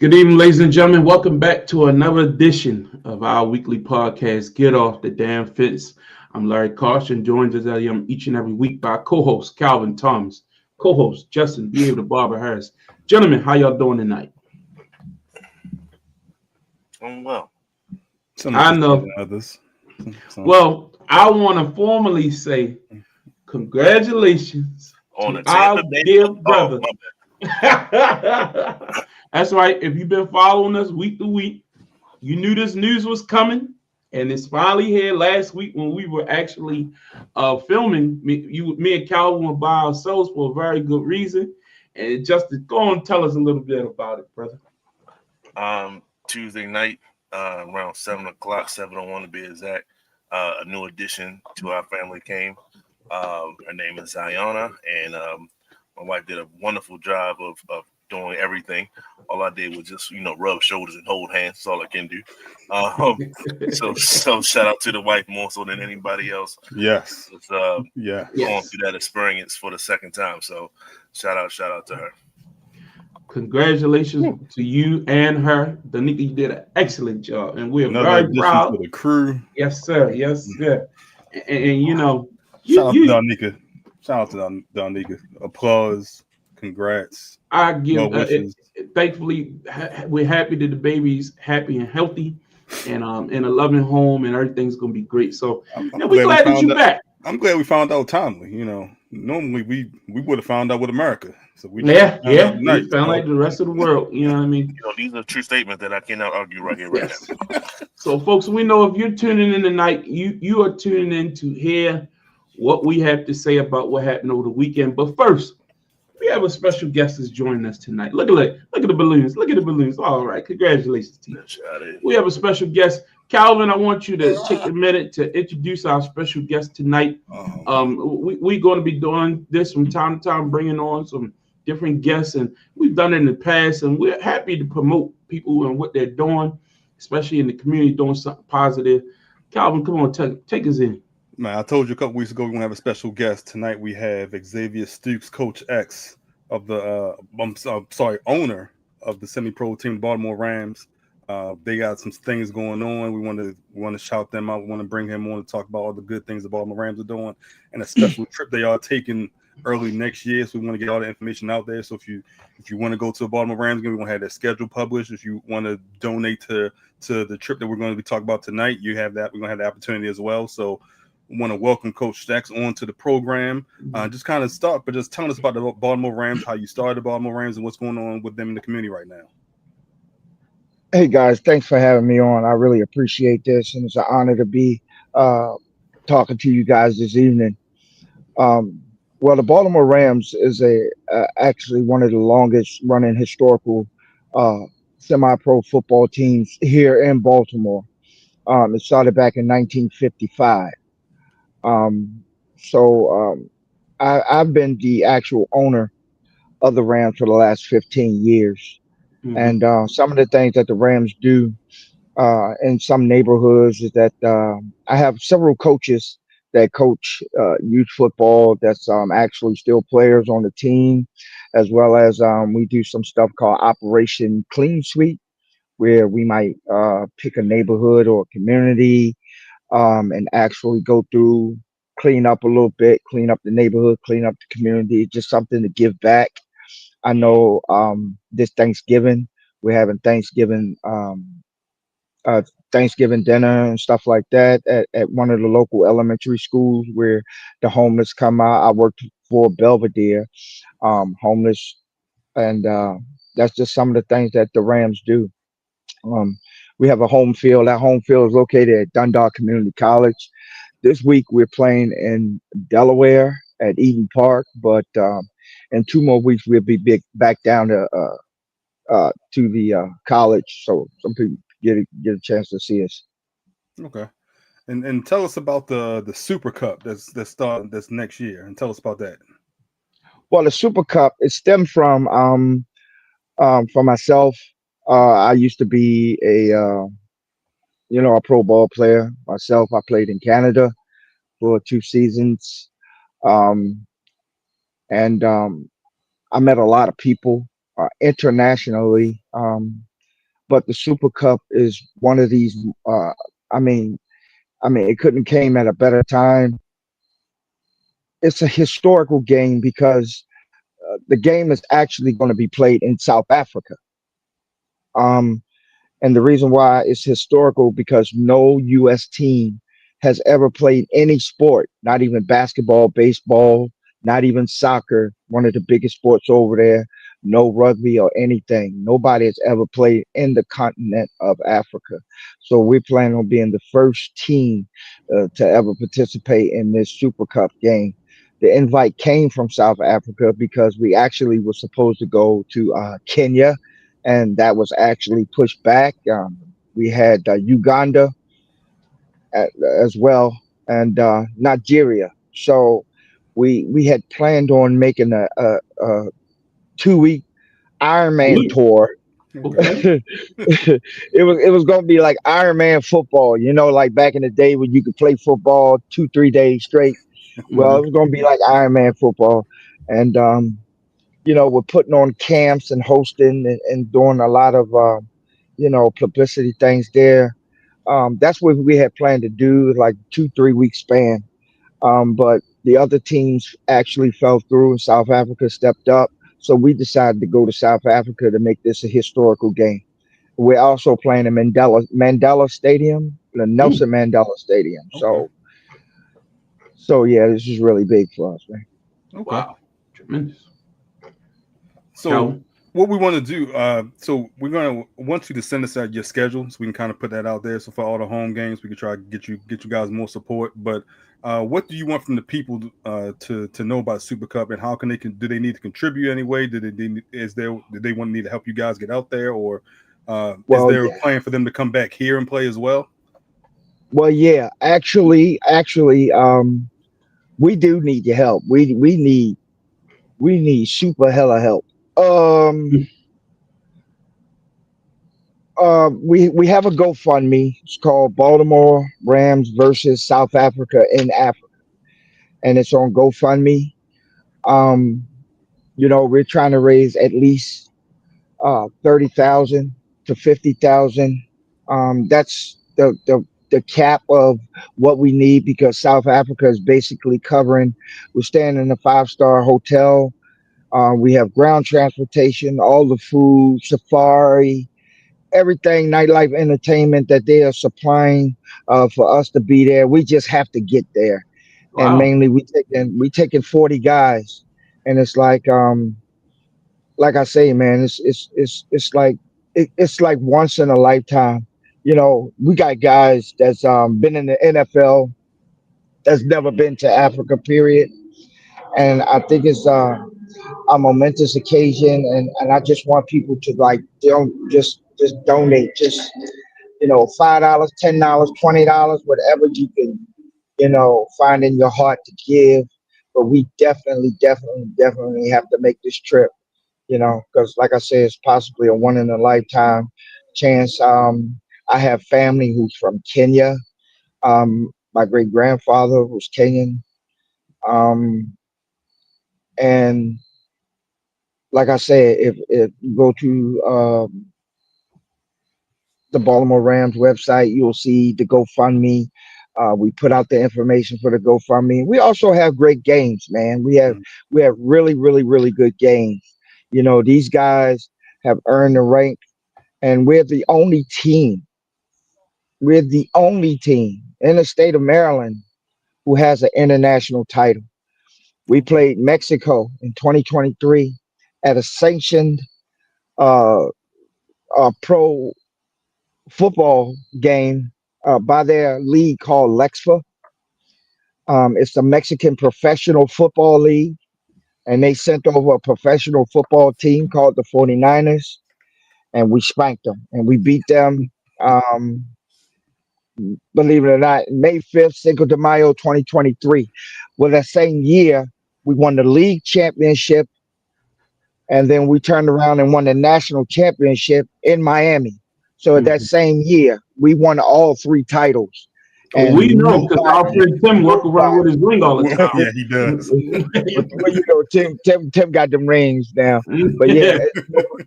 Good evening, ladies and gentlemen. Welcome back to another edition of our weekly podcast, Get Off the Damn Fence. I'm Larry Caution, joined as I am each and every week by co-host Calvin Thomas, co-host Justin B. able to Barbara Harris. Gentlemen, how y'all doing tonight? Well. Some I know. others. Well, I want to formally say congratulations on to our dear brother. Oh, That's right. If you've been following us week to week, you knew this news was coming, and it's finally here last week when we were actually filming. Me and Calvin were by ourselves for a very good reason. And Justin, go on and tell us a little bit about it, brother. Tuesday night, around 7 o'clock, 7:01 to be exact, a new addition to our family came. Her name is Ziona, and my wife did a wonderful job of doing everything. All I did was just, rub shoulders and hold hands. That's all I can do. So shout out to the wife more so than anybody else. Yes. Going through that experience for the second time. So shout out to her. Congratulations to you and her. Danica, you did an excellent job, and we're Another very proud. To the crew. Yes, sir. Yes, sir. And shout out to Danica. Shout out to Danica. Applause. Congrats. I give. Thankfully, we're happy that the baby's happy and healthy, and in a loving home, and everything's gonna be great. So, we're glad that you're back. I'm glad we found out timely. Normally we would have found out with America. So we we found like the rest of the world. You know what I mean? These are true statements that I cannot argue right here, right now. So, folks, we know if you're tuning in tonight, you are tuning in to hear what we have to say about what happened over the weekend. But first, we have a special guest that's joining us tonight. Look at the balloons. Look at the balloons. All right, congratulations to you. We have a special guest. Calvin, I want you to take a minute to introduce our special guest tonight. We're going to be doing this from time to time, bringing on some different guests, and we've done it in the past, and we're happy to promote people and what they're doing, especially in the community, doing something positive. Calvin, come on, take us in. Man, I told you a couple weeks ago we're gonna have a special guest. Tonight we have Xavier Stooks, Coach X of the owner of the semi-pro team, Baltimore Rams. They got some things going on. We want to shout them out. We want to bring him on to talk about all the good things the Baltimore Rams are doing, and a special trip they are taking early next year. So we want to get all the information out there. So if you want to go to a Baltimore Rams game, we want to have that schedule published. If you want to donate to the trip that we're going to be talking about tonight, you have that. We're going to have the opportunity as well. So we want to welcome Coach Stacks onto the program. Just kind of start, but just telling us about the Baltimore Rams, how you started the Baltimore Rams, and what's going on with them in the community right now. Hey guys, thanks for having me on. I really appreciate this, and it's an honor to be talking to you guys this evening. Well, the Baltimore Rams is actually one of the longest running historical semi-pro football teams here in Baltimore. It started back in 1955. I've been the actual owner of the Rams for the last 15 years. Mm-hmm. And some of the things that the Rams do in some neighborhoods is that I have several coaches that coach youth football that's actually still players on the team, as well as we do some stuff called Operation Clean Sweep, where we might pick a neighborhood or a community and actually go through, clean up a little bit, clean up the neighborhood, clean up the community, just something to give back. I know this Thanksgiving, we're having uh, Thanksgiving dinner and stuff like that at one of the local elementary schools where the homeless come out. I worked for Belvedere, homeless, and that's just some of the things that the Rams do. Um, we have a home field. That home field is located at Dundalk Community College. This week we're playing in Delaware at Eden Park, but in 2 more weeks we'll be back down to the college, so some people get a chance to see us. Okay, and tell us about the Super Cup that's starting this next year, and tell us about that. Well, the Super Cup it stemmed from myself. I used to be a pro ball player myself. I played in Canada for 2 seasons, um, and I met a lot of people internationally. but the Super Cup is one of these. I mean, it couldn't came at a better time. It's a historical game because the game is actually going to be played in South Africa. Um, and the reason why it's historical because no U.S. team has ever played any sport, not even basketball, baseball, not even soccer, one of the biggest sports over there, no rugby or anything. Nobody has ever played in the continent of Africa. So we're planning on being the first team to ever participate in this Super Cup game. The invite came from South Africa because we actually were supposed to go to Kenya, and that was actually pushed back. We had Uganda as well, and Nigeria. So we had planned on making a 2 week Ironman Ooh, tour. okay. It was gonna be like Ironman football, like back in the day when you could play football 2-3 days straight. Well, Mhm. it was gonna be like Ironman football, and we're putting on camps and hosting and doing a lot of publicity things there. That's what we had planned to do, like 2-3 week span. But the other teams actually fell through, and South Africa stepped up. So we decided to go to South Africa to make this a historical game. We're also playing in Mandela Stadium, the Mm, Nelson Mandela Stadium. Okay. So yeah, this is really big for us, man. Okay. wow. Tremendous. So Calvin. what we want to do, so we're gonna want you to send us out your schedule so we can kind of put that out there. So for all the home games, we can try to get you guys more support. But what do you want from the people to know about Super Cup, and how can do they need to contribute anyway? Do they want need to help you guys get out there, or is Well, there a yeah. plan for them to come back here and play as well? Well, yeah. Actually, we do need your help. We need super hella help. Um, we have a GoFundMe. It's called Baltimore Rams versus South Africa in Africa, and it's on GoFundMe. Um, we're trying to raise at least 30,000 to 50,000. That's the cap of what we need because South Africa is basically covering. We're staying in a 5-star hotel. We have ground transportation, all the food, safari, everything, nightlife entertainment that they are supplying for us to be there. We just have to get there, and Wow. mainly we taking 40 guys, and it's like I say, man, it's like once in a lifetime. We got guys that's been in the NFL that's never been to Africa, period. And I think it's a momentous occasion, and I just want people to like don't just donate, just $5, $10, $20, whatever you can find in your heart to give. But we definitely have to make this trip, because like I said, it's possibly a one in a lifetime chance. I have family who's from Kenya. My great grandfather was Kenyan. Um, and like I said, if you go to the Baltimore Rams website, you'll see the GoFundMe. We put out the information for the GoFundMe. We also have great games, man. We have really, really, really good games. These guys have earned the rank, and we're the only team. We're the only team in the state of Maryland who has an international title. We Okay. played Mexico in 2023 at a sanctioned uh, pro football game by their league called Lexfa. It's the Mexican Professional Football League, and they sent over a professional football team called the 49ers, and we spanked them, and we beat them. Um, Believe it or not, May 5th, Cinco de Mayo 2023. Well, that same year, we won the league championship, and then we turned around and won the national championship in Miami. So that Mhm. same year, we won all three titles. And We know because our nobody, friend Tim walk around with his ring all the time. Yeah, he does. well, you know, Tim got them rings now. But yeah,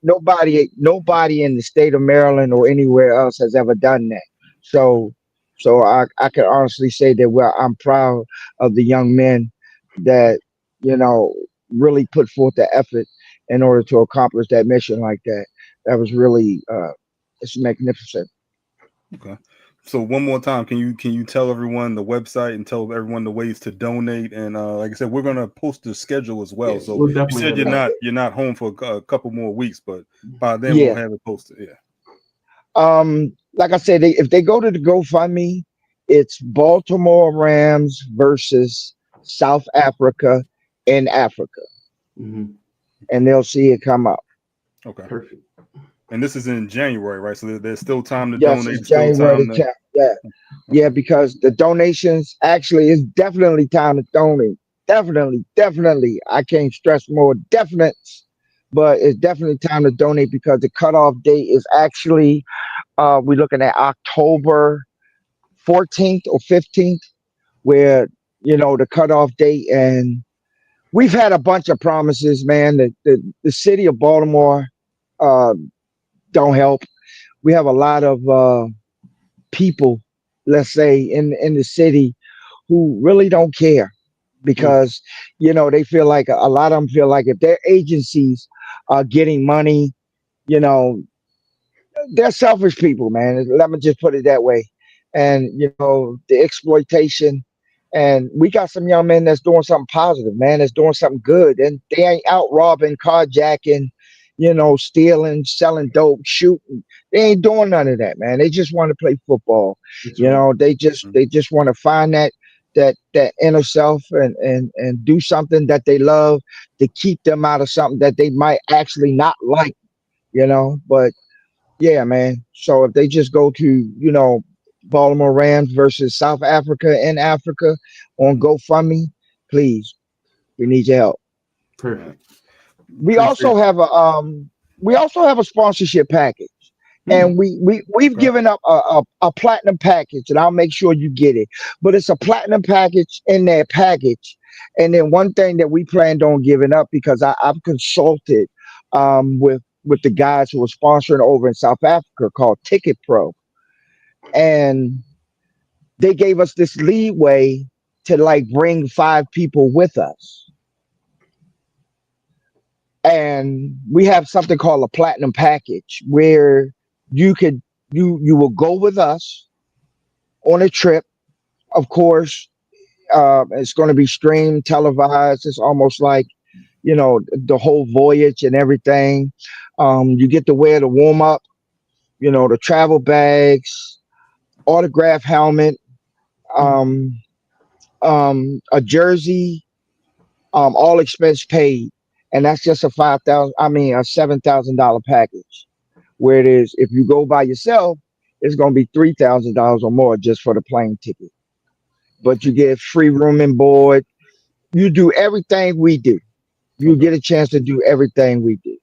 nobody in the state of Maryland or anywhere else has ever done that. So, I can honestly say that I'm proud of the young men that, you know, really put forth the effort in order to accomplish that mission like that. That was really it's magnificent. Okay. So one more time, can you tell everyone the website and tell everyone the ways to donate? And like I said, we're gonna post the schedule as well. Yeah, So we'll you definitely said have that. you're not home for a couple more weeks, but by then we'll Yeah. have it posted. Yeah. Like I said, if they go to the GoFundMe, it's Baltimore Rams versus South Africa in Africa, Mhm. and they'll see it come up. Okay. Perfect. And this is in January, right? So there's still time to Yes, donate. it's Still January time the to. 10th. Yeah, yeah, because the donations actually is definitely time to donate. Definitely. I can't stress more definite, but it's definitely time to donate because the cutoff date is actually we're looking at October 14th or 15th, where you know the cutoff date, and we've had a bunch of promises, man. The city of Baltimore uh, don't help. We have a lot of people, let's say, in the city who really don't care because you know they feel like a lot of them feel like if their agencies are getting money, you know, they're selfish people, man. Let me just put it that way. And you know, the exploitation. And we got some young men that's doing something positive, man. That's doing something good, and they ain't out robbing, carjacking, you know, stealing, selling dope, shooting. They ain't doing none of that, man. They just want to play football. That's You right. know, they just want to find that inner self and do something that they love to keep them out of something that they might actually not like. You know, but yeah, man. So if they just go to, you know, Baltimore Rams versus South Africa in Africa on GoFundMe, please, we need your help. Perfect. We Appreciate. also have a sponsorship package. Hmm. And we've Okay. given up a platinum package, and I'll make sure you get it. But it's a platinum package in that package. And then one thing that we planned on giving up because I've consulted with the guys who are sponsoring over in South Africa called Ticket Pro, and they gave us this leeway to like bring 5 people with us, and we have something called a platinum package where you could you will go with us on a trip. Of course, it's going to be streamed, televised. It's almost like you know the whole voyage and everything. You get to wear the warm up, you know, the travel bags, autograph helmet, um, a jersey, all expense paid, and that's just a 5,000. I mean, a $7,000 package. Where it is, if you go by yourself, it's going to be $3,000 or more just for the plane ticket. But you get free room and board. You do everything we do. You Okay. get a chance to do everything we do.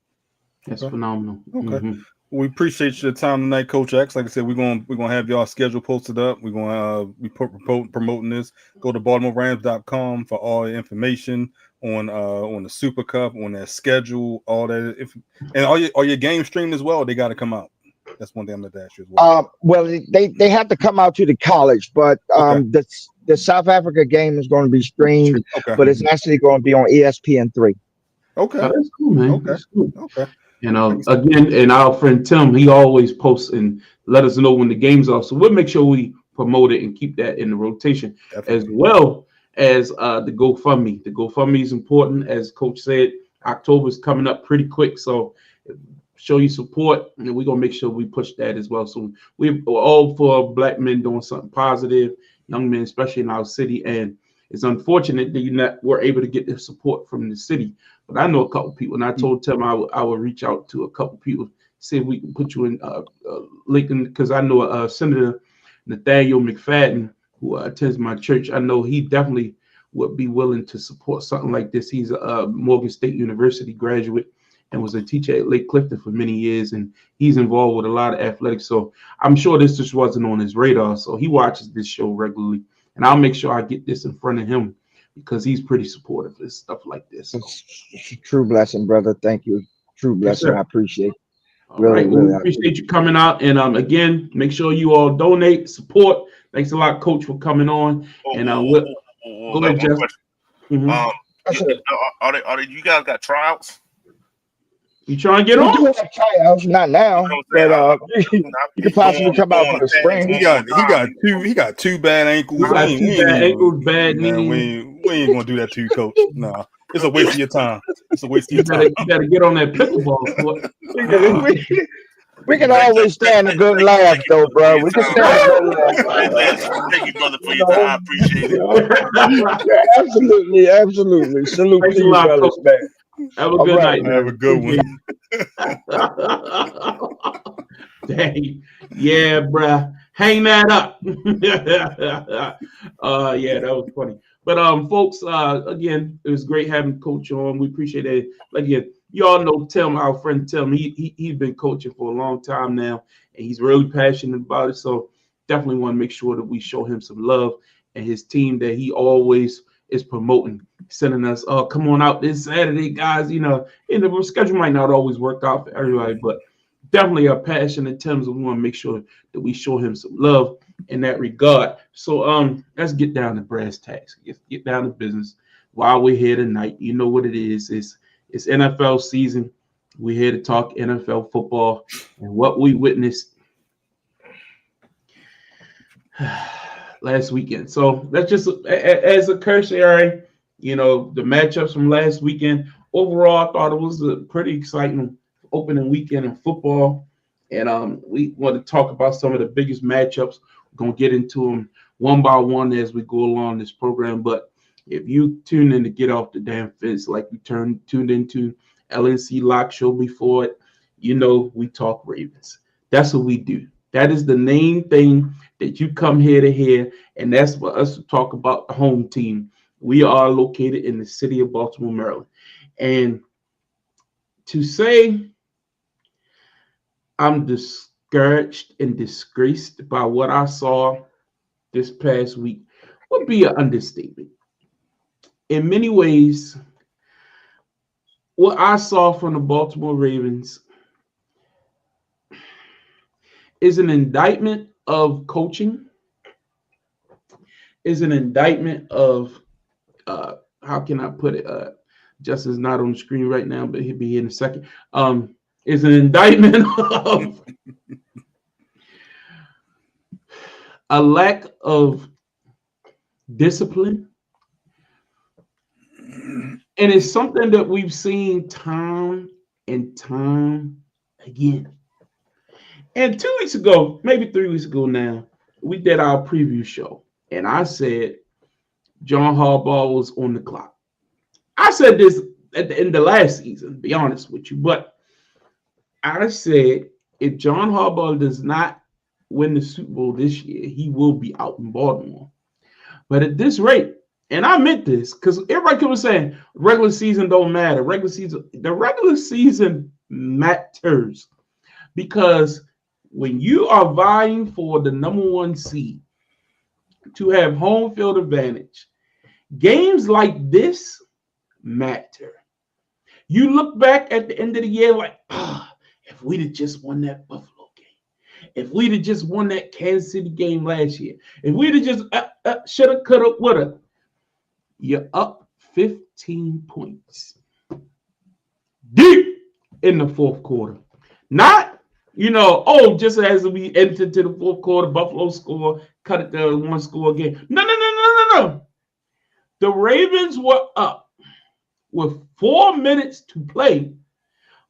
That's Okay. phenomenal. Okay. Mhm. We appreciate your time tonight, Coach X. Like I said, we're gonna have y'all schedule posted up. We're gonna be promoting this. Go to BaltimoreRams.com for all the information on the Super Cup, on their schedule, all that. And all your games streamed as well. They got to come out. That's one thing I'm gonna ask you as well. Well, they have to come out to the college, but Okay. the South Africa game is going to be streamed, Okay. but it's actually going to be on ESPN3. Okay. Oh, that's cool, man. Okay. That's cool. Okay. You know, again, and our friend Tim, he always posts and let us know when the games are. So we'll make sure we promote it and keep that in the rotation, Definitely. as well as the GoFundMe. The GoFundMe is important, as Coach said. October is coming up pretty quick, so show your support, and we're gonna make sure we push that as well. So we're all for Black men doing something positive, young men, especially in our city. And it's unfortunate that you were able to get the support from the city. But I know a couple people, and I told Tim I would reach out to a couple people, see if we can put you in Lincoln, because I know Senator Nathaniel McFadden, who attends my church. I know he definitely would be willing to support something like this. He's a Morgan State University graduate, and was a teacher at Lake Clifton for many years, and he's involved with a lot of athletics. So I'm sure this just wasn't on his radar. So he watches this show regularly, and I'll make sure I get this in front of him because he's pretty supportive of stuff like this. So. It's a true blessing, brother. Thank you. True blessing. Yes, I appreciate it. All right. Well, we appreciate you coming out. And again, make sure you all donate, support. Thanks a lot, Coach, for coming on. And go ahead, Jeff. You guys got tryouts? You trying to get on? Tryouts, not now, but you could possibly come out for the spring. He got two bad ankles. Bad knees. We ain't gonna do that to you, Coach. Nah, it's a waste of your time. It's a waste of your time. You gotta get on that pickleball. We can always stand a good laugh, though, bro. We can stand a good laugh. Thank you, brother, for your time. I appreciate it. Absolutely. Salute to you, brothers, man. Have a good night. Have a good one. Dang. Yeah, bruh. Hang that up. Yeah, that was funny. But folks, again, it was great having Coach on. We appreciate it. Again, you all know Tim, our friend Tim. He's been coaching for a long time now, and he's really passionate about it. So definitely want to make sure that we show him some love and his team that he always is promoting, sending us, oh, come on out this Saturday, guys. You know, and the schedule might not always work out for everybody, but definitely a passion in terms of we want to make sure that we show him some love in that regard. So let's get down to brass tacks. Get down to business while we're here tonight. You know what it is. It's NFL season. We're here to talk NFL football and what we witnessed last weekend. So that's just as a cursory, you know, the matchups from last weekend. Overall, I thought it was a pretty exciting opening weekend in football. And we want to talk about some of the biggest matchups. We're going to get into them one by one as we go along this program. But if you tune in to Get Off the Damn Fence, like you tuned into LNC Lock Show before it, you know we talk Ravens. That's what we do. That is the main thing that you come here to hear, and that's for us to talk about the home team. We are located in the city of Baltimore, Maryland. And to say I'm discouraged and disgraced by what I saw this past week would be an understatement. In many ways, what I saw from the Baltimore Ravens is an indictment of coaching, is an indictment of, how can I put it? Justin's not on the screen right now, but he'll be here in a second. Is an indictment of a lack of discipline. And it's something that we've seen time and time again. And 2 weeks ago, maybe 3 weeks ago now, we did our preview show. And I said John Harbaugh was on the clock. I said this at the end of last season, to be honest with you. But I said if John Harbaugh does not win the Super Bowl this year, he will be out in Baltimore. But at this rate, and I meant this because everybody kept saying regular season don't matter. The regular season matters because when you are vying for the number one seed to have home field advantage, games like this matter. You look back at the end of the year like, if we'd have just won that Buffalo game, if we'd have just won that Kansas City game last year, if we'd have just shoulda, coulda, woulda, you're up 15 points deep in the fourth quarter. Not, just as we entered to the fourth quarter, Buffalo score, cut it to one score again. No. The Ravens were up with 4 minutes to play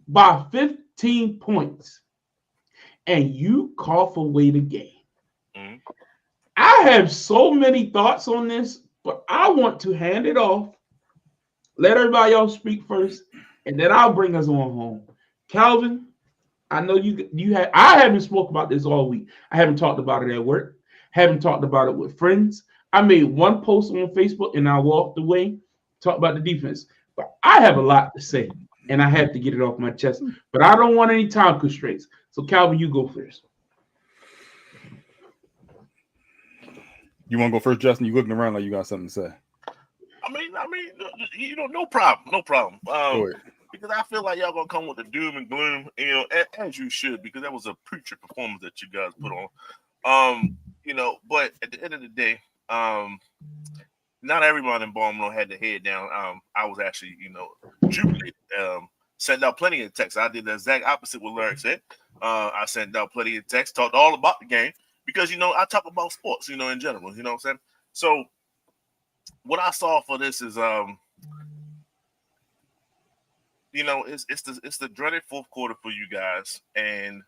by 15 points, and you cough away the game. Mm-hmm. I have so many thoughts on this, but I want to hand it off. Let everybody else speak first, and then I'll bring us on home. Calvin, I know I haven't spoke about this all week. I haven't talked about it at work. Haven't talked about it with friends. I made one post on Facebook, and I walked away, talked about the defense. But I have a lot to say. and I have to get it off my chest. But I don't want any time constraints. So Calvin, you go first. You want to go first, Justin? You looking around like you got something to say. I mean, no problem, no problem. Go ahead. Because I feel like y'all gonna come with the doom and gloom, as you should, because that was a preacher performance that you guys put on. But at the end of the day, not everyone in Baltimore had their head down. I was actually, jubilated. Sent out plenty of texts. I did the exact opposite what Larry said. I sent out plenty of texts, talked all about the game because I talk about sports, in general. You know what I'm saying? So what I saw for this is, it's the dreaded fourth quarter for you guys, and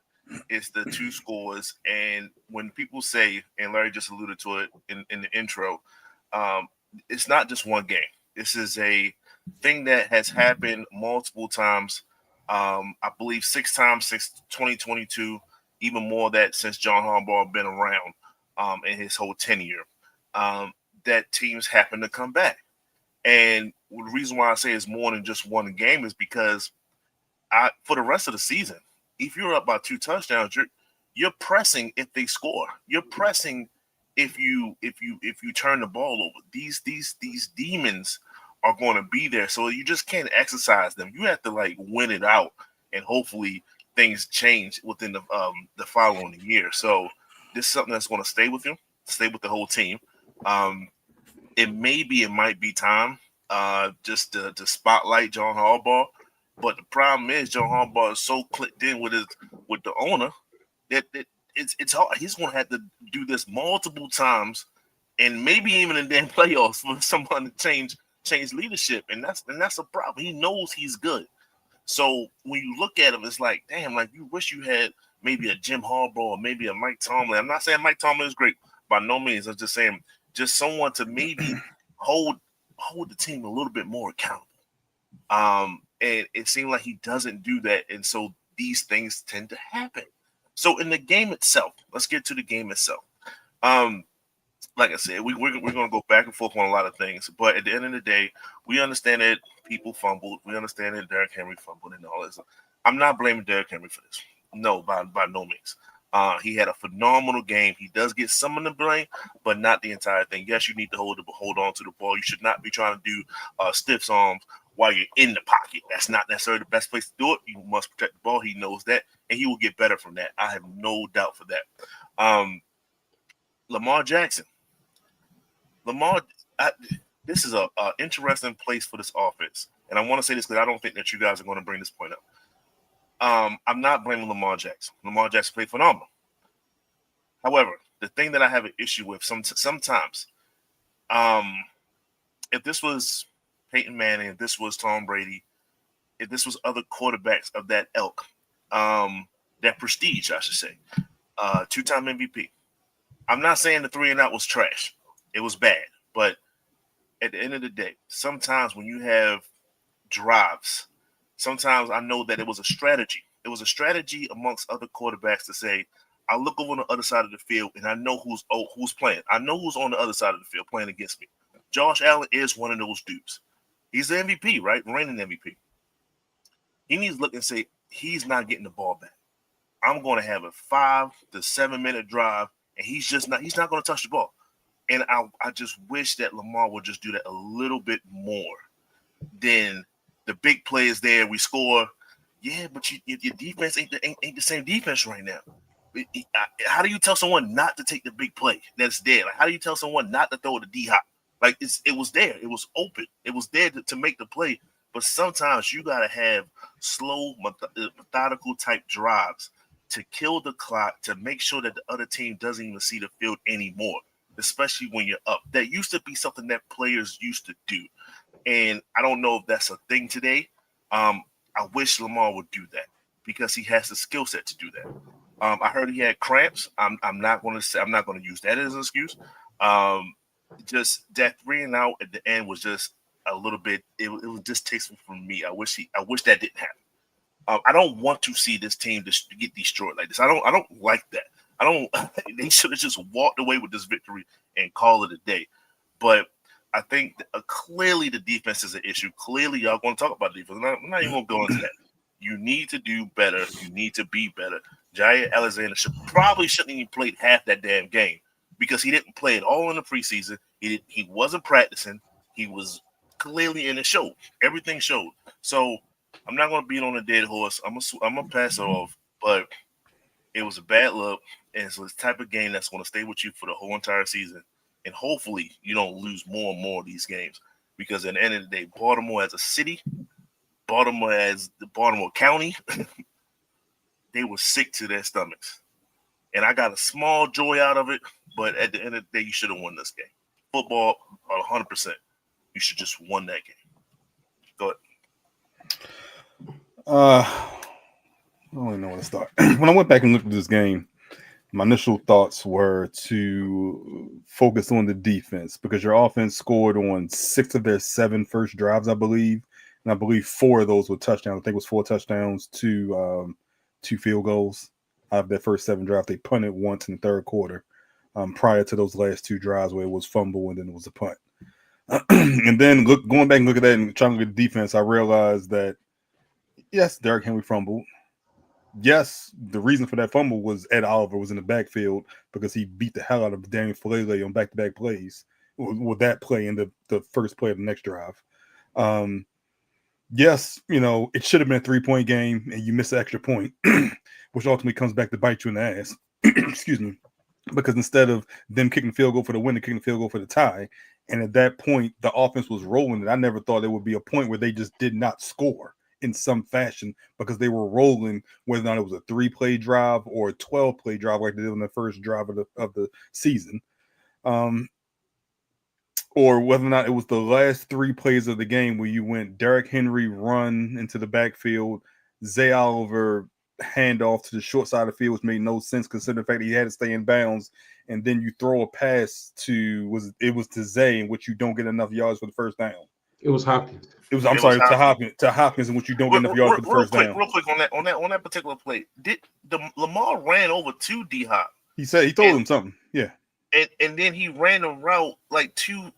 it's the two scores. And when people say, and Larry just alluded to it in the intro, it's not just one game. This is a thing that has happened multiple times. I believe 6 times since 2022, even more that since John Harbaugh been around in his whole tenure, that teams happen to come back. And the reason why I say it's more than just one game is because for the rest of the season, if you're up by 2 touchdowns, you're pressing if they score. You're pressing if you turn the ball over. These demons are going to be there, so you just can't exercise them. You have to win it out, and hopefully things change within the following year. So this is something that's going to stay with you, stay with the whole team. It might be time just to spotlight John Harbaugh, but the problem is John Harbaugh is so clicked in with the owner that it's hard. He's going to have to do this multiple times, and maybe even in damn playoffs for someone to change leadership, and that's a problem. He knows he's good. So when you look at him, it's like, damn, you wish you had maybe a Jim Harbaugh or maybe a Mike Tomlin. I'm not saying Mike Tomlin is great by no means. I'm just saying just someone to maybe hold the team a little bit more accountable. And it seemed like he doesn't do that, and so these things tend to happen. So in the game itself, let's get to the game itself. Like I said, we're going to go back and forth on a lot of things, but at the end of the day, we understand that people fumbled. We understand that Derrick Henry fumbled and all this. I'm not blaming Derrick Henry for this. No, by no means. He had a phenomenal game. He does get some of the blame, but not the entire thing. Yes, you need to hold on to the ball. You should not be trying to do stiff arms while you're in the pocket. That's not necessarily the best place to do it. You must protect the ball. He knows that, and he will get better from that. I have no doubt for that. Lamar Jackson. This is a interesting place for this offense, and I want to say this because I don't think that you guys are going to bring this point up. I'm not blaming Lamar Jackson. Lamar Jackson played phenomenal. However, the thing that I have an issue with sometimes, if this was Peyton Manning, if this was Tom Brady, if this was other quarterbacks of that ilk, that prestige, I should say, 2-time MVP. I'm not saying the 3-and-out was trash. It was bad. But at the end of the day, sometimes when you have drives, sometimes I know that it was a strategy. It was a strategy amongst other quarterbacks to say, I look over on the other side of the field and I know who's playing. I know who's on the other side of the field playing against me. Josh Allen is one of those dudes. He's the MVP, right? Reigning MVP. He needs to look and say, he's not getting the ball back. I'm going to have a 5 to 7 minute drive, and he's not going to touch the ball. And I just wish that Lamar would just do that a little bit more than the big plays there. We score. Yeah, but your defense ain't the same defense right now. How do you tell someone not to take the big play that's there? How do you tell someone not to throw the D-hop? It was there. It was open. It was there to make the play. But sometimes you got to have slow, methodical type drives to kill the clock, to make sure that the other team doesn't even see the field anymore, especially when you're up. That used to be something that players used to do. And I don't know if that's a thing today. I wish Lamar would do that because he has the skill set to do that. I heard he had cramps. I'm not going to use that as an excuse. Just that 3-and-out at the end was just a little bit. It was distasteful for me. I wish that didn't happen. I don't want to see this team just get destroyed like this. I don't like that. They should have just walked away with this victory and call it a day. But I think clearly the defense is an issue. Clearly, y'all going to talk about the defense. I'm not even going to go into that. You need to do better. You need to be better. Jair Alexander shouldn't even played half that damn game because he didn't play it all in the preseason. He wasn't practicing. He was clearly in the show. Everything showed. So I'm not going to beat on a dead horse. I'm gonna pass it off. But it was a bad look, and it's the type of game that's going to stay with you for the whole entire season. And hopefully you don't lose more and more of these games because at the end of the day, Baltimore as a city, Baltimore as the Baltimore County, they were sick to their stomachs. And I got a small joy out of it, but at the end of the day, you should have won this game. Football, 100%. You should just won that game. Go ahead. I don't even know where to start. When I went back and looked at this game, my initial thoughts were to focus on the defense because your offense scored on 6 of their 7 first drives, I believe. And I believe 4 of those were touchdowns. I think it was 4 touchdowns, 2 field goals out of their first 7 drives. They punted once in the third quarter prior to those last 2 drives where it was fumble and then it was a punt. And then going back and look at that and trying to look at the defense, I realized that, yes, Derrick Henry fumbled. Yes, the reason for that fumble was Ed Oliver was in the backfield because he beat the hell out of Daniel Falele on back-to-back plays with that play in the first play of the next drive. Yes, it should have been a 3-point game and you missed the extra point, which ultimately comes back to bite you in the ass. Excuse me. Because instead of them kicking the field goal for the win, they're kicking the field goal for the tie. And at that point, the offense was rolling. And I never thought there would be a point where they just did not score in some fashion because they were rolling, whether or not it was a 3-play drive or a 12-play drive like they did on the first drive of the season. Or whether or not it was the last 3 plays of the game where you went Derrick Henry run into the backfield, Zay Oliver handoff to the short side of the field, which made no sense considering the fact that he had to stay in bounds, and then you throw a pass to Zay, in which you don't get enough yards for the first down. It was Hopkins. To Hopkins, in which you don't get enough yards for the first down. Real quick on that particular play, did Lamar ran over to D-Hop? He told him something, yeah. And then he ran a route like two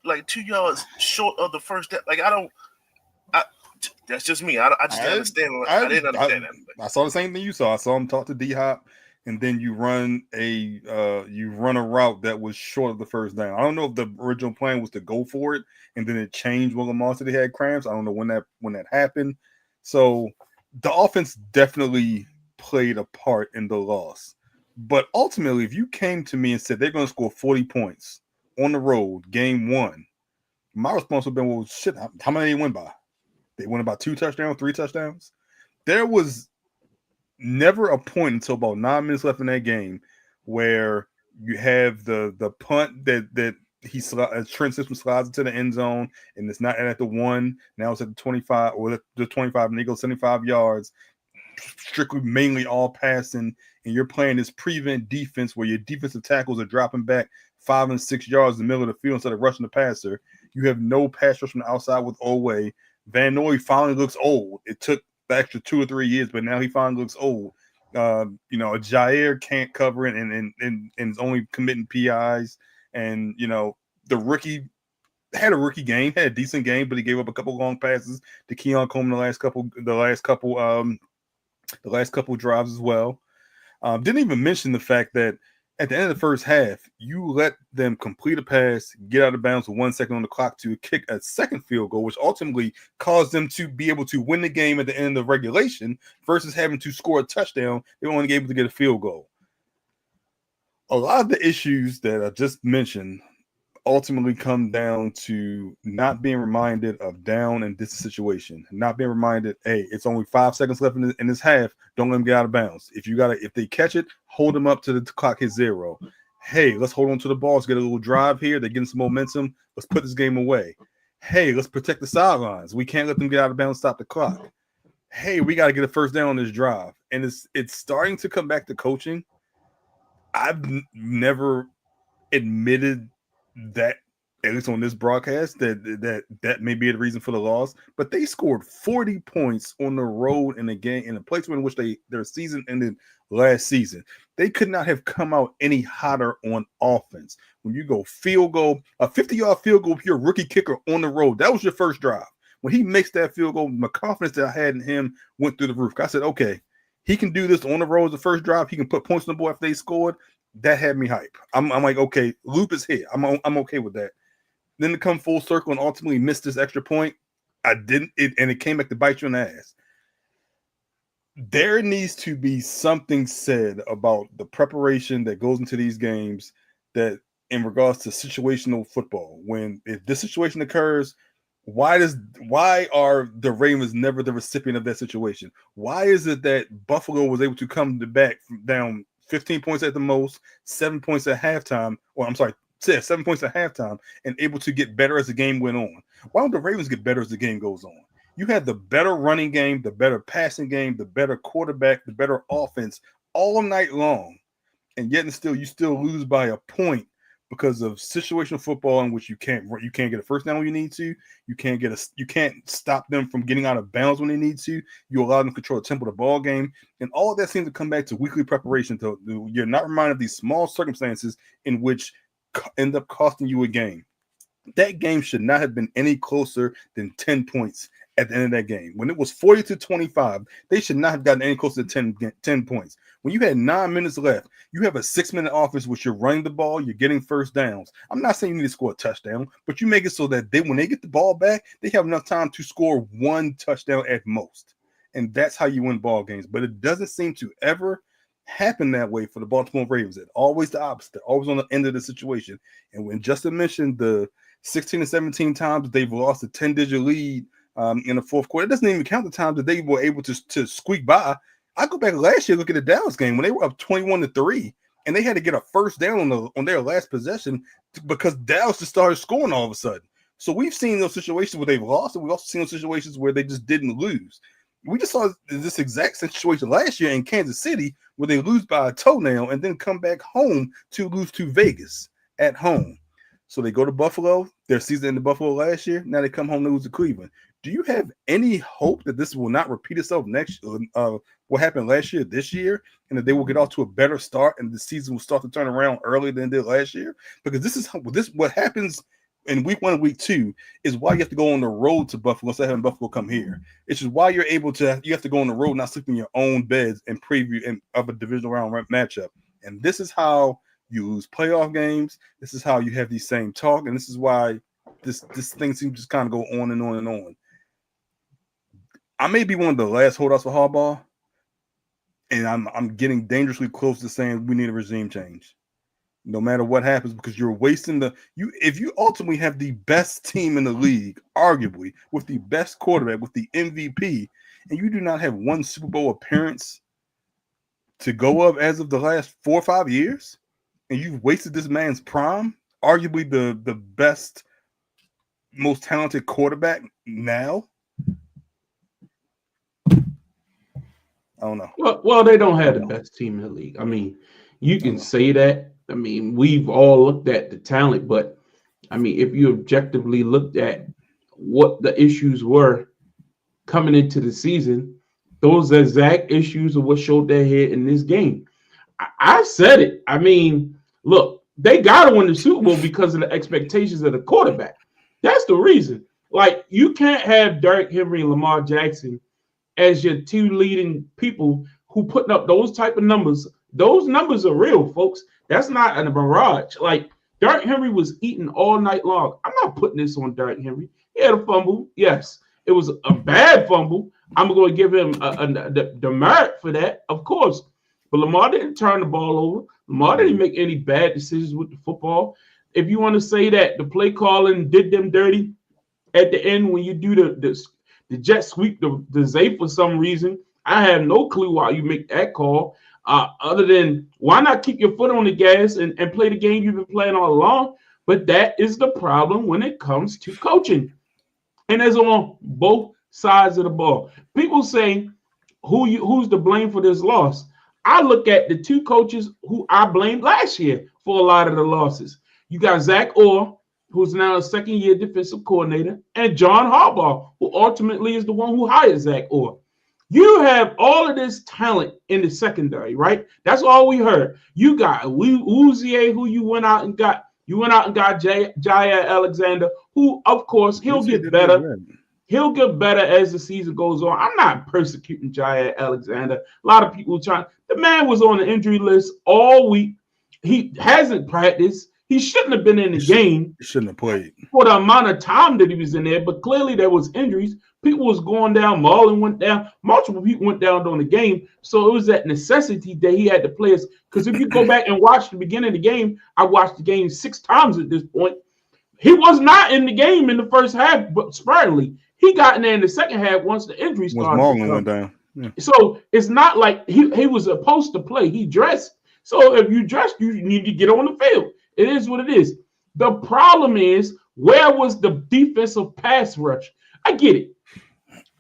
yards short of the first step. That's just me. I didn't understand that. I saw the same thing you saw. I saw him talk to D-Hop, and then you run a route that was short of the first down. I don't know if the original plan was to go for it, and then it changed when Lamar said he had cramps. I don't know when that happened. So the offense definitely played a part in the loss. But ultimately, if you came to me and said they're going to score 40 points on the road, game 1, my response would have been, well, shit, how many did they win by? They won about 2 touchdowns, 3 touchdowns. There was never a point until about 9 minutes left in that game where you have the punt that Trent Simpson slides into the end zone, and it's not at the 1. Now it's at the 25 or the 25, and they go 75 yards, strictly mainly all passing, and you're playing this prevent defense where your defensive tackles are dropping back 5 and 6 yards in the middle of the field instead of rushing the passer. You have no pass rush from the outside with Oweh. Van Noy finally looks old. It took the extra 2 or 3 years, but now he finally looks old. Jair can't cover it and is only committing PIs. And the rookie had a rookie game, had a decent game, but he gave up a couple long passes to Keon Coleman the last couple drives as well. Didn't even mention the fact that at the end of the first half, you let them complete a pass, get out of bounds with 1 second on the clock to kick a second field goal, which ultimately caused them to be able to win the game at the end of regulation versus having to score a touchdown. They were only able to get a field goal. A lot of the issues that I just mentioned ultimately come down to not being reminded of down and this situation, not being reminded, hey, it's only 5 seconds left in this half. Don't let them get out of bounds. If they catch it, hold them up to the clock hit 0. Hey, let's hold on to the ball. Let's get a little drive here. They're getting some momentum. Let's put this game away. Hey, let's protect the sidelines. We can't let them get out of bounds, stop the clock. Hey, we got to get a first down on this drive. And it's starting to come back to coaching. I've never admitted that, at least on this broadcast, that may be the reason for the loss, but they scored 40 points on the road in a game in a place in which their season ended last season. They could not have come out any hotter on offense. When you go field goal, a 50-yard field goal with your rookie kicker on the road, that was your first drive. When he makes that field goal, my confidence that I had in him went through the roof. I said, okay, he can do this on the road as the first drive. He can put points on the board if they scored. That had me hype. I'm like, okay, Loop is here. I'm okay with that. Then to come full circle and ultimately miss this extra point, I didn't, and it came back to bite you in the ass. There needs to be something said about the preparation that goes into these games that in regards to situational football. If this situation occurs, why are the Ravens never the recipient of that situation? Why is it that Buffalo was able to come back down 15 points at the most, 7 points at halftime, 7 points at halftime, and able to get better as the game went on? Why don't the Ravens get better as the game goes on? You had the better running game, the better passing game, the better quarterback, the better offense all night long, and yet and still you still lose by a point because of situational football in which you can't get a first down when you need to. You can't stop them from getting out of bounds when they need to. You allow them to control the tempo of the ball game, and all of that seems to come back to weekly preparation. You're not reminded of these small circumstances in which end up costing you a game. That game should not have been any closer than 10 points at the end of that game. When it was 40-25, they should not have gotten any closer to 10 points. When you had 9 minutes left, you have a 6-minute offense which you're running the ball, you're getting first downs. I'm not saying you need to score a touchdown, but you make it so that when they get the ball back, they have enough time to score one touchdown at most. And that's how you win ball games. But it doesn't seem to ever happen that way for the Baltimore Ravens. It's always the opposite. They're always on the end of the situation. And when Justin mentioned the 16 to 17 times they've lost a 10-digit lead in the fourth quarter, it doesn't even count the times that they were able to squeak by. I go back last year, look at the Dallas game when they were up 21-3, and they had to get a first down on their last possession because Dallas just started scoring all of a sudden. So we've seen those situations where they've lost, and we've also seen those situations where they just didn't lose. We just saw this exact situation last year in Kansas City where they lose by a toenail and then come back home to lose to Vegas at home. So they go to Buffalo, their season in the Buffalo last year. Now they come home to lose to Cleveland. Do you have any hope that this will not repeat itself next what happened last year, this year, and that they will get off to a better start and the season will start to turn around earlier than it did last year? Because what happens in week 1 and week 2 is why you have to go on the road to Buffalo instead of having Buffalo come here. It's just why you have to go on the road, not sleep in your own beds and preview of a divisional round matchup. And this is how you lose playoff games. This is how you have these same talk, and this is why this thing seems to just kind of go on and on and on. I may be one of the last holdouts for Harbaugh, and I'm getting dangerously close to saying we need a regime change. No matter what happens, because you're wasting if you ultimately have the best team in the league, arguably, with the best quarterback, with the MVP, and you do not have one Super Bowl appearance to go of as of the last 4 or 5 years, and you've wasted this man's prime, arguably the best, most talented quarterback now. I don't know. Well, they don't have the best team in the league. I mean, you can say that. I mean, we've all looked at the talent, but I mean, if you objectively looked at what the issues were coming into the season, those exact issues are what showed their head in this game. I said it. I mean, look, they got to win the Super Bowl because of the expectations of the quarterback. That's the reason. Like, you can't have Derrick Henry and Lamar Jackson as your two leading people who putting up those type of numbers. Those numbers are real, folks. That's not a mirage. Like, Derrick Henry was eating all night long. I'm not putting this on Derrick Henry. He had a fumble. Yes, it was a bad fumble. I'm going to give him the merit for that, of course. But Lamar didn't turn the ball over. Lamar didn't make any bad decisions with the football. If you want to say that the play calling did them dirty at the end when you do the jet sweep, the Zay for some reason, I have no clue why you make that call. Other than why not keep your foot on the gas and play the game you've been playing all along? But that is the problem when it comes to coaching. And it's on both sides of the ball. People say, who's to blame for this loss? I look at the two coaches who I blamed last year for a lot of the losses. You got Zach Orr, who's now a second-year defensive coordinator, and John Harbaugh, who ultimately is the one who hired Zach Orr. You have all of this talent in the secondary, right? That's all we heard. You got Uzier, who you went out and got. You went out and got Jair Alexander, who, of course, he'll get better. He'll get better as the season goes on. I'm not persecuting Jair Alexander. A lot of people trying. The man was on the injury list all week. He hasn't practiced. He shouldn't have been in the game. He shouldn't have played for the amount of time that he was in there. But clearly there was injuries. People was going down. Marlon went down. Multiple people went down during the game. So it was that necessity that he had to play us. Because if you go back and watch the beginning of the game, I watched the game 6 times at this point. He was not in the game in the first half, but sparingly. He got in there in the second half once the injury started. Once Marlon went down. Yeah. So it's not like he was supposed to play. He dressed. So if you dress, you need to get on the field. It is what it is. The problem is, where was the defensive pass rush? I get it.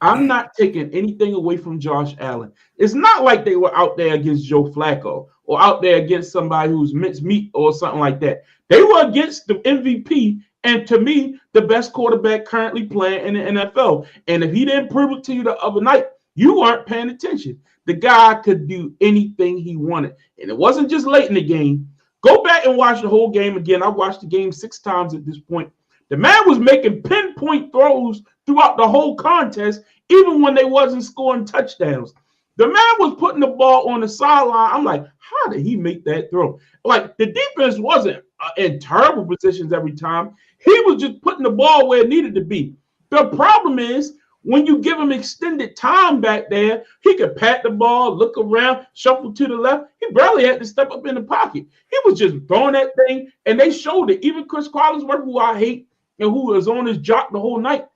I'm not taking anything away from Josh Allen. It's not like they were out there against Joe Flacco or out there against somebody who's mincemeat or something like that. They were against the MVP and, to me, the best quarterback currently playing in the NFL. And if he didn't prove it to you the other night, you weren't paying attention. The guy could do anything he wanted. And it wasn't just late in the game. Go back and watch the whole game again. I watched the game 6 times at this point. The man was making pinpoint throws throughout the whole contest, even when they wasn't scoring touchdowns. The man was putting the ball on the sideline. I'm like, how did he make that throw? Like, the defense wasn't in terrible positions every time. He was just putting the ball where it needed to be. The problem is, when you give him extended time back there, he could pat the ball, look around, shuffle to the left. He barely had to step up in the pocket. He was just throwing that thing, and they showed it. Even Chris Collinsworth, who I hate and who was on his jock the whole night,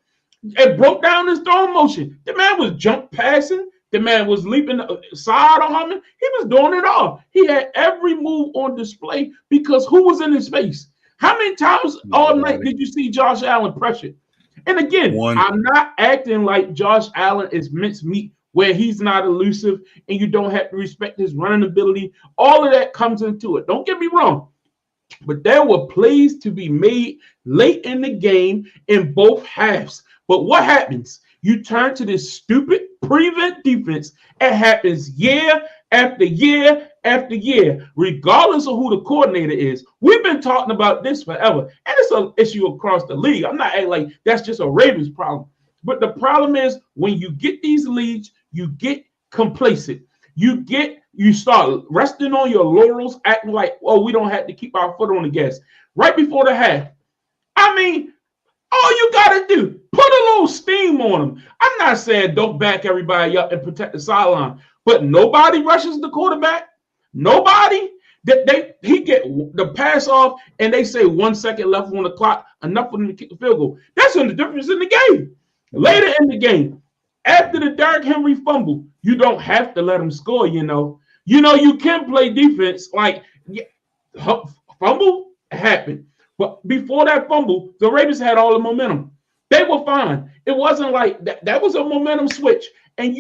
it broke down his throwing motion. The man was jump passing. The man was leaping side on him. He was doing it all. He had every move on display because who was in his face? How many times all night did you see Josh Allen pressured? And again, I'm not acting like Josh Allen is mincemeat where he's not elusive and you don't have to respect his running ability. All of that comes into it. Don't get me wrong. But there were plays to be made late in the game in both halves. But what happens? You turn to this stupid prevent defense. It happens year after year after year, regardless of who the coordinator is. We've been talking about this forever, and it's an issue across the league. I'm not acting like that's just a Ravens problem. But the problem is when you get these leads, you get complacent. You start resting on your laurels, acting like, oh, we don't have to keep our foot on the gas. Right before the half. I mean, all you got to do, put a little steam on them. I'm not saying don't back everybody up and protect the sideline, but nobody rushes the quarterback. Nobody. He get the pass off, and they say 1 second left on the clock, enough for them to kick the field goal. That's the difference in the game. Later in the game, after the Derrick Henry fumble, you don't have to let him score, you know. You can play defense. Like, fumble happened. But before that fumble, the Ravens had all the momentum. They were fine. It wasn't like that was a momentum switch. And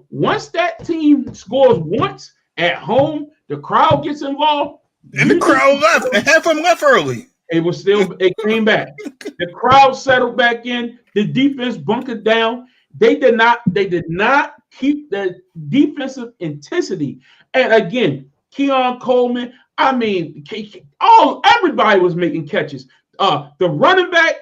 once that team scores once at home, the crowd gets involved. And the crowd left. And half of them left early. It came back. The crowd settled back in. The defense bunkered down. They did not keep the defensive intensity. And again, Keon Coleman, I mean, everybody was making catches. The running back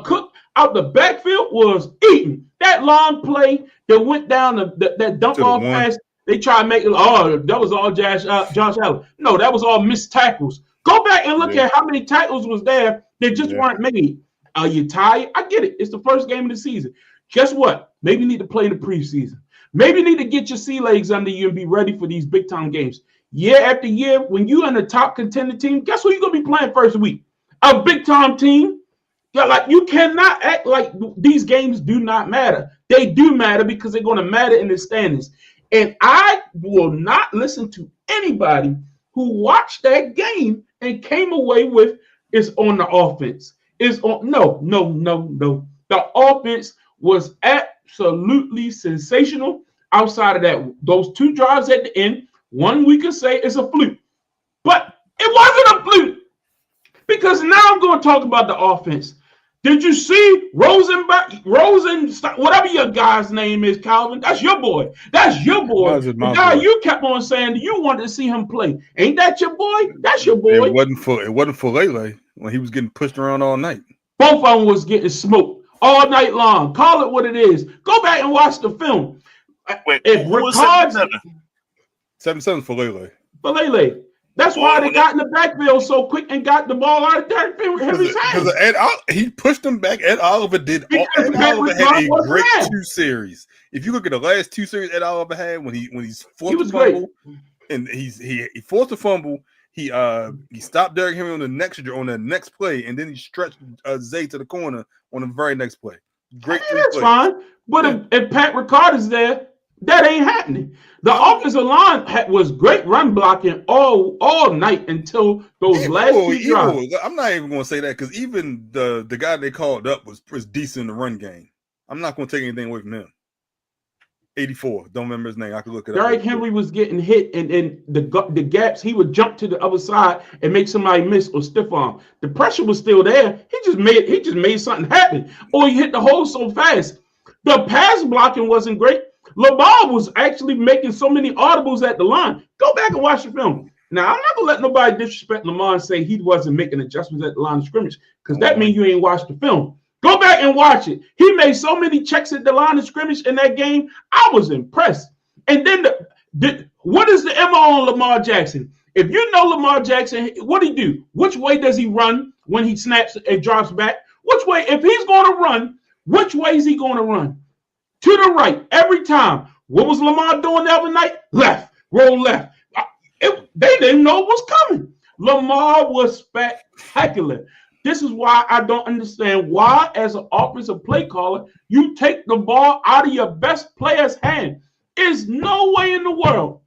Cook out the backfield was eating. That long play that went down that dump off pass, they tried to make it. Oh, that was all Josh Allen. No, that was all missed tackles. Go back and look at how many tackles was there that just weren't made. Are you tired? I get it. It's the first game of the season. Guess what? Maybe you need to play in the preseason. Maybe you need to get your sea legs under you and be ready for these big time games. Year after year, when you're in the top contender team, guess who you're going to be playing first week? A big time team. You cannot act like these games do not matter. They do matter because they're going to matter in the standings. And I will not listen to anybody who watched that game and came away with it's on the offense. No. The offense was absolutely sensational. Outside of that, those 2 drives at the end, one we could say is a fluke, but it wasn't a fluke because now I'm going to talk about the offense. Did you see Rosen, whatever your guy's name is, Calvin? That's your boy. That's your boy. Miles is The my guy boy. you kept on saying you wanted to see him play. Ain't that your boy? That's your boy. It wasn't for Lele when he was getting pushed around all night. Both of them was getting smoked all night long. Call it what it is. Go back and watch the film. Wait, If who was Ricard 7-7 for Lele. for Lele. That's why they got in the backfield so quick and got the ball out of Derrick Henry's hands. Because he pushed him back. Ed Oliver did. Ed Oliver had a great 2 series. If you look at the last 2 series Ed Oliver had when he's forced to fumble, and he forced a fumble, he stopped Derrick Henry on the next play, and then he stretched Zay to the corner on the very next play. Great. That's fine. But if Pat Ricard is there, that ain't happening. The offensive line was great run blocking all night until those last few drives. I'm not even going to say that because even the guy they called up was decent in the run game. I'm not going to take anything away from him. 84. Don't remember his name. I could look it up. Derrick Henry was getting hit, and the gaps, he would jump to the other side and make somebody miss or stiff arm. The pressure was still there. He just made something happen. Or he hit the hole so fast. The pass blocking wasn't great. Lamar was actually making so many audibles at the line. Go back and watch the film. Now, I'm not going to let nobody disrespect Lamar and say he wasn't making adjustments at the line of scrimmage because that means you ain't watched the film. Go back and watch it. He made so many checks at the line of scrimmage in that game. I was impressed. And then what is the MO on Lamar Jackson? If you know Lamar Jackson, what do he do? Which way does he run when he snaps and drops back? Which way? If he's going to run, which way is he going to run? To the right every time. What was Lamar doing the other night? Left, roll left. They didn't know what was coming. Lamar was spectacular. This is why I don't understand why, as an offensive play caller, you take the ball out of your best player's hand. There's no way in the world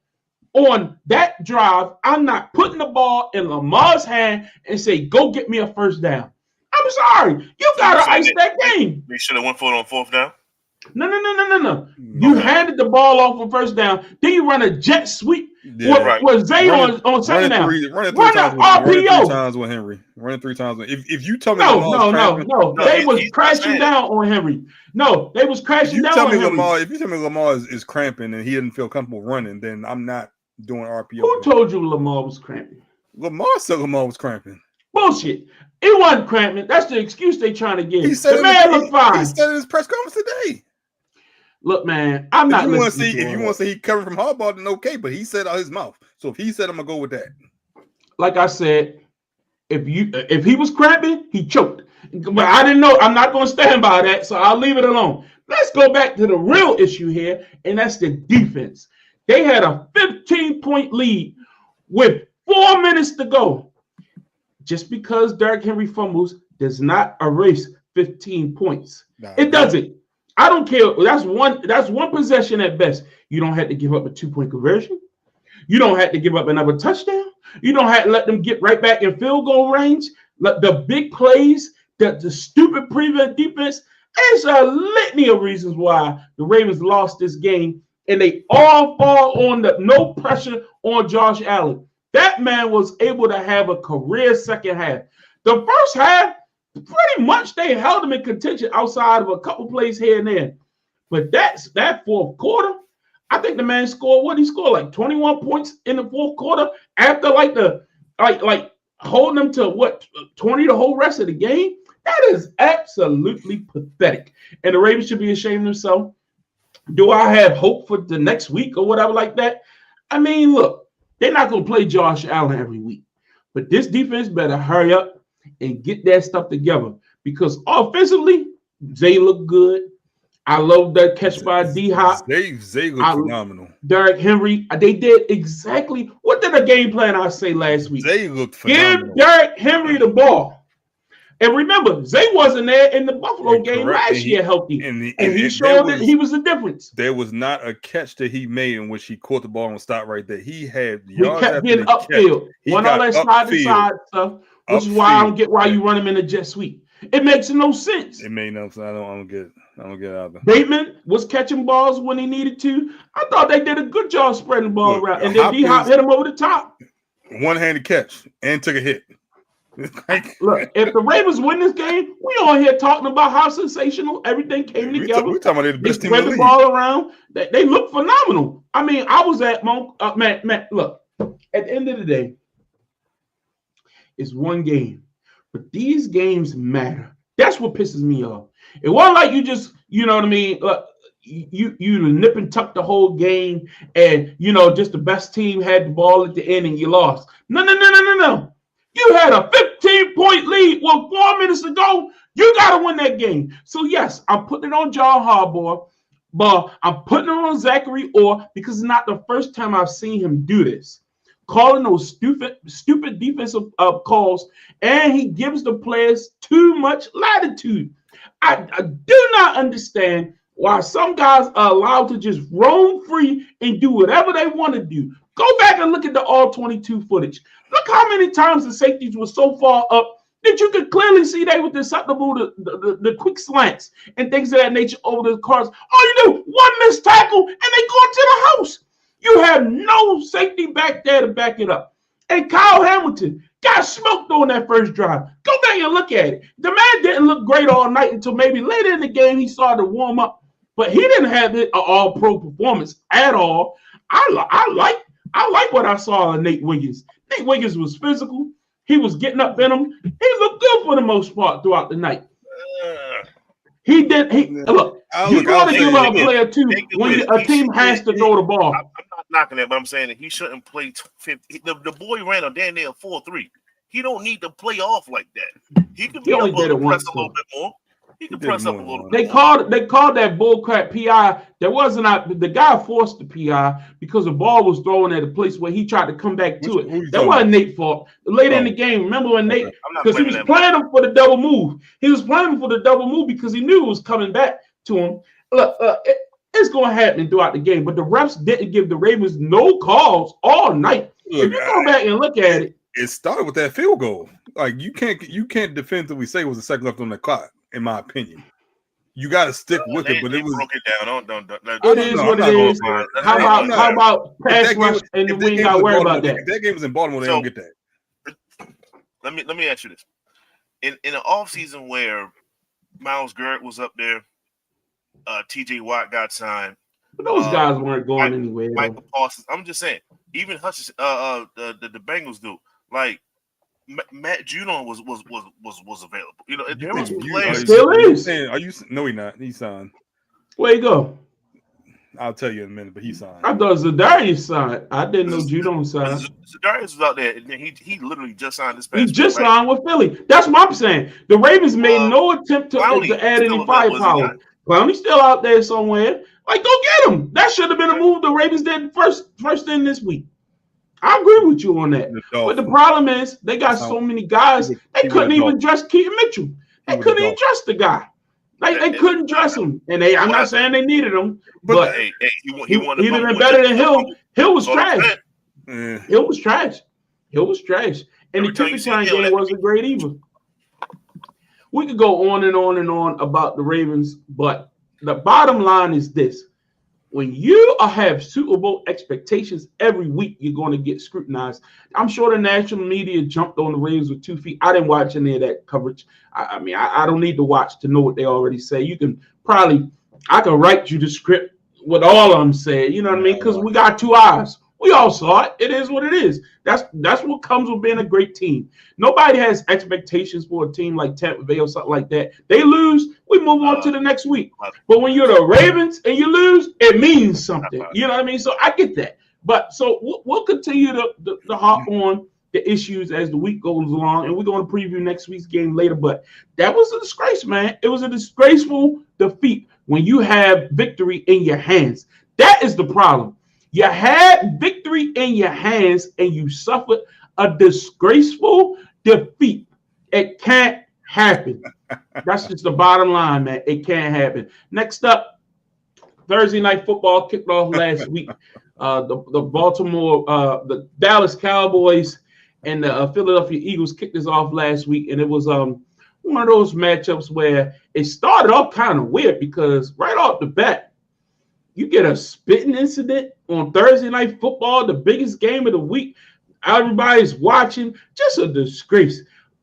on that drive I'm not putting the ball in Lamar's hand and say, go get me a first down. I'm sorry. You got to ice that game. They should have went for it on 4th down. No. You handed the ball off on first down. Then you run a jet sweep with Zay on second down. Run an RPO. 3 times with Henry. Running 3 times. If you tell me no. They was crashing down on Henry. No, they was crashing down on Henry. If you tell me Lamar is cramping and he didn't feel comfortable running, then I'm not doing RPO. Who told you Lamar was cramping? Lamar said Lamar was cramping. Bullshit. It wasn't cramping. That's the excuse they trying to give. The man looked fine. He said in his press conference today. Look, man, I'm not listening. If you want to say he covered from Harbaugh, then okay. But he said out his mouth. So if he said, I'm gonna go with that. Like I said, if he was cramping, he choked. But I didn't know. I'm not gonna stand by that, so I'll leave it alone. Let's go back to the real issue here, and that's the defense. They had a 15-point lead with 4 minutes to go. Just because Derrick Henry fumbles does not erase 15 points. It doesn't. I don't care. That's one possession at best. You don't have to give up a 2-point conversion. You don't have to give up another touchdown. You don't have to let them get right back in field goal range. The big plays, the stupid prevent defense. There's a litany of reasons why the Ravens lost this game, and they all fall on the no pressure on Josh Allen. That man was able to have a career second half. The first half, pretty much they held him in contention outside of a couple plays here and there. But that fourth quarter, I think the man scored what he scored, like 21 points in the fourth quarter after like holding them to 20 the whole rest of the game. That is absolutely pathetic. And the Ravens should be ashamed of themselves. Do I have hope for the next week or whatever like that? I mean, look, they're not going to play Josh Allen every week. But this defense better hurry up and get that stuff together. Because offensively, Zay looked good. I love that catch by D-Hop. Zay looked phenomenal. Derrick Henry, they did exactly what did the game plan I say last week? Zay looked phenomenal. Give Derrick Henry the ball. And remember, Zay wasn't there in the Buffalo game last year healthy. And he showed that he was the difference. There was not a catch that he made in which he caught the ball and stopped right there. He had yards. He kept getting upfield. One all that side-to-side stuff, which is why I don't get why you run him in a jet sweep. It makes no sense. It made no sense. I don't get it either. Bateman was catching balls when he needed to. I thought they did a good job spreading the ball around. And then D-Hop hit him over the top. One-handed catch and took a hit. Look, if the Ravens win this game, we on here talking about how sensational everything came together. We're talking about the They best team in spread the the league. ball around. They look phenomenal. I mean, I was at man. Look, at the end of the day, it's one game, but these games matter. That's what pisses me off. It wasn't like you just, you know what I mean. You nip and tuck the whole game, and just the best team had the ball at the end, and you lost. No. You had a 15-point lead with 4 minutes to go. You got to win that game. So, yes, I'm putting it on John Harbaugh, but I'm putting it on Zachary Orr because it's not the first time I've seen him do this. Calling those stupid defensive calls, and he gives the players too much latitude. I do not understand why some guys are allowed to just roam free and do whatever they want to do. Go back and look at the all-22 footage. Look how many times the safeties were so far up that you could clearly see they were susceptible to the quick slants and things of that nature over the cars. All you do, one missed tackle, and they go into the house. You have no safety back there to back it up. And Kyle Hamilton got smoked on that first drive. Go back and look at it. The man didn't look great all night until maybe later in the game he started to warm up. But he didn't have an all-pro performance at all. I like what I saw in Nate Wiggins. Nate Wiggins was physical. He was getting up in him. He looked good for the most part throughout the night. He did. Look, you got to give up a player too when a team has to throw the ball. I'm not knocking that, but I'm saying that he shouldn't play 50. The boy ran a damn near 4-3. He don't need to play off like that. He can be able to press a little bit more. He can press up a little bit. They called that bullcrap PI. There wasn't the guy forced the PI because the ball was thrown at a place where he tried to come back to it. That wasn't Nate's fault. Later in the game, remember when Nate, because he was playing him for the double move. He was playing him for the double move because he knew it was coming back to him. Look, it's going to happen throughout the game, but the refs didn't give the Ravens no calls all night. If you go back and look at it, it started with that field goal. Like you can't defensively say it was a second left on the clock. In my opinion, you got to stick with it. But it was broke it down. Don't it is what it is. How about pass rush and we ain't got to worry about that? If that game was in Baltimore, they don't get that. Let me ask you this: in an off season where Myles Garrett was up there, T.J. Watt got signed. But those guys weren't going anywhere. Michael Parsons. I'm just saying. Even Hutchinson, the Bengals do. Like Matt Judon was available. There was players. Still is. Are you? No, he's not. He's signed. Where you go? I'll tell you in a minute, but he's signed. I thought Za'Darius signed. I didn't know Judon signed. Za'Darius was out there, and he literally just signed this past. He just signed with Philly. That's what I'm saying. The Ravens made no attempt to add any firepower. Clowney's still out there somewhere. Like, go get him. That should have been a move the Ravens did first thing this week. I agree with you on that. But the problem is they got so many guys, they couldn't even dress Keaton Mitchell. They couldn't even dress the guy. Like, they couldn't dress him. And I'm not saying they needed him, but he would have been better than Hill. Hill was trash. Hill was trash. And the Turkey game wasn't great either. We could go on and on and on about the Ravens, but the bottom line is this. When you have Super Bowl expectations every week, you're going to get scrutinized. I'm sure the national media jumped on the Ravens with 2 feet. I didn't watch any of that coverage. I mean, I don't need to watch to know what they already say. You can I can write you the script with all of them said, you know what I mean? Because we got 2 eyes. We all saw it. It is what it is. That's what comes with being a great team. Nobody has expectations for a team like Tampa Bay or something like that. They lose, we move on to the next week. But when you're the Ravens and you lose, it means something. You know what I mean? So I get that. But so we'll continue to hop on the issues as the week goes along, and we're going to preview next week's game later. But that was a disgrace, man. It was a disgraceful defeat when you have victory in your hands. That is the problem. You had victory in your hands and you suffered a disgraceful defeat. It can't happen. That's just the bottom line, man. It can't happen. Next up, Thursday Night Football kicked off last week. The Dallas Cowboys and the Philadelphia Eagles kicked this off last week, and it was one of those matchups where it started off kind of weird because right off the bat, you get a spitting incident on Thursday Night Football, the biggest game of the week. Everybody's watching. Just a disgrace.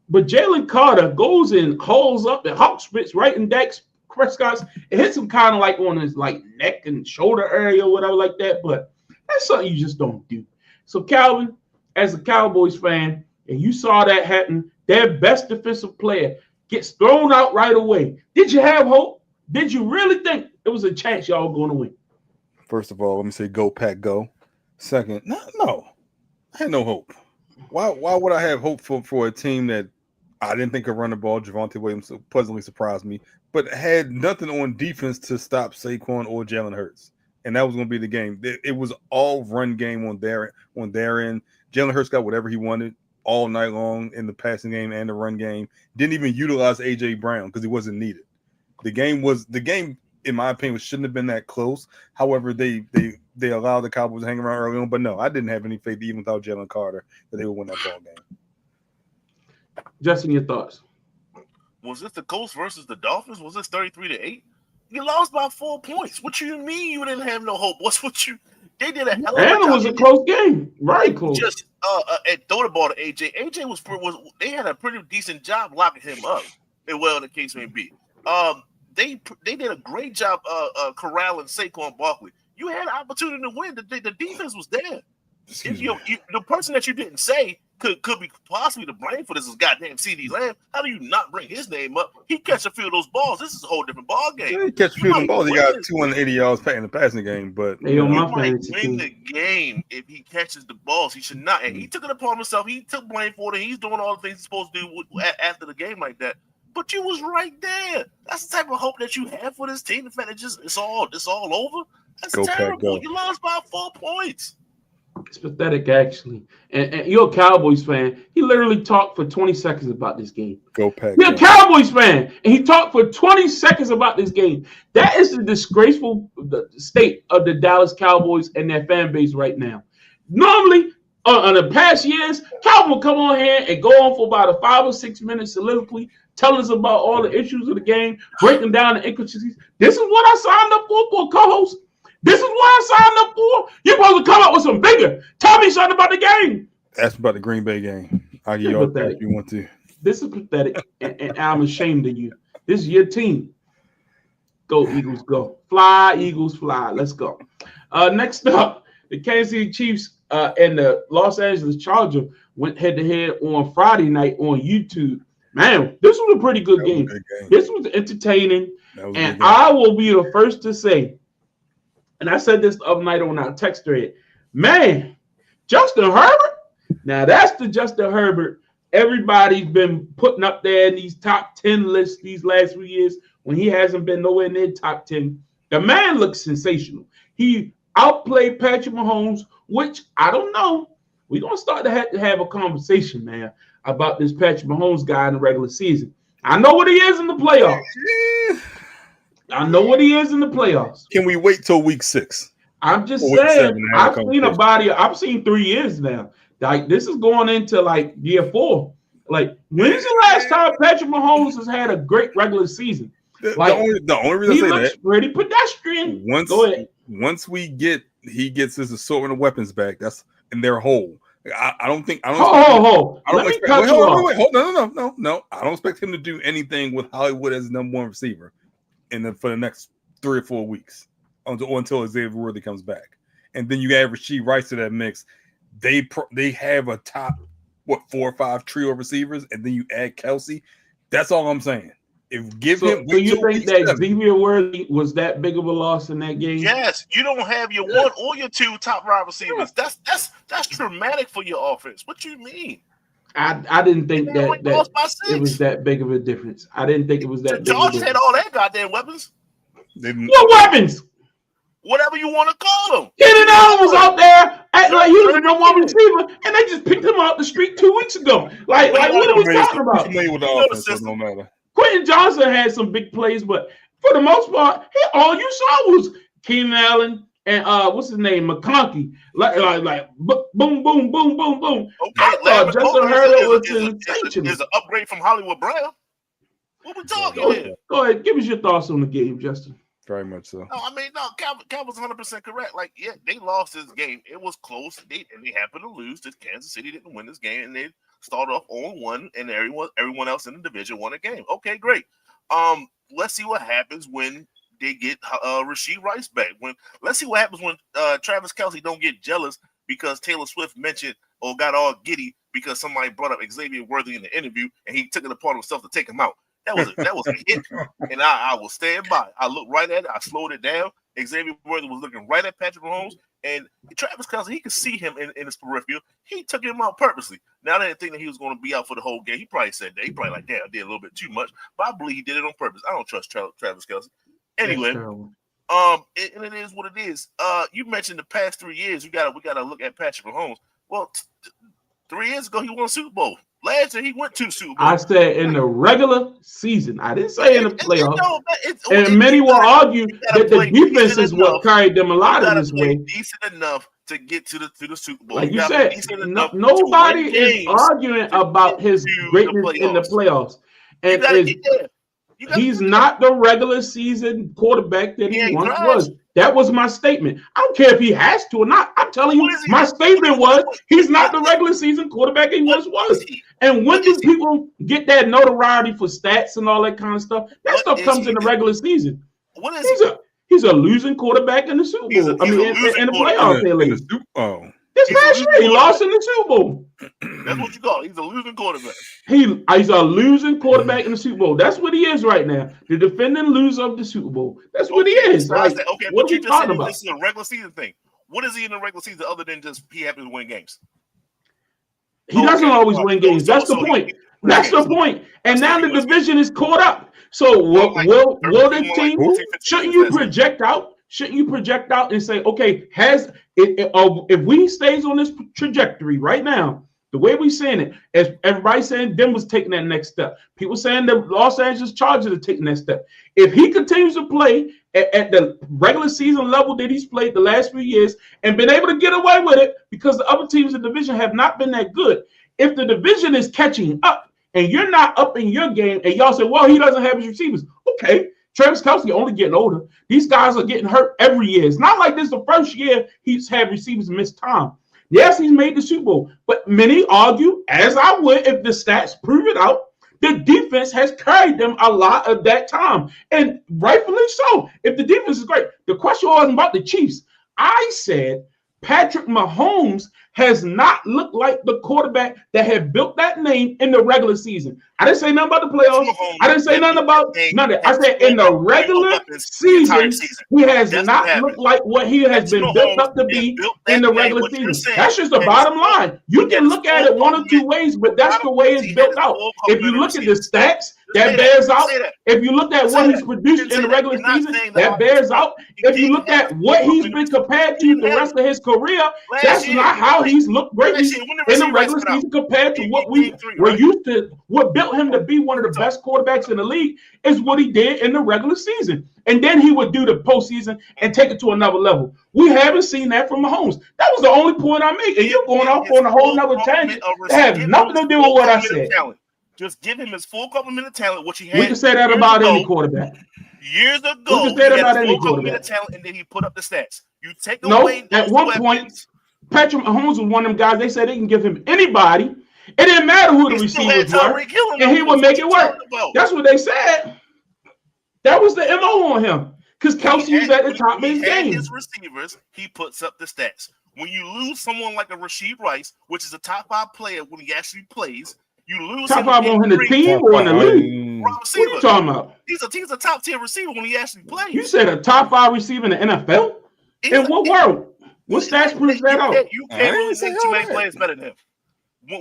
But Jalen Carter goes and hauls up and hawk spits right in Dak Prescott's. It hits him kind of like on his like neck and shoulder area or whatever like that. But that's something you just don't do. So Calvin, as a Cowboys fan, and you saw that happen, their best defensive player gets thrown out right away. Did you have hope? Did you really think it was a chance y'all going to win? First of all, let me say go Pack go. Second, no. I had no hope. Why would I have hope for a team that I didn't think could run the ball? Javonte Williams pleasantly surprised me, but had nothing on defense to stop Saquon or Jalen Hurts. And that was going to be the game. It was all run game on their end. Jalen Hurts got whatever he wanted all night long in the passing game and the run game. Didn't even utilize A.J. Brown because he wasn't needed. The game, in my opinion, shouldn't have been that close. However, they allowed the Cowboys to hang around early on. But no, I didn't have any faith, even without Jalen Carter, that they would win that ball game. Justin, your thoughts? Was this the Colts versus the Dolphins? Was this 33-8? You lost by 4 points. What you mean you didn't have no hope? They did a hell of a job. And it was a close game, right? Close. Just and throw the ball to AJ. AJ was they had a pretty decent job locking him up, and well, the case may be. They did a great job corralling Saquon Barkley. You had an opportunity to win. The defense was there. The person that you didn't say could be possibly to blame for this is goddamn CeeDee Lamb. How do you not bring his name up? He catch a few of those balls. This is a whole different ball game. Yeah, he catch a few of them balls. He got 280 yards in the passing game, but Hey, he my might fantasy win team. the game if he catches the balls. He should not. And he took it upon himself. He took blame for it. He's doing all the things he's supposed to do after the game like that. But you was right there. That's the type of hope that you have for this team. The fact that it's all over. That's Go, Pat, terrible. go. You lost by 4 points. It's pathetic, actually. And you're a Cowboys fan. He literally talked for 20 seconds about this game. go Pack. You're a Cowboys fan, and he talked for 20 seconds about this game. That is the disgraceful state of the Dallas Cowboys and their fan base right now. Normally, in the past years, Calvin will come on here and go on for about a 5 or 6 minute soliloquy, telling us about all the issues of the game, breaking down the inconsistencies. This is what I signed up for a co-host. This is what I signed up for. You're supposed to come up with some bigger. Tell me something about the game. Ask about the Green Bay game. I'll give you all that if you want to. This is pathetic, and I'm ashamed of you. This is your team. Go, Eagles, go. Fly, Eagles, fly. Let's go. Next up, the Kansas City Chiefs and the Los Angeles Chargers went head-to-head on Friday night on YouTube. Man, this was a pretty good game. This was entertaining, and I will be the first to say, and I said this the other night on our text thread, man, Justin Herbert, now that's the Justin Herbert everybody's been putting up there in these top 10 lists these last few years when he hasn't been nowhere near top 10. The man looks sensational. He outplayed Patrick Mahomes, which I don't know. We're going to start to have a conversation, man, about this Patrick Mahomes guy in the regular season. I know what he is in the playoffs. I know what he is in the playoffs. Can we wait till week 6? I'm just saying, I've seen 3 years now. Like, this is going into, like, year 4. Like, when's the last time Patrick Mahomes has had a great regular season? The only reason He I say looks that, pretty pedestrian. Go ahead. once he gets his assortment of weapons back, that's in their whole. I don't expect him to do anything with Hollywood as number one receiver for the next 3 or 4 weeks until Xavier Worthy comes back. And then you add Rashee Rice to that mix. They have a top 4 or 5 trio of receivers, and then you add Kelsey. That's all I'm saying. Do you think that Xavier Worthy was that big of a loss in that game? Yes, you don't have your 1 or your 2 top wide receivers. That's traumatic for your offense. What you mean? I didn't think that it was that big of a difference. I didn't think it was that big. The Chargers had all that goddamn weapons. What weapons? Whatever you want to call them. Keenan Allen was out there acting like he was the number 1 receiver, and they just picked him out the street 2 weeks ago. Like what are we talking about? With the offense, so no matter. Quentin Johnson had some big plays, but for the most part, all you saw was Keenan Allen and what's his name, McConkey, like boom, boom, boom, boom, boom. Okay, I thought Justin Herbert was sensational. Is an upgrade from Hollywood Brown. What we talking here? Go ahead, give us your thoughts on the game, Justin. Very much so. No, I mean, no, Calvin's 100% correct. Like, yeah, they lost this game. It was close. They happened to lose. Kansas City didn't win this game, and they started off 0-1, and everyone else in the division won a game. Okay, great. Let's see what happens when they get Rashee Rice back. Let's see what happens when Travis Kelce don't get jealous because Taylor Swift mentioned or got all giddy because somebody brought up Xavier Worthy in the interview, and he took it upon himself to take him out. That was a hit, and I will stand by. I looked right at it. I slowed it down. Xavier Worthy was looking right at Patrick Mahomes, and Travis Kelce, he could see him in his peripheral. He took him out purposely. Now, I didn't think that he was going to be out for the whole game. He probably said that. He probably like, damn, I did a little bit too much, but I believe he did it on purpose. I don't trust Travis Kelce. Anyway, and it is what it is. You mentioned the past 3 years. We gotta look at Patrick Mahomes. Well, 3 years ago he won a Super Bowl. Last year he went to Super Bowl. I said in the regular season. I didn't say in the playoffs. And many will argue that the defense is what carried them a lot of this way. Decent enough to get to the Super Bowl. Like you said, nobody is arguing about his greatness in the playoffs. And he's not the regular season quarterback that he once was. That was my statement. I don't care if he has to or not. I'm telling you, my statement was he's not the regular season quarterback he once was. And when do people get that notoriety for stats and all that kind of stuff? That stuff comes in the regular season. What is he's a losing quarterback in the Super Bowl. In the playoffs, they lose. This last year, he lost in the Super Bowl. That's what you call it. He's a losing quarterback. He's a losing quarterback in the Super Bowl. That's what he is right now. The defending loser of the Super Bowl. That's what he is. Like, what are you talking about? This is a regular season thing. What is he in the regular season other than just he happens to win games? He doesn't always win games. That's the point. That's the point. And now the division is caught up. So will the team? Shouldn't you project out? Shouldn't you project out and say, okay, if we stays on this trajectory right now, the way we're saying it, as everybody saying Denver's taking that next step. People saying the Los Angeles Chargers are taking that step. If he continues to play at the regular season level that he's played the last few years and been able to get away with it because the other teams in the division have not been that good. If the division is catching up and you're not up in your game and y'all say, well, he doesn't have his receivers. Okay. Travis Kelce only getting older. These guys are getting hurt every year. It's not like this is the first year he's had receivers miss time. Yes, he's made the Super Bowl, but many argue, as I would if the stats prove it out, the defense has carried them a lot of that time. And rightfully so. If the defense is great, the question wasn't about the Chiefs. I said Patrick Mahomes has not looked like the quarterback that had built that name in the regular season. I didn't say nothing about the playoffs. I didn't say nothing about none of it. I said in the regular season, he has not looked like what he has been built up to be in the regular season. That's just the bottom line. You can look at it one or two ways, but that's the way it's built out. If you look at the stats, that bears out. If you look at what he's produced in the regular season, that bears out. If you look at what he's been compared to the rest of his career, that's not how he's looked great in the regular season compared to what we were used to. What built him to be one of the best quarterbacks in the league is what he did in the regular season. And then he would do the postseason and take it to another level. We haven't seen that from Mahomes. That was the only point I made. And you're going off on a whole nother tangent that has nothing to do with what I said. Just give him his full complement of talent, which he had. We can say that about any quarterback. Years ago, we can say that about any quarterback. Talent, and then he put up the stats. You take away at one point, Patrick Mahomes was one of them guys. They said they can give him anybody. It didn't matter who the receivers were, and he would make it work. That's what they said. That was the MO on him because Kelce was at the top of his game. His receivers, he puts up the stats. When you lose someone like a Rashee Rice, which is a top 5 player when he actually plays, you lose top 5 on the team or in the league. What are you talking about? He's a top 10 receiver when he actually plays. You said a top 5 receiver in the NFL? In what world? What stats proves that out? You can't really think too many players better than him.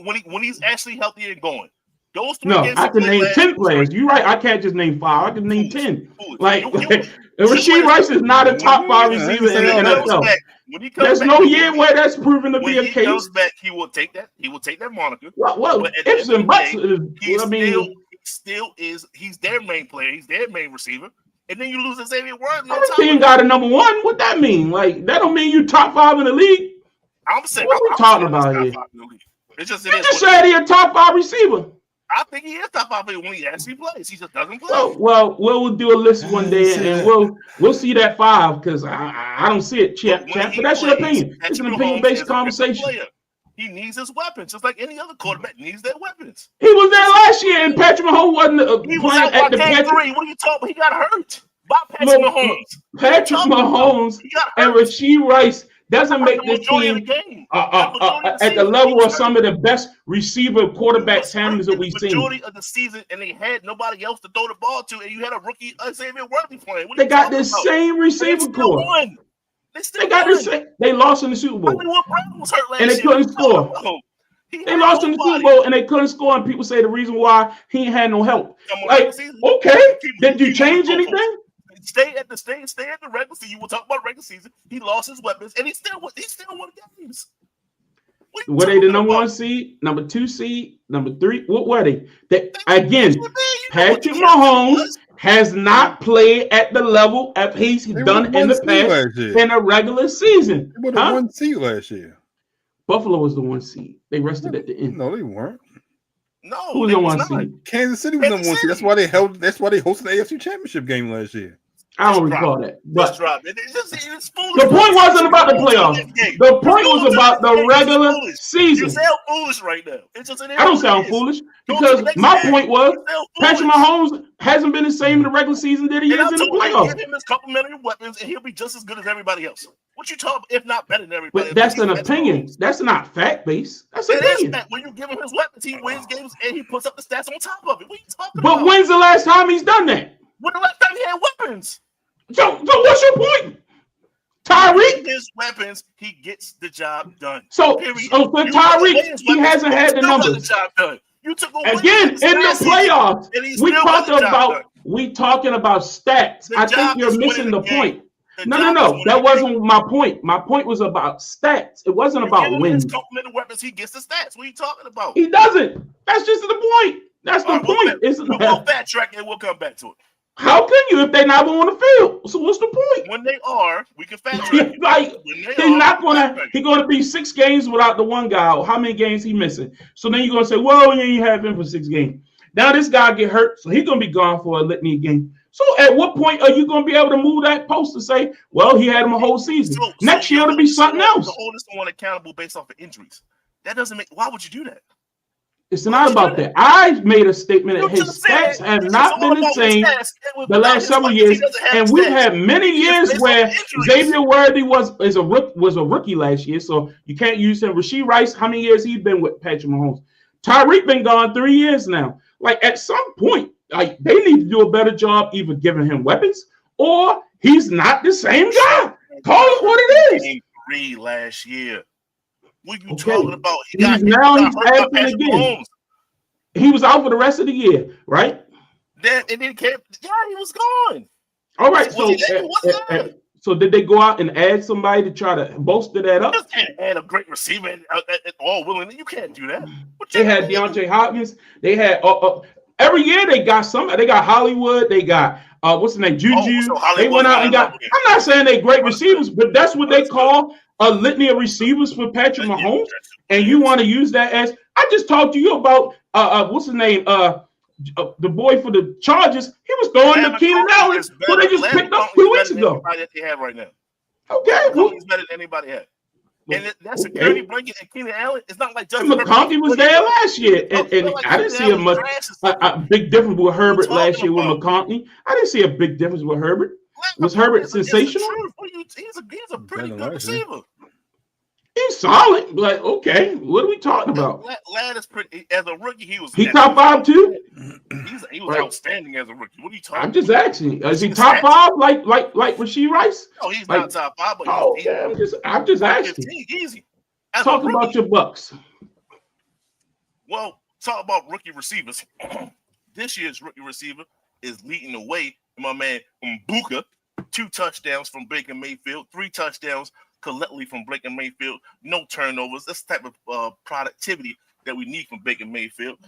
When he's actually healthy and going. Those 3 games I can name 10 players. You're right. I can't just name 5. I can name 10. Like Rashee Rice is not a top 5 receiver in the NFL. There's no year where that's proven to be a case. When he comes back, he will take that. He will take that moniker. Well, ifs and buts. He's their main player. He's their main receiver. And then you lose Xavier Worthy. Every team got a number 1. What that mean? Like that don't mean you top 5 in the league. I'm saying. What are we talking about here? It's just you just said he a top 5 receiver. I think he is top 5 when he actually plays. He just doesn't play. Well, we'll do a list one day, See and that. we'll see that 5 because I don't see it, But champ. But that's your opinion. It's an Patrick Mahomes opinion-based is a different conversation. player. He needs his weapons, just like any other quarterback needs their weapons. He was there last year, and Patrick Mahomes wasn't He was playing out at by the game Patrick. 3. What are you talking about? He got hurt by Patrick No, Mahomes. Patrick Mahomes He got and hurt. Rasheed Rice doesn't make this Majority of the team game. at the level of some of the best receiver quarterback tandems that we've seen. Majority of the season, and they had nobody else to throw the ball to, and you had a rookie Xavier Worthy playing. What are They you got talking this about? same receiver They still core. won. They still They got won. this same. They lost in the Super I Bowl. mean, what Brown was hurt last And they year. couldn't What are you talking score. about? He They had lost in the Super nobody. Bowl and they couldn't score, and people say the reason why he ain't had no help. Come on, Like, regular season. okay, Keep- did you keep change moving anything? Stay at the regular season. You will talk about regular season. He lost his weapons, and he still won games. What are you Were they the talking number about? 1 seed, number 2 seed, number 3? What were they? Again, Again, Patrick Mahomes has not played at the level of he's They done were in the one seed past last year. in a regular season. They were the Huh? 1 seed last year. Buffalo was the 1 seed. They rested at the end. No, they weren't. No, Who was they the was 1 not. seed? Kansas City was Kansas number 1 seed. That's City. why they held. That's why they hosted the AFC Championship game last year. I don't Just recall that. Just But drop it. It's foolish. the point wasn't about the playoffs. The point was about the regular You season. sound foolish right now. It's just I don't sound foolish because my point was Patrick Mahomes hasn't been the same in the regular season that he And is I in the told you, playoffs. give him his complimentary weapons, and he'll be just as good as everybody else. What you talking? If not better than everybody. But that's else. an He's opinion. Mahomes. That's not fact based. That's It is opinion. that when you give him his weapons, he wins games and he puts up the stats on top of it. What are you talking But about? when's the last time he's done that? When the last time he had weapons? So what's your point? Tyreek? His weapons, he gets the job done. So Period. for You took away Tyreek, his he weapons, hasn't had the still got numbers. The job done. You took away Again, his in the last season, playoffs, and he we still got talking the job done. about stats. The I job think you're is winning missing the the game. point. The No, job is winning that the wasn't my point. My point was about stats. It wasn't You about give him wins. his complimentary weapons, he gets the stats. What are you talking about? He doesn't. That's just the point. That's the All right, we'll point. back- Isn't We'll that? backtrack and we'll come back to it. How can you if they're not on the field? So what's the point? When they are, we can fact track it. Like When they he's are, not we can gonna. fact track it. He's gonna be 6 games without the one guy. How many games he missing? So then you're gonna say, well, you ain't have him for 6 games. Now this guy get hurt, so he's gonna be gone for a litany of games. So at what point are you gonna be able to move that post to say, well, he had him a whole season? Next year it'll be something else. The hold someone accountable based off of injuries. That doesn't make. Why would you do that? It's not about that. I made a statement that You his just said stats have it's not all been the about his same stats. the last several years, and we've had many years where Xavier Worthy was a rookie last year, so you can't use him. Rasheed Rice, how many years he been with Patrick Mahomes? Tyreek been gone 3 years now. Like at some point, like they need to do a better job either giving him weapons or he's not the same guy. Call it what it is. Game 3 last year. What you Okay. talking about? He's acting hurt by again. Mahomes. He was out for the rest of the year, right? Then and then came. Yeah, he was gone. All right. Was So, he there? Was he there? so did they go out and add somebody to try to bolster that up? You just can't add a great receiver and all willing. You can't do that. What They you had mean? DeAndre Hopkins. They had every year they got somebody. They got Hollywood. They got what's the name? Juju. So Hollywood's they went out and got. not level. I'm not saying they great receivers, but that's what they call a litany of receivers for Patrick Mahomes. And you want to use that as I just talked to you about what's his name? The boy for the Chargers. He was throwing to Keenan Allen, who they just picked up 2 weeks ago. Anybody that they have right now. Okay, well, He's better than anybody has. And that okay. security blanket and Keenan Allen, it's not like And Justin McConkey was there last year, and Like I didn't see Keenan a Allen's big difference with Herbert talking last year with about? McConkey. I didn't see a big difference with Herbert. Was Herbert sensational? He's a pretty Better good last year. receiver. He's solid, but okay, what are we talking about? Lad is pretty. As a rookie, he was. He top 5 too? He was Right. outstanding as a rookie. What are you talking? I'm just asking. Is he He's top stats. 5 like Rasheed Rice? No, he's like- not top 5, but Oh, he's yeah, I'm just asking. 15, easy. As a Talk rookie, about your Bucks. Well, talk about rookie receivers. This year's rookie receiver is leading the way. My man Mbuka, 2 touchdowns from Baker Mayfield, 3 touchdowns collectively from Baker Mayfield, no turnovers. That's the type of productivity that we need from Baker Mayfield.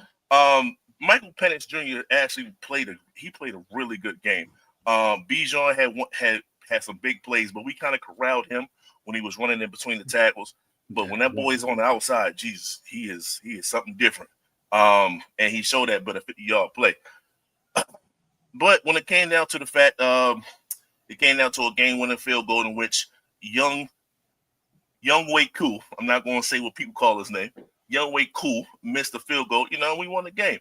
Michael Penix Jr. actually played a really good game. Bijan had some big plays, but we kind of corralled him when he was running in between the tackles. But when that boy is on the outside, Jesus, he is something different. And he showed that, but a 50-yard play. But when it came down to the fact, it came down to a game-winning field goal in which Young Wei Koo, I'm not going to say what people call his name, Young Wei Koo missed the field goal. We won the game.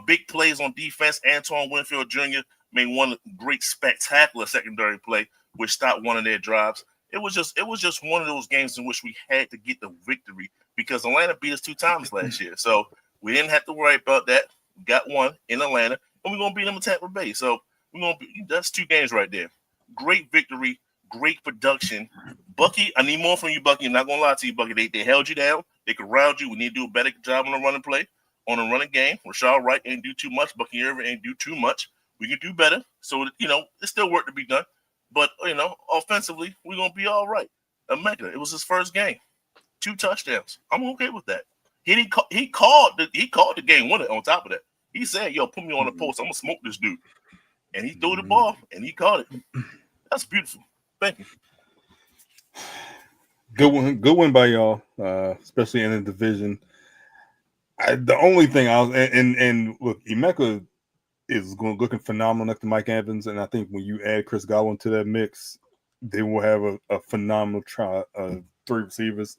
Big plays on defense. Antoine Winfield Jr. made one great spectacular secondary play, which stopped one of their drives. It was just one of those games in which we had to get the victory because Atlanta beat us 2 times last year. So we didn't have to worry about that. We got one in Atlanta, and we're going to beat them in Tampa Bay. So that's 2 games right there. Great victory, great production. Bucky, I need more from you, Bucky. I'm not going to lie to you, Bucky. They held you down. They corralled you. We need to do a better job on the running play, on the running game. Rashad Wright ain't do too much. Bucky Irvin ain't do too much. We can do better. So, there's still work to be done. But, offensively, we're going to be all right. Emeka, it was his first game. 2 touchdowns. I'm okay with that. He called the game winner on top of that. He said, yo, put me on the post. I'm going to smoke this dude. And he threw the ball, and he caught it. That's beautiful. Thank you. Good win by y'all, especially in the division. The only thing and look, Emeka is looking phenomenal next to Mike Evans, and I think when you add Chris Godwin to that mix, they will have a phenomenal 3 receivers.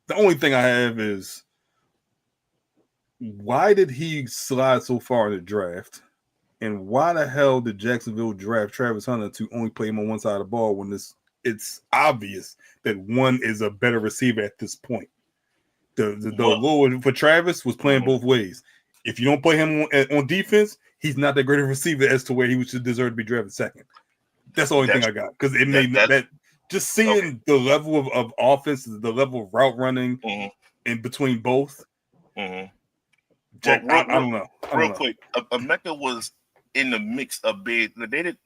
The only thing I have is, why did he slide so far in the draft? And why the hell did Jacksonville draft Travis Hunter to only play him on one side of the ball when it's obvious that one is a better receiver at this point? The Lord for Travis was playing both ways. If you don't play him on defense, he's not that great a receiver as to where he should deserve to be drafted second. That's the only thing I got, because it made that just seeing the level of offense, the level of route running in between both. Jack, I don't know. Real quick, Emeka was in the mix of big.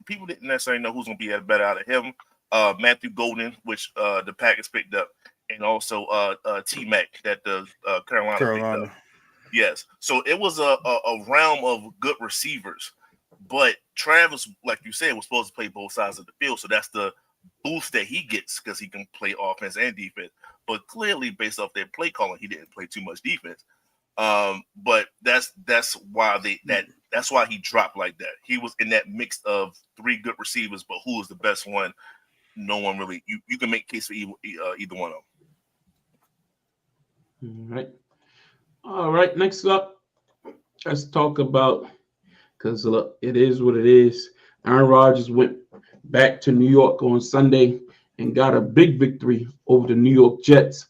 People didn't necessarily know who's going to be better out of him. Matthew Golden, which the Packers picked up, and also T-Mac that the Carolina picked up. Yes. So it was a realm of good receivers. But Travis, like you said, was supposed to play both sides of the field. So that's the boost that he gets because he can play offense and defense. But clearly, based off their play calling, he didn't play too much defense. But that's why that's why he dropped like that. He was in that mix of 3 good receivers, but who was the best one? No one really. You can make a case for either one of them. All right. Next up, let's talk about, because look, it is what it is. Aaron Rodgers went back to New York on Sunday and got a big victory over the New York Jets.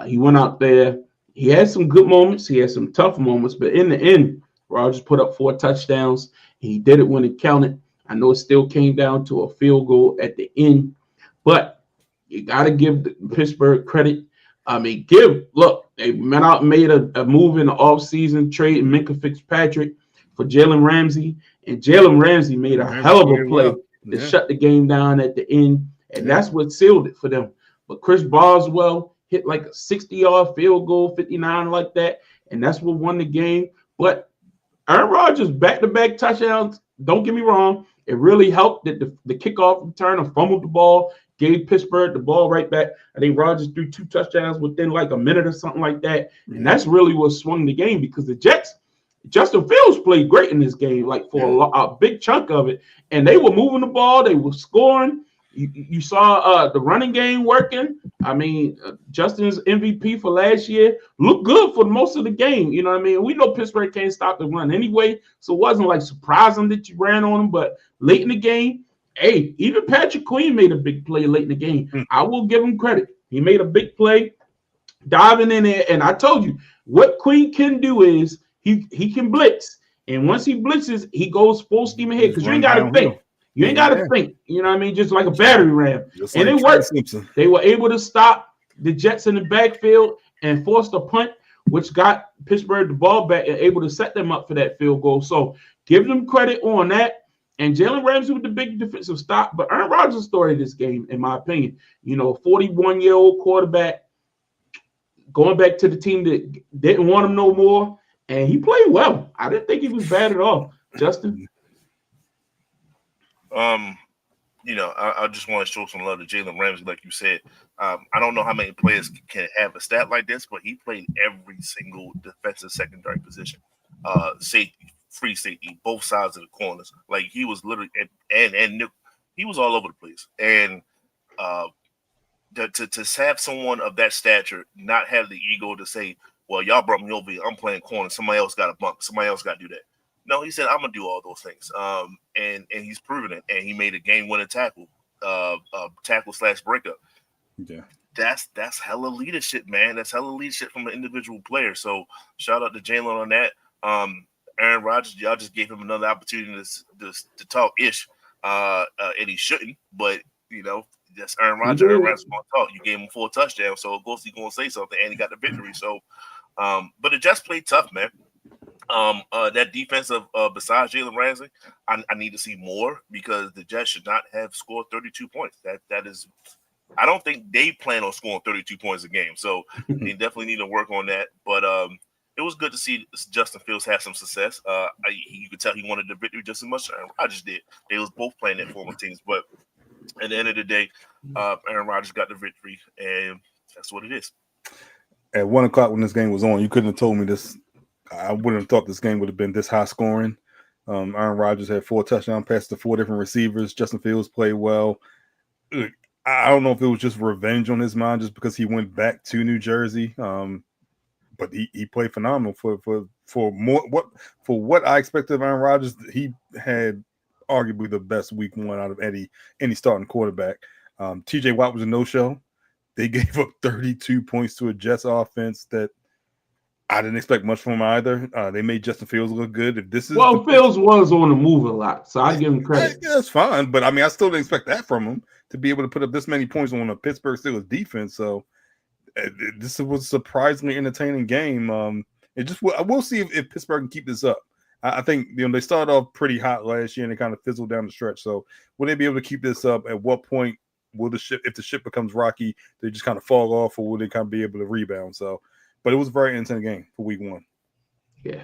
He went out there. He had some good moments. He had some tough moments. But in the end, Rodgers put up 4 touchdowns. He did it when it counted. I know it still came down to a field goal at the end. But you got to give Pittsburgh credit. They went out and made a move in the offseason, trading Minkah Fitzpatrick for Jalen Ramsey. And Jalen Ramsey made a hell of a play to shut the game down at the end. And that's what sealed it for them. But Chris Boswell hit like a 60-yard field goal, 59 like that. And that's what won the game. But Aaron Rodgers, back-to-back touchdowns, don't get me wrong. It really helped that the kickoff return and fumbled the ball, gave Pittsburgh the ball right back. I think Rodgers threw 2 touchdowns within like a minute or something like that. And that's really what swung the game, because the Jets, Justin Fields played great in this game, like for a big chunk of it. And they were moving the ball. They were scoring. You saw the running game working. I mean, Justin's MVP for last year looked good for most of the game. You know what I mean? We know Pittsburgh can't stop the run anyway, so it wasn't like surprising that you ran on them. But late in the game, hey, even Patrick Queen made a big play late in the game. I will give him credit. He made a big play, diving in there. And I told you, what Queen can do is he can blitz. And once he blitzes, he goes full steam ahead, because you ain't got to think. You ain't got to think, you know what I mean? Just like a battery ram. And it worked. They were able to stop the Jets in the backfield and forced a punt, which got Pittsburgh the ball back and able to set them up for that field goal. So give them credit on that. And Jalen Ramsey with the big defensive stop. But Aaron Rodgers' story of this game, in my opinion, 41-year-old quarterback going back to the team that didn't want him no more. And he played well. I didn't think he was bad at all. Justin? I just want to show some love to Jalen Ramsey, like you said. I don't know how many players can have a stat like this, but he played every single defensive secondary position, safety, free safety, both sides of the corners. Like he was literally and he was all over the place. And to have someone of that stature not have the ego to say, "Well, y'all brought me over here. I'm playing corner. Somebody else got to bump. Somebody else got to do that." No, he said, "I'm gonna do all those things." And he's proven it. And he made a game-winning tackle, tackle/breakup. Yeah, that's hella leadership, man. That's hella leadership from an individual player. So shout out to Jalen on that. Aaron Rodgers, y'all just gave him another opportunity to talk ish, and he shouldn't. But that's Aaron Rodgers. Aaron Rodgers going to talk. You gave him 4 touchdowns, so of course he's going to say something, and he got the victory. So, but it just played tough, man. That defense of besides Jalen Ramsey, I need to see more because the Jets should not have scored 32 points. That is, I don't think they plan on scoring 32 points a game. So they definitely need to work on that. But it was good to see Justin Fields have some success. You could tell he wanted the victory just as much as Aaron Rodgers did. They was both playing their former teams, but at the end of the day, Aaron Rodgers got the victory, and that's what it is. At 1 o'clock when this game was on, you couldn't have told me this. I wouldn't have thought this game would have been this high scoring. Aaron Rodgers had 4 touchdown passes to 4 different receivers. Justin Fields played well. I don't know if it was just revenge on his mind just because he went back to New Jersey. But he played phenomenal for what I expected of Aaron Rodgers. He had arguably the best week 1 out of any starting quarterback. TJ Watt was a no-show. They gave up 32 points to a Jets offense that I didn't expect much from him either. They made Justin Fields look good. If this is Fields was on the move a lot, so I give him credit. Yeah, that's fine, but I mean, I still didn't expect that from him to be able to put up this many points on a Pittsburgh Steelers defense. So this was a surprisingly entertaining game. We'll see if Pittsburgh can keep this up. I think they started off pretty hot last year and they kind of fizzled down the stretch. So will they be able to keep this up? At what point will if the ship becomes rocky, they just kind of fall off, or will they kind of be able to rebound? So, but it was a very entertaining game for week 1. Yeah.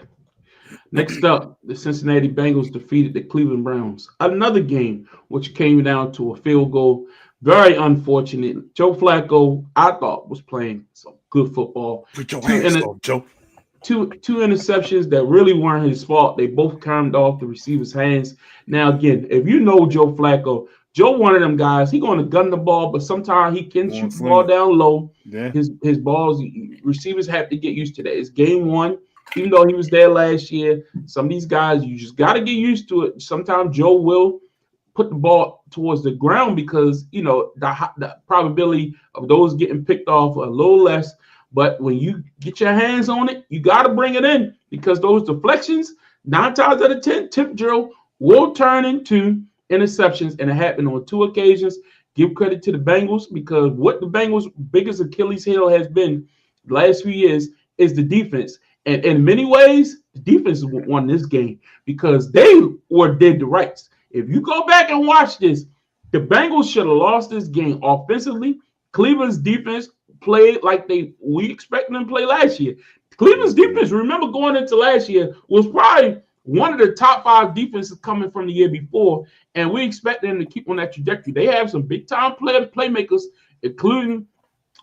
Next up, the Cincinnati Bengals defeated the Cleveland Browns. Another game which came down to a field goal. Very unfortunate. Joe Flacco, I thought, was playing some good football. Put your hands up, Joe. Two interceptions that really weren't his fault. They both came off the receiver's hands. Now, again, if you know Joe Flacco, Joe, one of them guys, he's going to gun the ball, but sometimes he can shoot the ball down low. Yeah. His balls, receivers have to get used to that. It's game 1. Even though he was there last year, some of these guys, you just got to get used to it. Sometimes Joe will put the ball towards the ground because, the probability of those getting picked off are a little less. But when you get your hands on it, you got to bring it in because those deflections, 9 times out of 10, tip drill will turn into interceptions, and it happened on 2 occasions. Give credit to the Bengals because what the Bengals' biggest Achilles heel has been the last few years is the defense. And in many ways, the defense won this game because they did the rights. If you go back and watch this, the Bengals should have lost this game offensively. Cleveland's defense played like we expected them to play last year. Cleveland's defense, remember going into last year, was probably one of the top 5 defenses coming from the year before, and we expect them to keep on that trajectory. They have some big-time playmakers, including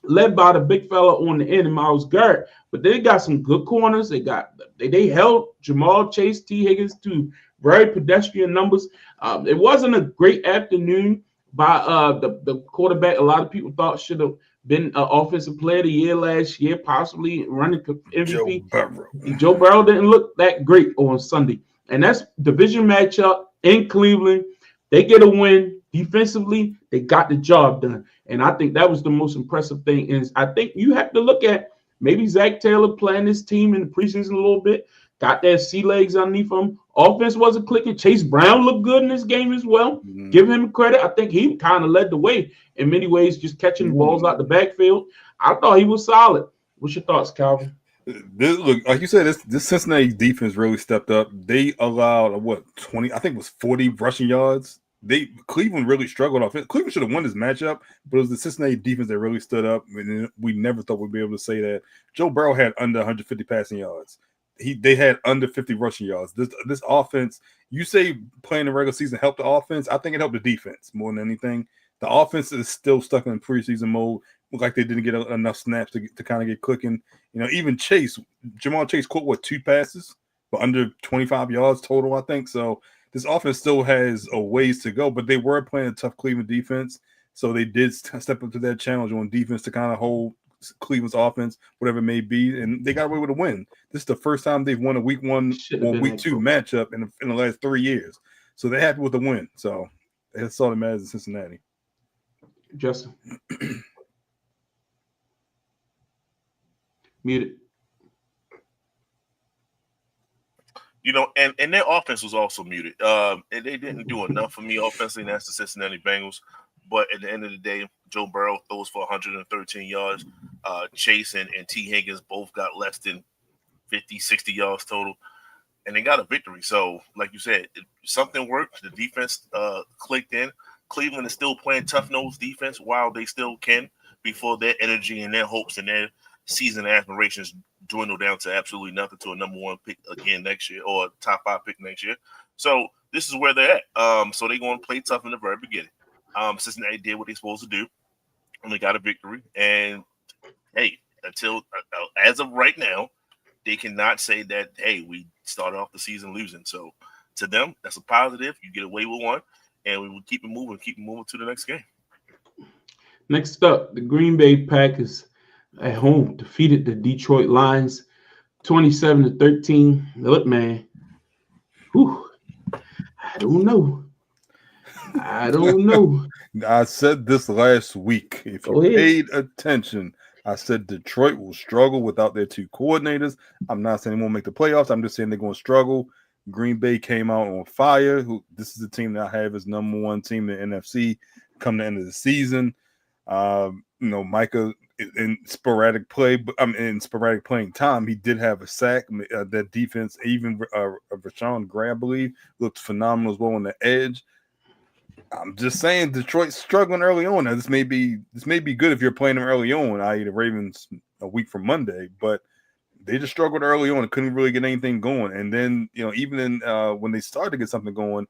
led by the big fella on the end, Myles Garrett, but they got some good corners. They held Jamal Chase, T. Higgins to very pedestrian numbers. It wasn't a great afternoon by the quarterback. A lot of people thought should have been an offensive player of the year last year, possibly running MVP. Joe Burrow didn't look that great on Sunday. And that's division matchup in Cleveland. They get a win defensively. They got the job done. And I think that was the most impressive thing. Is I think you have to look at maybe Zach Taylor playing this team in the preseason a little bit. Got their sea legs underneath him. Offense wasn't clicking. Chase Brown looked good in this game as well. Mm-hmm. Give him credit. I think he kind of led the way in many ways, just catching balls out the backfield. I thought he was solid. What's your thoughts, Calvin? Look, like you said, this Cincinnati defense really stepped up. They allowed 20, I think it was 40 rushing yards. Cleveland really struggled off it. Cleveland should have won this matchup, but it was the Cincinnati defense that really stood up. And we never thought we'd be able to say that. Joe Burrow had under 150 passing yards. They had under 50 rushing yards. This offense, you say playing the regular season helped the offense. I think it helped the defense more than anything. The offense is still stuck in preseason mode. Look like they didn't get enough snaps to kind of get clicking. Even Jamar Chase caught 2 passes, but under 25 yards total, I think. So this offense still has a ways to go, but they were playing a tough Cleveland defense. So they did step up to that challenge on defense to kind of hold Cleveland's offense, whatever it may be, and they got away with a win. This is the first time they've won a week 1 or week 2 matchup in the last 3 years. So they're happy with the win. So that's all that matters in Cincinnati. Justin. Muted. And their offense was also muted. And they didn't do enough for me offensively, and that's the Cincinnati Bengals. But at the end of the day, Joe Burrow throws for 113 yards. Chase and T. Higgins both got less than 50, 60 yards total. And they got a victory. So, like you said, something worked. The defense clicked in. Cleveland is still playing tough-nosed defense while they still can before their energy and their hopes and their season aspirations dwindle down to absolutely nothing to a number 1 pick again next year or a top 5 pick next year. So this is where they're at. So they're going to play tough in the very beginning. Cincinnati did what they're supposed to do, and they got a victory. And, hey, until as of right now, they cannot say that, hey, we started off the season losing. So to them, that's a positive. You get away with one, and we will keep it moving to the next game. Next up, the Green Bay Packers at home defeated the Detroit Lions 27-13. Look, man, I don't know. I said this last week. If you paid attention, I said Detroit will struggle without their 2 coordinators. I'm not saying they won't make the playoffs. I'm just saying they're going to struggle. Green Bay came out on fire. This is the team that I have as number 1 team in the NFC come the end of the season. Micah in sporadic play, but in sporadic playing time, he did have a sack. That defense, even Rashawn Gray, I believe, looked phenomenal as well on the edge. I'm just saying Detroit's struggling early on. Now, this may be good if you're playing them early on, i.e. the Ravens a week from Monday, but they just struggled early on and couldn't really get anything going. And then, even when they started to get something going,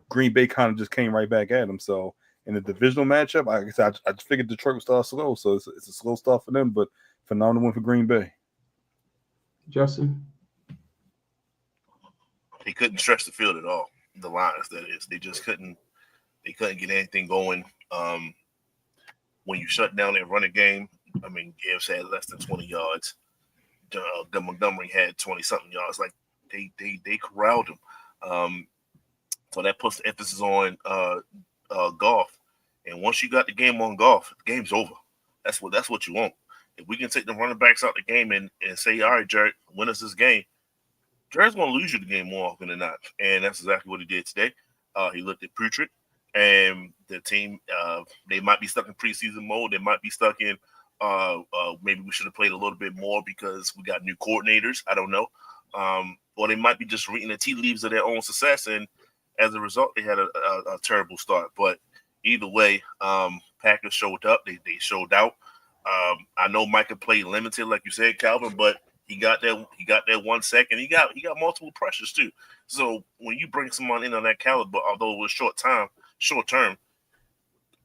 Green Bay kind of just came right back at them. So in the divisional matchup, like I said, I just figured Detroit would start slow. So it's a slow start for them, but phenomenal win for Green Bay. Justin? They couldn't stretch the field at all. The Lions, that is. They just couldn't. They couldn't get anything going. When you shut down their running game, I mean, Gibbs had less than 20 yards. Montgomery had 20-something yards. Like, they corralled him. So that puts the emphasis on Goff. And once you got the game on Goff, the game's over. That's what you want. If we can take the running backs out the game and say, all right, Jared, win us this game, Jared's going to lose you the game more often than not. And that's exactly what he did today. He looked at putrid. And the team, they might be stuck in preseason mode. They might be stuck in maybe we should have played a little bit more because we got new coordinators. I don't know. Or they might be just reading the tea leaves of their own success. And as a result, they had a terrible start. But either way, Packers showed up. They showed out. I know Micah played limited, like you said, Calvin, but he got that 1 second. He got multiple pressures too. So when you bring someone in on that caliber, although it was short term,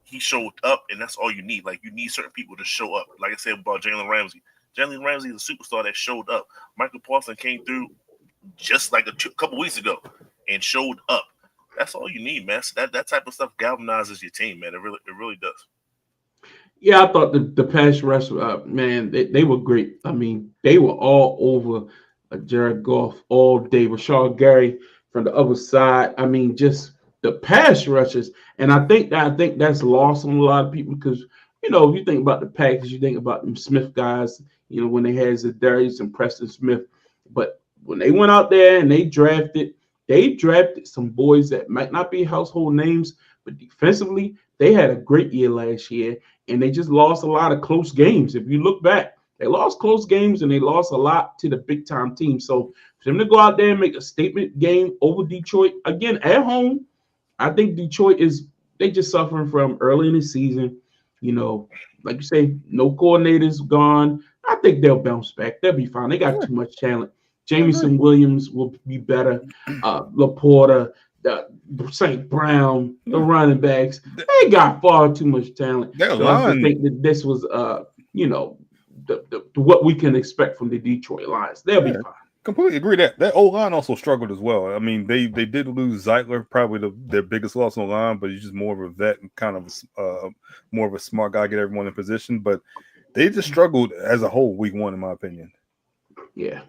he showed up, and that's all you need. Like, you need certain people to show up. Like I said about Jalen Ramsey. Jalen Ramsey is a superstar that showed up. Michael Paulson came through just like a couple weeks ago and showed up. That's all you need, man. So that type of stuff galvanizes your team, man. It really does. Yeah, I thought the pass rush, man, they were great. I mean, they were all over Jared Goff all day. Rashawn Gary from the other side. I mean, just the pass rushes. And I think that's lost on a lot of people because, if you think about the Packers, you think about them Smith guys, when they had Zadarius and Preston Smith. But when they went out there and they drafted some boys that might not be household names, but defensively, they had a great year last year, and they just lost a lot of close games. If you look back, they lost close games, and they lost a lot to the big-time team. So for them to go out there and make a statement game over Detroit, again, at home, I think Detroit they just suffering from early in the season. Like you say, no coordinators gone. I think they'll bounce back. They'll be fine. They got too much talent. Jameson Williams will be better. Laporta, St. Brown, the running backs, they got far too much talent Their for us to line, think that this was, what we can expect from the Detroit Lions. They'll be fine. completely agree that O-line also struggled as well. I mean, they did lose Zeitler, probably their biggest loss on the line, but he's just more of a vet and kind of more of a smart guy, get everyone in position. But they just struggled as a whole week one, in my opinion. Yeah.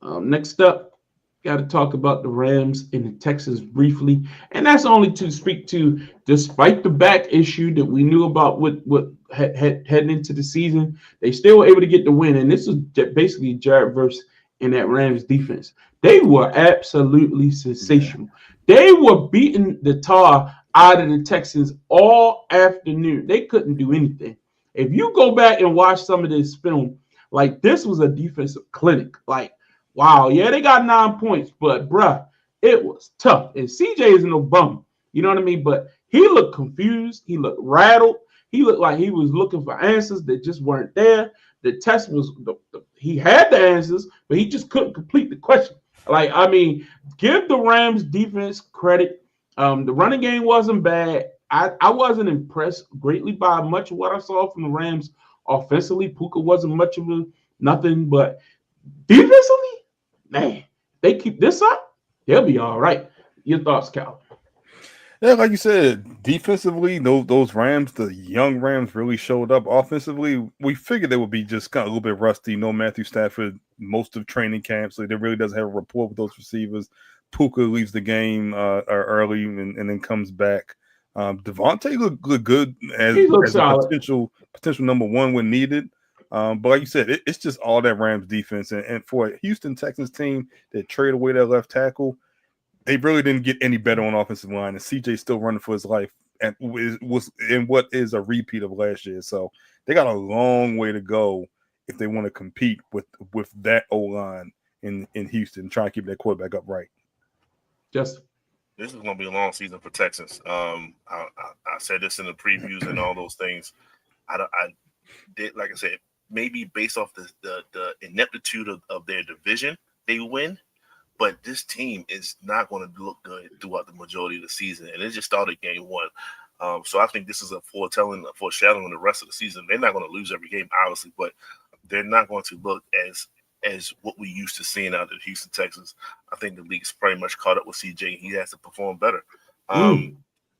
Next up, got to talk about the Rams and the Texans briefly, and that's only to speak to, despite the back issue that we knew about what heading into the season, they still were able to get the win. And this was basically Jared Verse in that Rams defense. They were absolutely sensational. They were beating the tar out of the Texans all afternoon. They couldn't do anything. If you go back and watch some of this film, like, this was a defensive clinic. Like, wow, yeah, they got 9 points, but bruh, it was tough. And CJ is no bum, you know what I mean? But he looked confused. He looked rattled. He looked like he was looking for answers that just weren't there. The test was, he had the answers, but he just couldn't complete the question. Like, I mean, give the Rams defense credit. The running game wasn't bad. I wasn't impressed greatly by much of what I saw from the Rams offensively. Puka wasn't much of nothing, but defensively, man, they keep this up, they'll be all right. Your thoughts, Cal? Yeah, like you said, defensively, those Rams, the young Rams, really showed up. Offensively, we figured they would be just kind of a little bit rusty. No Matthew Stafford most of training camp, so they really doesn't have a rapport with those receivers. Puka leaves the game early and then comes back. Devontae looked good as a potential number one when needed. But like you said, it's just all that Rams defense. And for a Houston Texans team that traded away their left tackle, they really didn't get any better on offensive line. And CJ's still running for his life and was in what is a repeat of last year. So they got a long way to go if they want to compete with that O-line in Houston, try to keep that quarterback upright. Just this is going to be a long season for Texans. I said this in the previews and all those things. I did, like I said, maybe based off the ineptitude of their division, they win. But this team is not going to look good throughout the majority of the season, and it just started game one. So I think this is a foreshadowing the rest of the season. They're not going to lose every game, obviously, but they're not going to look as what we used to seeing out of the Houston Texans. I think the league's pretty much caught up with CJ. He has to perform better. But at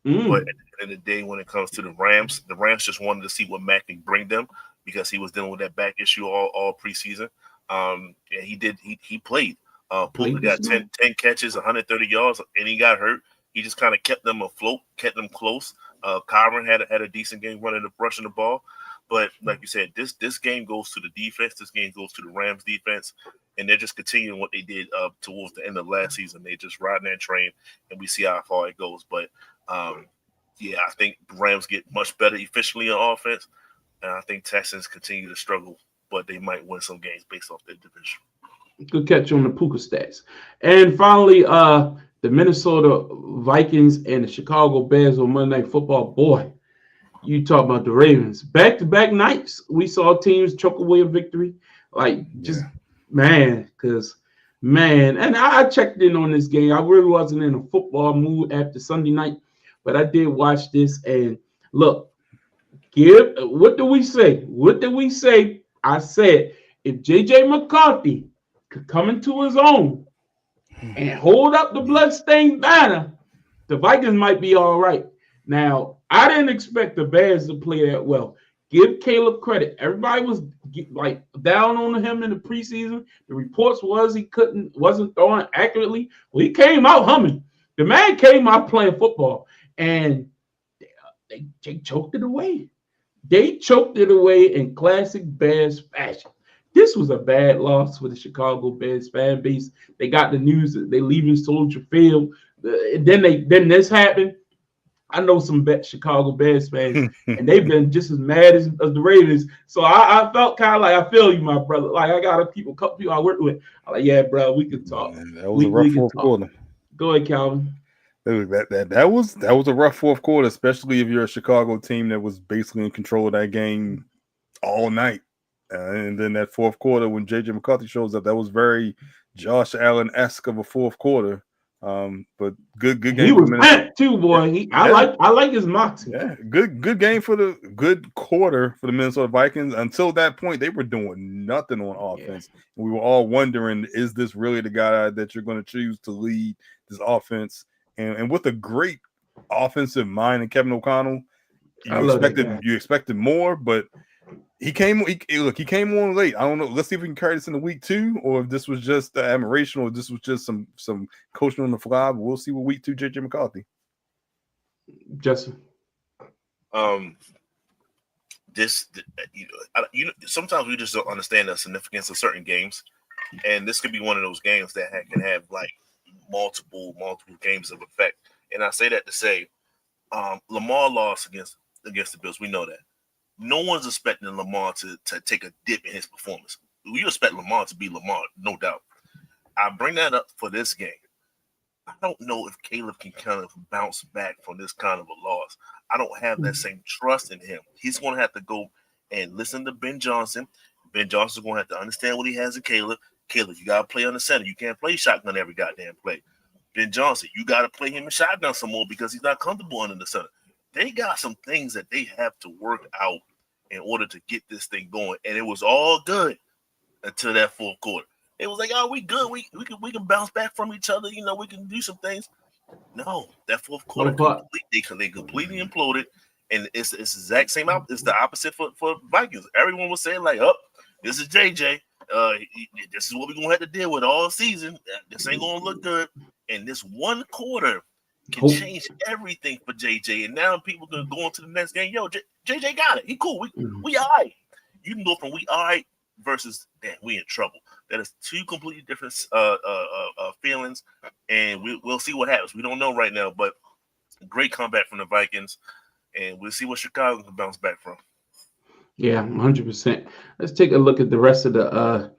the end of the day, when it comes to the Rams just wanted to see what Mac can bring them because he was dealing with that back issue all preseason. And he played. Puka got 10 catches, 130 yards, and he got hurt. He just kind of kept them afloat, kept them close. Kyron had a decent game rushing the ball. But like you said, this game goes to the defense. This game goes to the Rams defense. And they're just continuing what they did towards the end of last season. They just riding that train, and we see how far it goes. But, I think the Rams get much better efficiently on offense. And I think Texans continue to struggle, but they might win some games based off their division. Good catch on the Puka stats. And finally, the Minnesota Vikings and the Chicago Bears on Monday Night Football. Boy, you talk about the Ravens. Back-to-back nights, we saw teams choke away a victory. And I checked in on this game. I really wasn't in a football mood after Sunday night, but I did watch this. And look, what do we say? I said, if J.J. McCarthy could come into his own and hold up the bloodstained banner, the Vikings might be all right. Now, I didn't expect the Bears to play that well. Give Caleb credit. Everybody was down on him in the preseason. The reports was he wasn't throwing accurately. Well, he came out humming. The man came out playing football, and they choked it away. They choked it away in classic Bears fashion. This was a bad loss for the Chicago Bears fan base. They got the news that they're leaving Soldier Field. Then this happened. I know some Chicago Bears fans, and they've been just as mad as the Ravens. So I felt kind of like, I feel you, my brother. Like, I got a couple people I work with. I'm like, yeah, bro, we can talk. Man, that was a rough fourth quarter. Go ahead, Calvin. That was a rough fourth quarter, especially if you're a Chicago team that was basically in control of that game all night. And then that fourth quarter, when J.J. McCarthy shows up, that was very Josh Allen-esque of a fourth quarter. But good game. He was for Minnesota back too, boy. I like his moxie. Yeah, good game for the good quarter for the Minnesota Vikings. Until that point, they were doing nothing on offense. We were all wondering, is this really the guy that you're going to choose to lead this offense? And with a great offensive mind in Kevin O'Connell, you expected more, but he came on late. I don't know. Let's see if we can carry this into week 2, or if this was just admiration, or if this was just some coaching on the fly. But we'll see with week 2, J.J. McCarthy. Justin. Sometimes we just don't understand the significance of certain games, and this could be one of those games that can have like multiple games of effect. And I say that to say, Lamar lost against the Bills. We know that. No one's expecting Lamar to take a dip in his performance. We expect Lamar to be Lamar, no doubt. I bring that up for this game. I don't know if Caleb can kind of bounce back from this kind of a loss. I don't have that same trust in him. He's going to have to go and listen to Ben Johnson. Ben Johnson's going to have to understand what he has in Caleb. Caleb, you got to play on the center. You can't play shotgun every goddamn play. Ben Johnson, you got to play him in shotgun some more because he's not comfortable under the center. They got some things that they have to work out in order to get this thing going. And it was all good until that fourth quarter. It was like, oh, we good. We can bounce back from each other. You know, we can do some things. No, that fourth quarter, they completely imploded. And it's the exact same. It's the opposite for Vikings. Everyone was saying like, oh, this is JJ. This is what we're going to have to deal with all season. This ain't going to look good. And this one quarter can change everything for JJ. And now people going to go into the next game. Yo, JJ got it. He cool. We all right. You can go from we all right versus damn, we in trouble. That is two completely different feelings. And we'll see what happens. We don't know right now, but great comeback from the Vikings. And we'll see what Chicago can bounce back from. Yeah, 100%. Let's take a look at the rest of the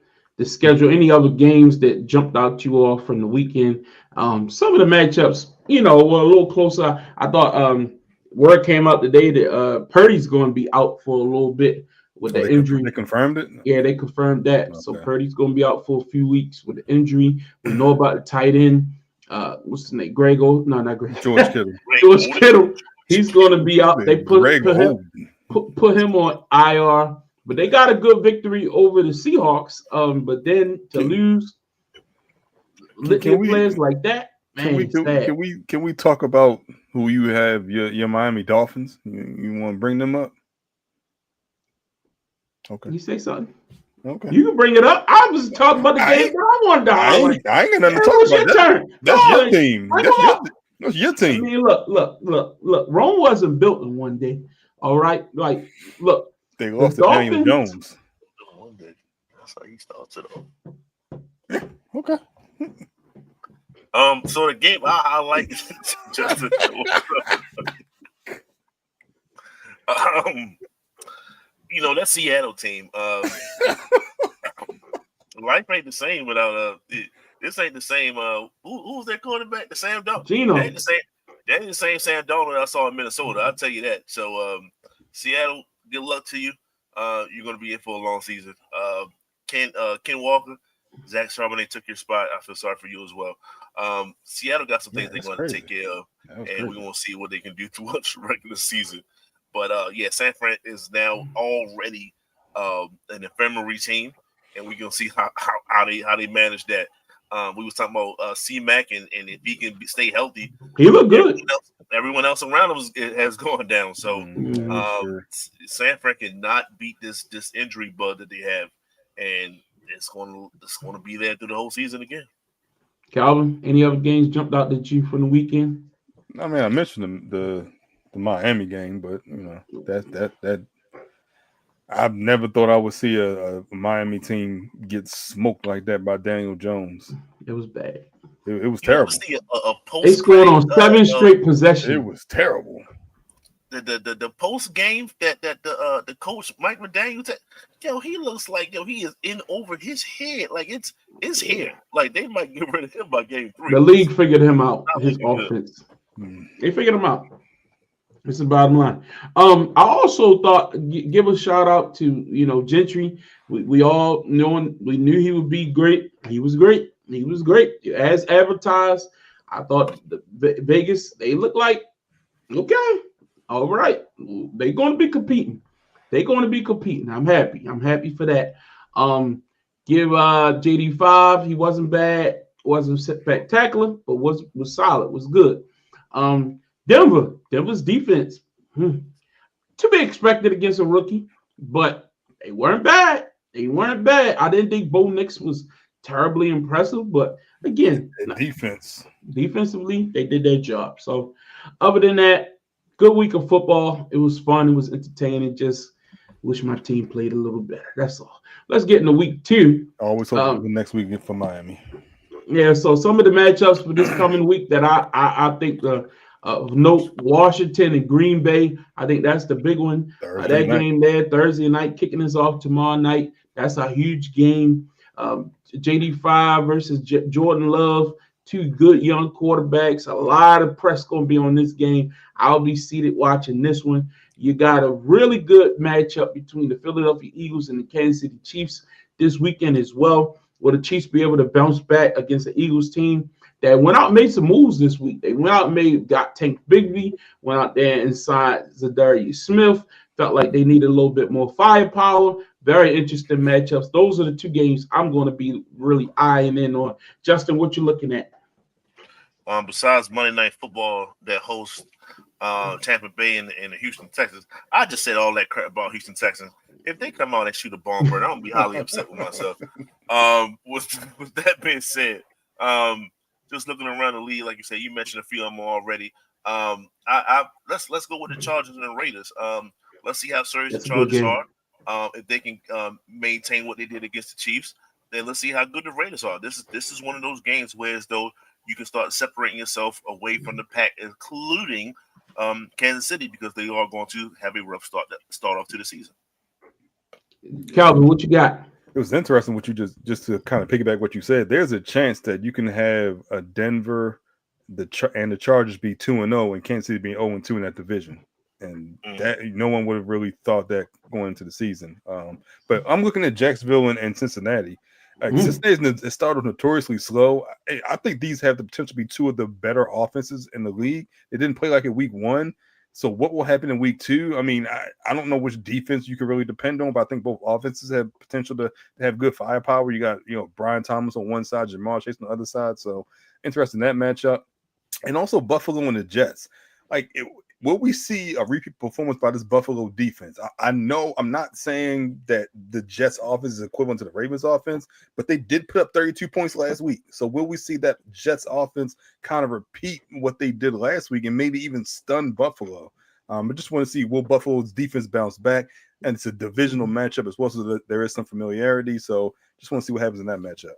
schedule. Any other games that jumped out to you all from the weekend? Some of the matchups, were a little closer. I thought word came out today that Purdy's going to be out for a little bit with the injury. They confirmed it? Yeah, they confirmed that. Okay. So Purdy's going to be out for a few weeks with the injury. We know about the tight end. What's his name? Grego? No, not Grego. George Kittle. George Kittle. He's going to be out. They put him on IR, but they got a good victory over the Seahawks. But then to lose players like that, man, can we talk about who you have? Your Miami Dolphins. You want to bring them up? Okay. You say something? Okay. You can bring it up. I was talking about the game that I wanted to highlight. I ain't got nothing to talk about. Turn. That's your team. That's your team. I mean, look. Rome wasn't built in one day. All right, like, look. They lost to Daniel Jones. That's how he starts it off. Okay. So the game I like just that Seattle team. Life ain't the same without this ain't the same. Who's their quarterback? The Sam Darnold. Gino. That ain't the same Sam Darnold I saw in Minnesota. I'll tell you that. So Seattle, good luck to you. You're gonna be in for a long season. Ken Walker, Zach Charbonnet took your spot. I feel sorry for you as well. Seattle got some things they're going to take care of, and we're going to see what they can do throughout the regular season. But San Fran is now already an infirmary team, and we're going to see how they manage that. We was talking about C-Mac, and if he can stay healthy, he looked good. Everyone else around him has gone down. So San Fran cannot beat this injury bug that they have, and it's going to be there through the whole season again. Calvin, any other games jumped out at you from the weekend? I mean, I mentioned the Miami game, but that I've never thought I would see a Miami team get smoked like that by Daniel Jones. It was bad. It was terrible. They scored on 7 straight possessions. It was terrible. The post game that the coach Mike McDaniel he looks like he is in over his head, like it's here, like they might get rid of him by game 3. The league figured him out. His offense, they figured him out. It's the bottom line. I also thought give a shout out to Gentry. We all we knew he would be great. He was great. He was great as advertised. I thought Vegas, they look like okay, all right. They're going to be competing. I'm happy. I'm happy for that. Give JD 5. He wasn't bad. Wasn't spectacular, but was solid. Was good. Denver's defense to be expected against a rookie, but they weren't bad. I didn't think Bo Nix was terribly impressive, but again, defensively, they did their job. So, other than that, good week of football. It was fun. It was entertaining. Just wish my team played a little better. That's all. Let's get into week 2. I always hope the next week for Miami. Yeah. So some of the matchups for this coming week that I think note, Washington and Green Bay. I think that's the big one. Game there Thursday night, kicking us off tomorrow night. That's a huge game. JD5 versus Jordan Love, 2 good young quarterbacks. A lot of press going to be on this game. I'll be seated watching this one. You got a really good matchup between the Philadelphia Eagles and the Kansas City Chiefs this weekend as well. Will the Chiefs be able to bounce back against the Eagles team that went out and made some moves this week? They went out and got Tank Bigsby, went out there and signed Zadarius Smith. Felt like they needed a little bit more firepower. Very interesting matchups. Those are the 2 games I'm going to be really eyeing in on. Justin, what you looking at? Besides Monday Night Football that hosts Tampa Bay and the Houston Texans, I just said all that crap about Houston Texans. If they come out and shoot a bomb burn, I'm going to be highly upset with myself. With that being said, just looking around the league, like you said, you mentioned a few of them already. Let's go with the Chargers and the Raiders. Let's see how serious the Chargers are. If they can maintain what they did against the Chiefs, then let's see how good the Raiders are. This is one of those games where as though you can start separating yourself away from the pack, including Kansas City, because they are going to have a rough start off to the season. Calvin, what you got? It was interesting what you just to kind of piggyback what you said. There's a chance that you can have a Denver and the Chargers be 2-0 and Kansas City being 0-2 in that division. And that no one would have really thought that going into the season. But I'm looking at Jacksonville and Cincinnati. Cincinnati started notoriously slow. I think these have the potential to be 2 of the better offenses in the league. They didn't play like it week 1. So what will happen in week 2? I mean, I don't know which defense you can really depend on, but I think both offenses have potential to have good firepower. You got, Brian Thomas on one side, Jamar Chase on the other side. So interesting that matchup. And also Buffalo and the Jets. Will we see a repeat performance by this Buffalo defense? I know I'm not saying that the Jets offense is equivalent to the Ravens offense, but they did put up 32 points last week. So will we see that Jets offense kind of repeat what they did last week and maybe even stun Buffalo? I just want to see, will Buffalo's defense bounce back? And it's a divisional matchup as well, so there is some familiarity. So just want to see what happens in that matchup.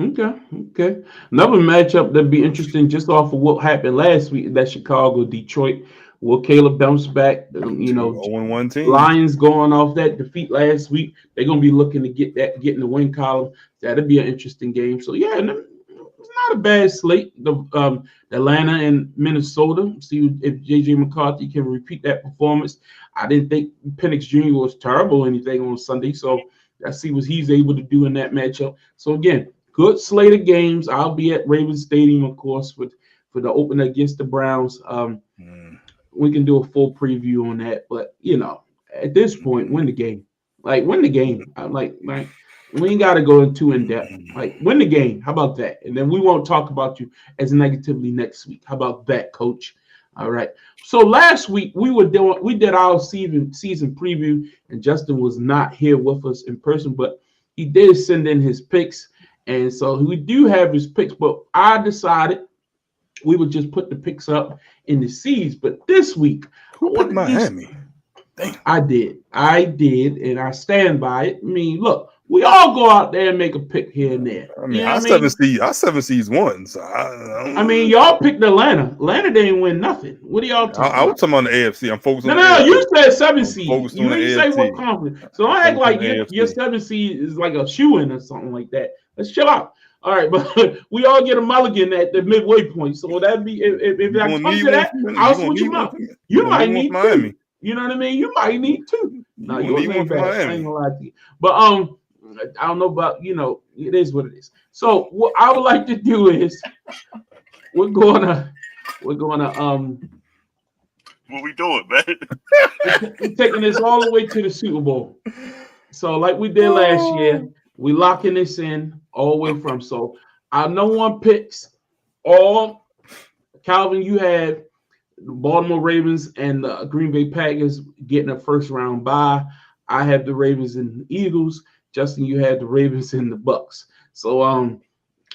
Okay. Another matchup that'd be interesting just off of what happened last week, that Chicago-Detroit. Will Caleb bounce back? 0-1 team. Lions going off that defeat last week. They're going to be looking to get in the win column. That'll be an interesting game. So, yeah, it's not a bad slate. The Atlanta and Minnesota. See if J.J. McCarthy can repeat that performance. I didn't think Penix Jr. was terrible or anything on Sunday. So, let's see what he's able to do in that matchup. So, again, good slate of games. I'll be at Ravens Stadium, of course, for the opener against the Browns. We can do a full preview on that, but at this point, win the game. Win the game. I'm like we ain't got to go into in depth. Win the game. How about that? And then we won't talk about you as negatively next week. How about that, Coach? All right. So last week we did our season preview, and Justin was not here with us in person, but he did send in his picks, and so we do have his picks. But I decided we would just put the picks up in the seeds. But this week, who picked Miami? I did, and I stand by it. I mean, look, we all go out there and make a pick here and there. I mean, our 7 seeds won. So I mean, y'all picked Atlanta. Atlanta didn't win nothing. What are y'all talking about? I was talking about the AFC. I'm focused on No, the AFC. you said 7 seed. You didn't say what conference. So don't act like your 7 seed is like a shoe-in or something like that. Let's chill out. All right, but we all get a mulligan at the midway point. So that'd be if I come to that, I'll switch them out. You might need Miami. two. You know what I mean? You might need two. No, yours ain't bad. I ain't gonna lie to you. But I don't know about, it is what it is. So what I would like to do is we're gonna what we doing, man? we're taking this all the way to the Super Bowl. So like we did last year, we locking this in all the way from. So our number one picks, all Calvin, you have the Baltimore Ravens and the Green Bay Packers getting a first round bye. I have the Ravens and the Eagles. Justin, you had the Ravens and the Bucks. So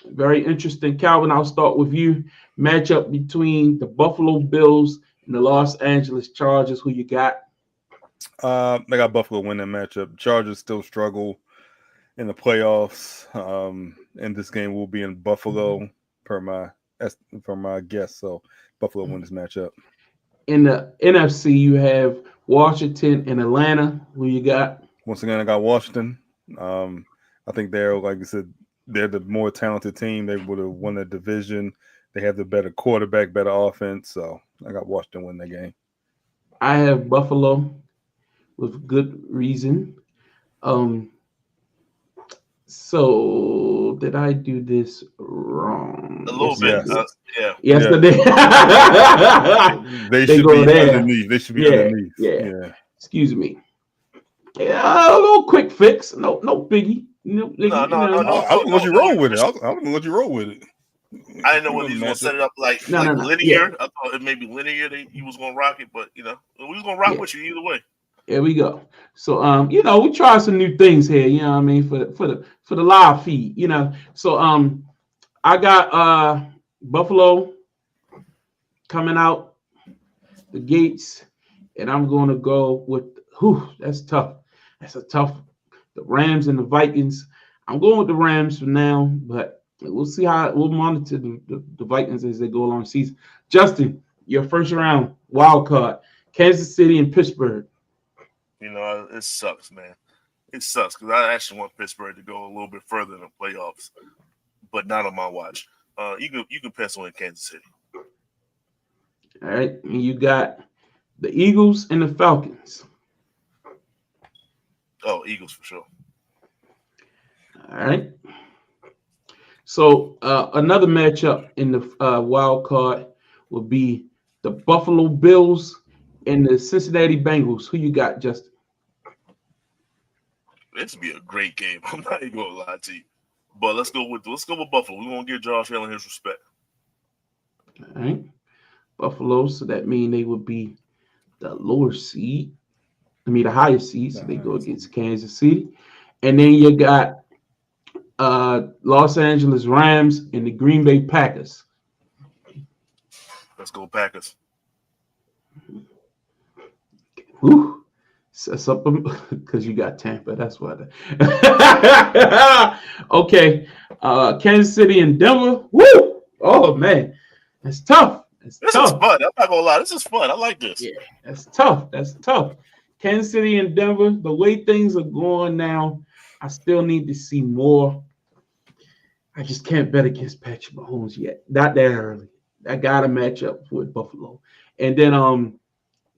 very interesting. Calvin, I'll start with you. Matchup between the Buffalo Bills and the Los Angeles Chargers. Who you got? I got Buffalo win that matchup. Chargers still struggle in the playoffs. And this game will be in Buffalo per my guess. So Buffalo win this matchup. In the NFC, you have Washington and Atlanta. Who you got? Once again, I got Washington. I think they're, like I said, they're the more talented team. They would have won the division. They have the better quarterback, better offense. So I got Washington win that game. I have Buffalo with good reason. So did I do this wrong? A little bit. Yes. Yes, Yeah. I did. They They should go be there. underneath. They should be underneath. Yeah. Excuse me. Yeah, a little quick fix. No biggie. No. I was gonna let you roll with it. I was gonna let you roll with it. I didn't know whether he was gonna set it up like No. linear. Yeah. I thought it may be linear that he was gonna rock it, but we was gonna rock with you either way. Here we go. So we try some new things here, you know what I mean, for the live feed, So I got Buffalo coming out the gates, and I'm gonna go with that's tough. That's a tough. The Rams and the Vikings. I'm going with the Rams for now, but we'll see how we'll monitor the Vikings as they go along the season. Justin, your first round wild card, Kansas City and Pittsburgh. It sucks, man. It sucks because I actually want Pittsburgh to go a little bit further in the playoffs, but not on my watch. You can pencil in Kansas City. All right, and you got the Eagles and the Falcons. Oh, Eagles for sure. All right. So another matchup in the wild card will be the Buffalo Bills and the Cincinnati Bengals. Who you got, Justin? This would be a great game. I'm not even gonna lie to you. But let's go with Buffalo. We won't give Josh Allen his respect. All right. Buffalo, so that means they would be the lower seed. The higher seed, so they go against Kansas City. And then you got Los Angeles Rams and the Green Bay Packers. Let's go Packers. Whew. That's up because you got Tampa. That's what. Okay. Kansas City and Denver. Woo! Oh man, that's tough. This is fun. I'm not gonna lie. This is fun. I like this. Yeah, that's tough. Kansas City and Denver. The way things are going now, I still need to see more. I just can't bet against Patrick Mahomes yet. Not that early. I got to match up with Buffalo, and then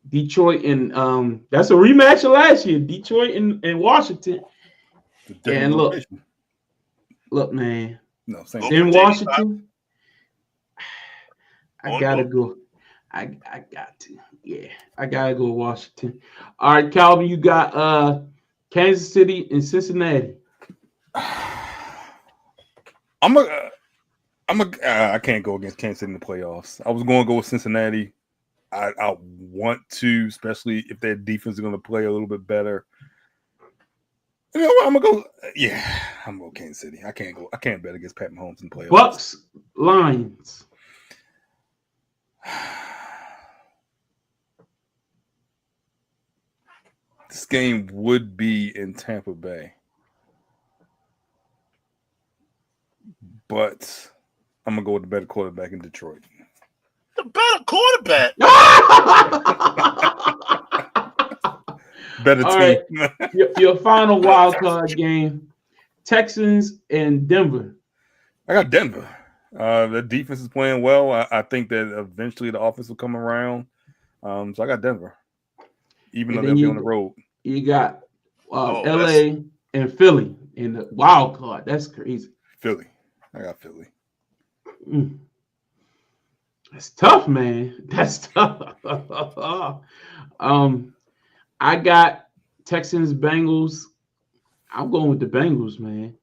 Detroit and that's a rematch of last year. Detroit and Washington. And look, man. No, same. In Washington, I gotta go. I got to. Yeah, I gotta go Washington. All right, Calvin, you got Kansas City and Cincinnati. I can't go against Kansas City in the playoffs. I was going to go with Cincinnati. I want to, especially if their defense is going to play a little bit better. You know what? I'm gonna go. Yeah, I'm going to Kansas City. I can't bet against Pat Mahomes in the playoffs. Bucks, Lions. This game would be in Tampa Bay, but I'm gonna go with the better quarterback in Detroit. The better quarterback. Better All team. Right. Your final wild card game, Texans and Denver. I got Denver. The defense is playing well. I think that eventually the offense will come around. So I got Denver, even though And they'll then be on the road. you got Oh, LA and Philly in the wild card. That's crazy. Philly. I got Philly. That's tough, man. That's tough. I got Texans, Bengals. I'm going with the Bengals, man.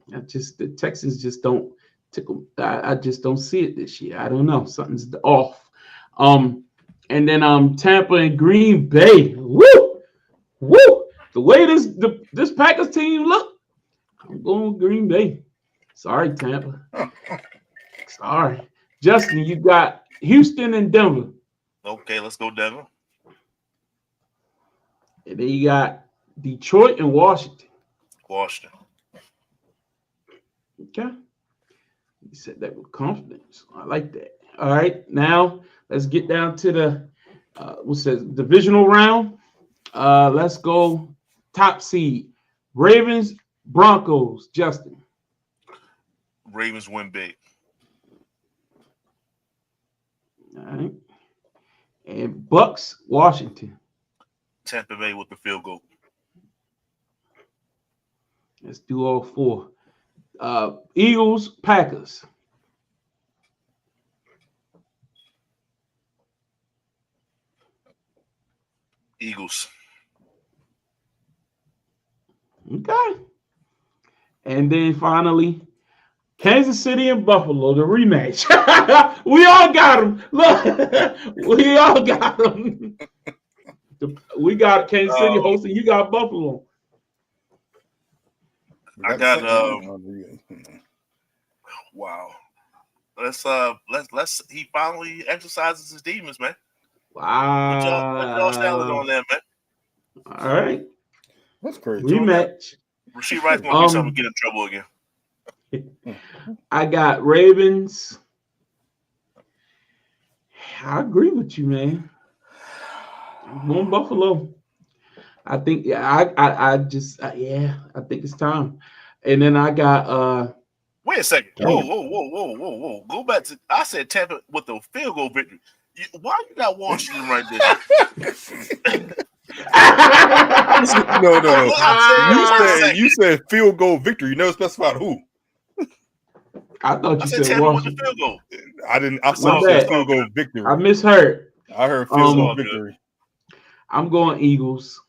The Texans just don't tickle. I just don't see it this year. I don't know. Something's off. And then Tampa and Green Bay. Woo! Woo! The way this Packers team look, I'm going with Green Bay. Sorry, Tampa. Sorry. Justin, you got Houston and Denver. Okay, let's go Denver. And then you got Detroit and Washington. Washington. Okay. You said that with confidence. I like that. All right. Now let's get down to the what's that divisional round. Let's go top seed. Ravens, Broncos, Justin. Ravens win big. All right. And Bucks, Washington. Tampa Bay with the field goal. Let's do all four. Eagles, Packers. Eagles. Okay. And then finally, Kansas City and Buffalo, the rematch. We all got them. Look, we all got them. We got Kansas City hosting. You got Buffalo. I got wow. Let's he finally exercises his demons, man. Wow. Put Josh Allen on there, man. All right. That's crazy. Rematch. Rasheed Rice gonna do something to get in trouble again. I got Ravens. I agree with you, man. I'm going Buffalo. I think I think it's time. And then I got wait a second. Whoa. Go back to I said Tampa with the field goal victory. Why you got Washington right there? No. You said field goal victory. You never specified who. I thought you said Tampa with Washington. the field goal. I didn't. I saw field goal victory. I misheard. I heard field goal victory. I'm going Eagles.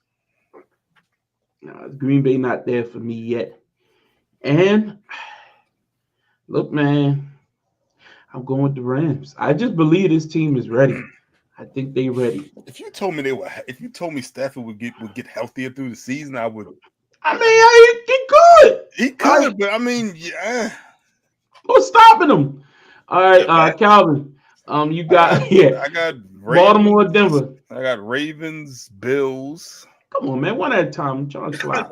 Green Bay not there for me yet. And look, man, I'm going with the Rams. I just believe this team is ready. I think they ready. If you told me Stafford would get healthier through the season, I would. I mean, he could. He could, but I mean, yeah. What's stopping him? All right, Calvin. You got I got Ravens, Baltimore, Denver. I got Ravens, Bills. Come on, man. One at a time. I'm trying to slide.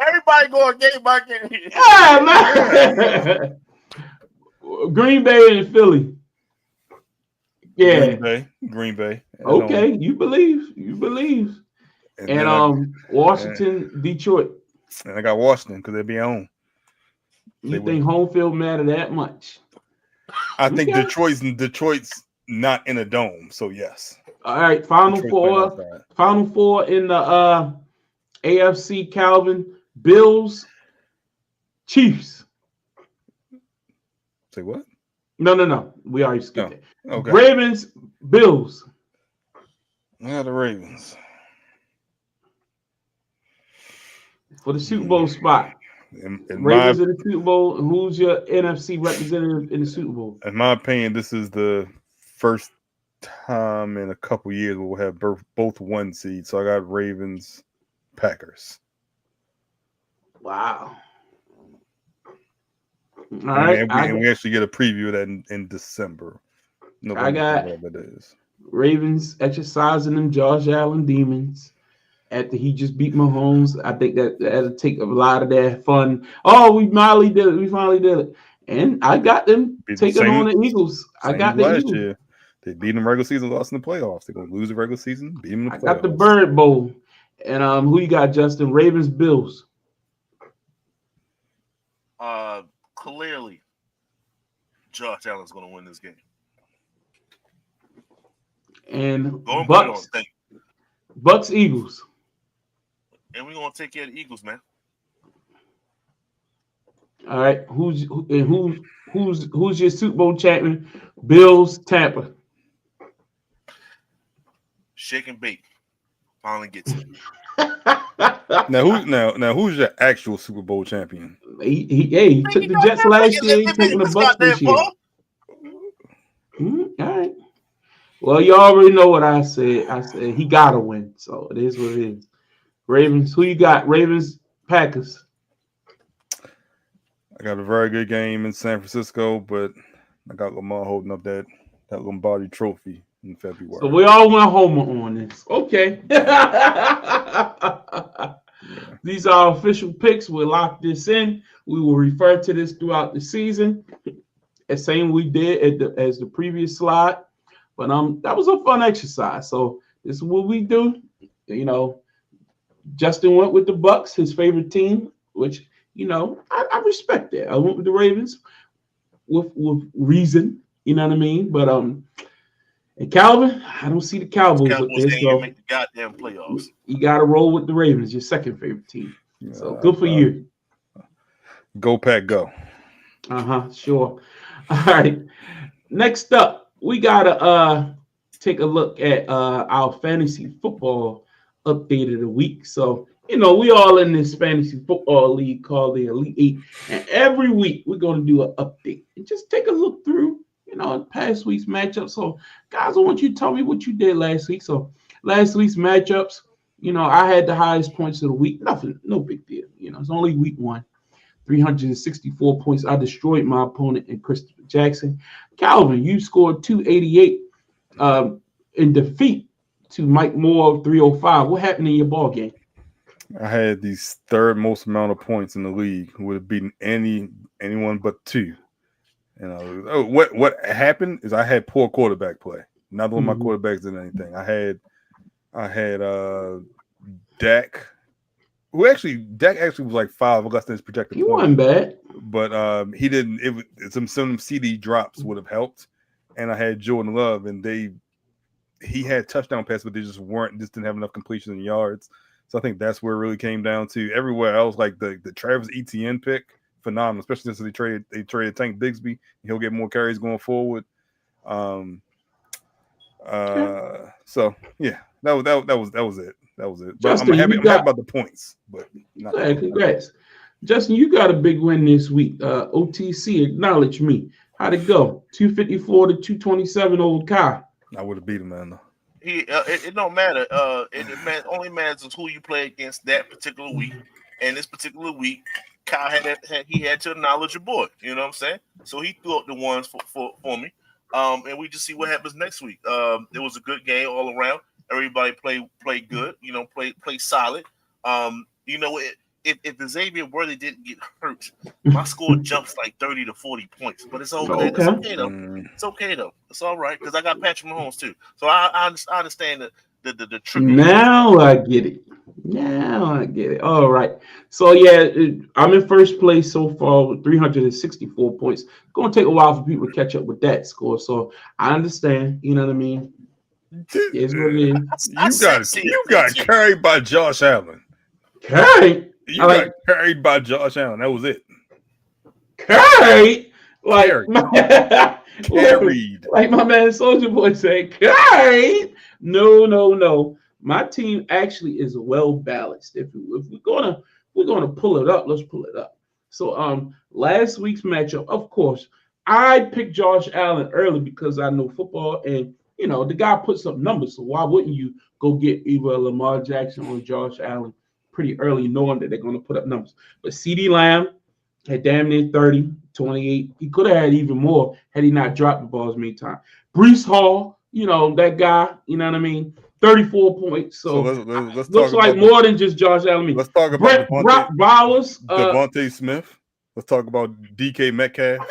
Everybody going game by game. Yeah, man. Green Bay and Philly. Yeah. Green Bay. Okay, you believe. And Washington, Detroit. And I got Washington because they'll be home. You think home field matter that much? I think Detroit's not in a dome, so yes. All right, Final Four in the AFC. Calvin, Bills, Chiefs. Say what? No. We already skipped it. Okay. Ravens, Bills. I got the Ravens For the Super Bowl spot. Ravens in the Super Bowl. Who's your NFC representative in the Super Bowl? In my opinion, this is the first time in a couple years we'll have both one seed. So I got Ravens, Packers. Wow. All right. And we actually get a preview of that in December. I got it is. Ravens exercising them Josh Allen demons after he just beat Mahomes. I think that'll take a lot of that fun. Oh, we finally did it. And I got them taking on the Eagles. I got the Eagles. Year. They beat them regular season, lost in the playoffs. They're going to lose the regular season, beat them in the playoffs. I got the Bird Bowl. And who you got, Justin? Ravens, Bills. clearly Josh Allen's going to win this game. And Go and put it on. Thank you. Bucks Eagles. And we're going to take care of the Eagles, man. All right. Who's your Super Bowl champion? Bills, Tampa. Shake and bake. Finally gets it. Now who's your actual Super Bowl champion? He took the Jets last year. He's taking the Bucks this year. All right. Well, you already know what I said. I said he got to win. So it is what it is. Ravens, who you got? Ravens, Packers. I got a very good game in San Francisco, but I got Lamar holding up that Lombardi trophy in February. So we all went Homer on this. Okay. These are our official picks. We'll lock this in. We will refer to this throughout the season. The same we did as the previous slide. But that was a fun exercise. So this is what we do. You know, Justin went with the Bucks, his favorite team, which, you know, I respect that. I went with the Ravens with reason, you know what I mean? But and Calvin, I don't see the Cowboys with this. So make the goddamn playoffs. You got to roll with the Ravens, your second favorite team. So good for you. Go Pack, go. Sure. All right. Next up, we gotta take a look at our fantasy football update of the week. So, you know, we all in this fantasy football league called the Elite Eight, and every week we're gonna do an update and just take a look through, you know, past week's matchups. So, guys, I want you to tell me what you did last week. So, last week's matchups, you know, I had the highest points of the week. Nothing, no big deal. You know, it's only week one. 364 points. I destroyed my opponent in Christopher Jackson. Calvin, you scored 288 in defeat to Mike Moore of 305. What happened in your ball game? I had the third most amount of points in the league. Would have beaten anyone but two. You know, what happened is I had poor quarterback play. Neither one of my quarterbacks did anything. I had Dak. Dak actually was like 5 less than his projected He point. wasn't bad. But he didn't. Some CD drops would have helped. And I had Jordan Love, and he had touchdown passes, but they just didn't have enough completion and yards. So I think that's where it really came down to. Everywhere else, like the Travis Etienne pick, phenomenal, especially since they traded Tank Bigsby. He'll get more carries going forward. So yeah, that was it. That was it. But Justin, I'm happy about the points. But congrats. Justin, you got a big win this week. OTC, acknowledge me. How'd it go? 254 to 227 over Kai. I would have beat him, man. It don't matter. It only matters who you play against that particular week. And this particular week, Kyle had to acknowledge your boy. You know what I'm saying? So he threw up the ones for me. And we just see what happens next week. It was a good game all around. Everybody played good. You know, play solid. You know, if Xavier Worthy didn't get hurt, my score jumps like 30 to 40 points. But it's okay. It's okay though. It's okay though. It's all right because I got Patrick Mahomes too. So I understand the trick. Now I get it. All right. So yeah, I'm in first place so far with 364 points. It's gonna take a while for people to catch up with that score. So I understand. You know what I mean? It's what it is. You got carried by Josh Allen. Carried? You got carried by Josh Allen. That was it. Carried? Carried. Like my man Soldier Boy said, carried? No. My team actually is well balanced. If we're gonna pull it up, let's pull it up. So last week's matchup, of course, I picked Josh Allen early because I know football and you know the guy puts up numbers. So why wouldn't you go get either Lamar Jackson or Josh Allen pretty early, knowing that they're going to put up numbers? But CeeDee Lamb had damn near 30, 28. He could have had even more had he not dropped the ball as many times. Breece Hall, you know, that guy, you know what I mean? 34 points. So let's looks like more than just Josh Allen. Let's talk about Brock Bowers. Devontae Smith. Let's talk about DK Metcalf.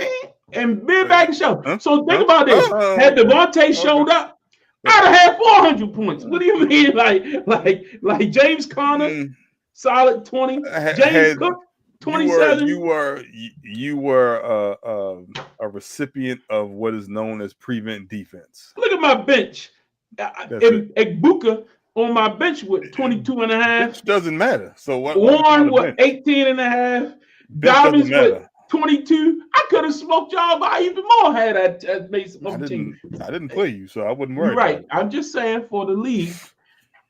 And Ben back and show. So think about this. Had Devontae showed up, I'd have had 400 points. What do you mean? Like James Conner, solid 20. James Cook, 27. You were a recipient of what is known as prevent defense. Look at my bench. Egbuka on my bench with 22 and a half. Bench doesn't matter. So what? Warren with 18 and a half. Bench doesn't Dobbins with matter. 22. I could have smoked y'all by even more had I made some other team. I didn't play you, so I wouldn't worry. Right. About it. I'm just saying for the league,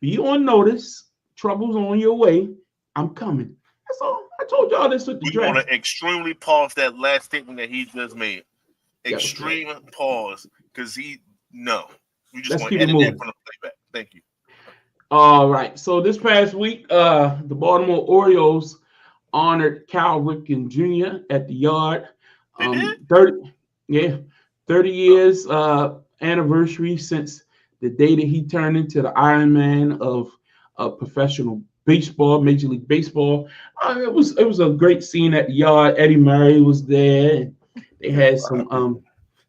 be on notice. Trouble's on your way. I'm coming. That's all. I told y'all this with the We want draft. to extremely pause that last statement that he just made. Extreme pause, because we just Let's want keep to it edit moving. that from the playback. Thank you. All right. So this past week, the Baltimore Orioles honored Cal Ripken Jr. at the Yard. They did? 30 years anniversary since the day that he turned into the Iron Man of professional baseball, Major League Baseball. It was a great scene at the Yard. Eddie Murray was there. They had some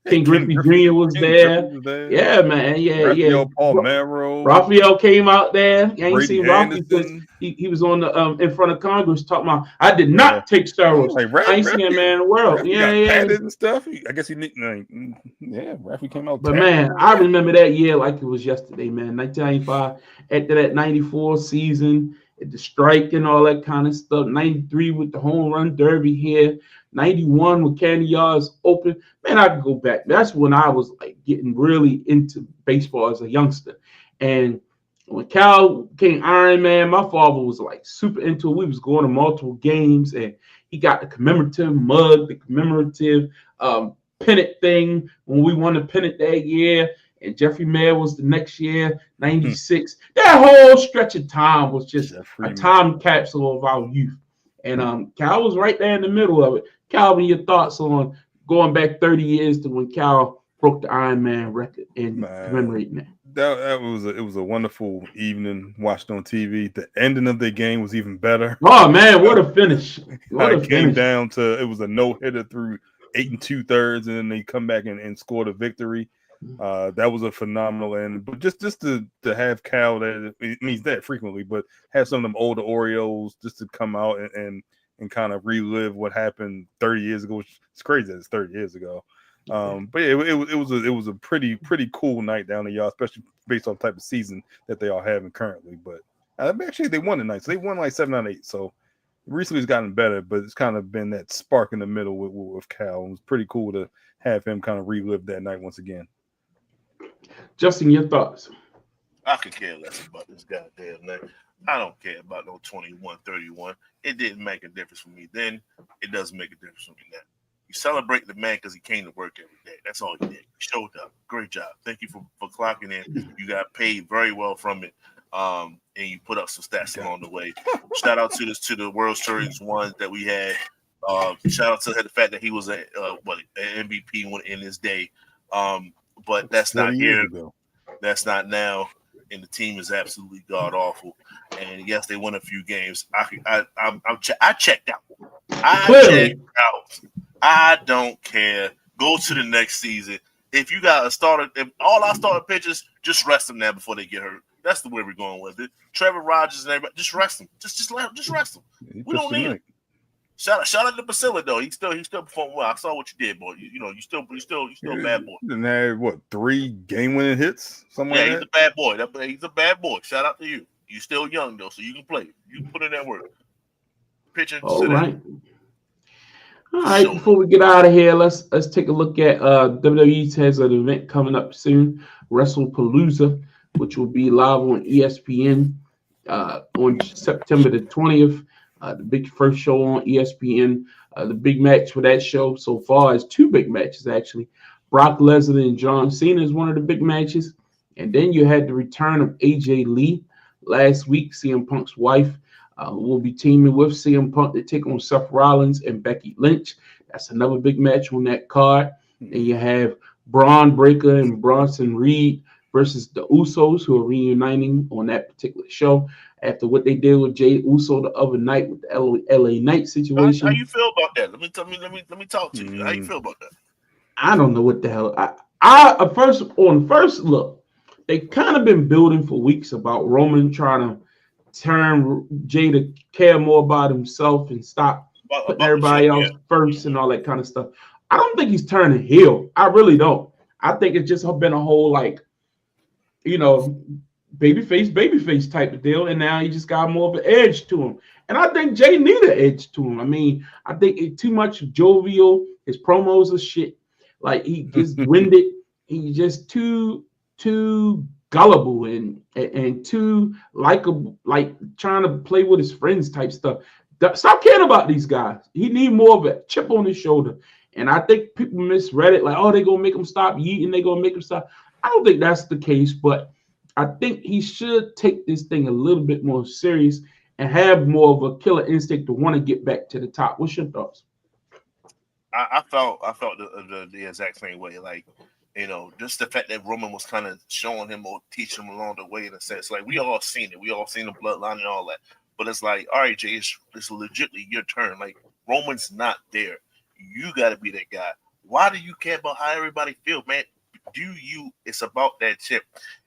King Griffey Jr. was there. Yeah, man. Yeah. Palmeiro. Raphael came out there. I ain't Brady seen Raphael because he was on the in front of Congress talking about I did not take steroids. I ain't seen a man in the world. Padded and stuff. I guess he Raffy came out. But man, I remember that year like it was yesterday, man. 1995, after that 94 season, the strike and all that kind of stuff. 93 with the home run derby here. 91 with Candy Yards open. Man, I could go back. That's when I was like getting really into baseball as a youngster. And when Cal became Iron Man, my father was like super into it. We was going to multiple games, and he got the commemorative mug, the commemorative pennant thing when we won the pennant that year. And Jeffrey Mayer was the next year, 96. That whole stretch of time was just a time capsule of our youth. And Cal was right there in the middle of it. Calvin, your thoughts on going back 30 years to when Cal broke the Iron Man record and commemorating that? It was a wonderful evening watched on TV. The ending of the game was even better. Oh man, what a finish! Came down to it was a no-hitter through 8 2/3, and then they come back and scored a victory. That was a phenomenal end. But just to have Cal, that it means that frequently, but have some of them older Orioles just to come out and kind of relive what happened 30 years ago, which is crazy that it's 30 years ago. But yeah, it was a pretty cool night down the Yard, especially based on the type of season that they are having currently. But actually they won tonight, so they won like 7 out of 8. So recently it's gotten better, but it's kind of been that spark in the middle with Cal. It was pretty cool to have him kind of relive that night once again. Justin, your thoughts? I could care less about this goddamn night. I don't care about no 21-31. It didn't make a difference for me then. It doesn't make a difference for me now. You celebrate the man because he came to work every day. That's all he did. He showed up. Great job. Thank you for clocking in. You got paid very well from it. And you put up some stats along the way. Shout out to the World Series ones that we had. Shout out to the fact that he was an MVP in his day. But that's not here. That's not now. And the team is absolutely god awful. And yes, they won a few games. I checked out. I don't care. Go to the next season. If you got a starter, if all our starter pitchers, just rest them now before they get hurt. That's the way we're going with it. Trevor Rogers and everybody, just rest them. Just rest them. We don't need him. Shout out to Basile though. He still performed well. I saw what you did, boy. You still a bad boy. Didn't have 3 game-winning hits? Something like that? He's a bad boy. He's a bad boy. Shout out to you. You're still young though, so you can play. You can put in that work. Pitching. All right. Before we get out of here, let's take a look at WWE has an event coming up soon, WrestlePalooza, which will be live on ESPN on September the 20th. The big first show on ESPN. The big match for that show so far is 2 big matches, actually. Brock Lesnar and John Cena is one of the big matches. And then you had the return of AJ Lee last week. CM Punk's wife will be teaming with CM Punk to take on Seth Rollins and Becky Lynch. That's another big match on that card. And you have Braun Breaker and Bronson Reed versus the Usos, who are reuniting on that particular show after what they did with Jey Uso the other night with the LA Knight situation. How you feel about that? Let me talk to you. How you feel about that? I don't know what the hell. I first look, they kind of been building for weeks about Roman trying to turn Jey to care more about himself and stop putting everybody else first and all that kind of stuff. I don't think he's turning heel. I really don't. I think it's just been a whole like, babyface type of deal, and now he just got more of an edge to him. And I think Jay need an edge to him. I mean, I think it's too much jovial. His promos are shit. Like he gets winded. He's just too gullible and too likable, like trying to play with his friends type stuff. Stop caring about these guys. He need more of a chip on his shoulder. And I think people misread it like, oh, they're gonna make him stop eating, they're gonna make him stop. I don't think that's the case, but I think he should take this thing a little bit more serious and have more of a killer instinct to want to get back to the top. What's your thoughts? I felt the exact same way. Like, just the fact that Roman was kind of showing him or teaching him along the way in a sense. Like, we all seen it. We all seen the bloodline and all that. But it's like, all right, Jay, it's legitimately your turn. Like, Roman's not there. You got to be that guy. Why do you care about how everybody feels, man? It's about that chip.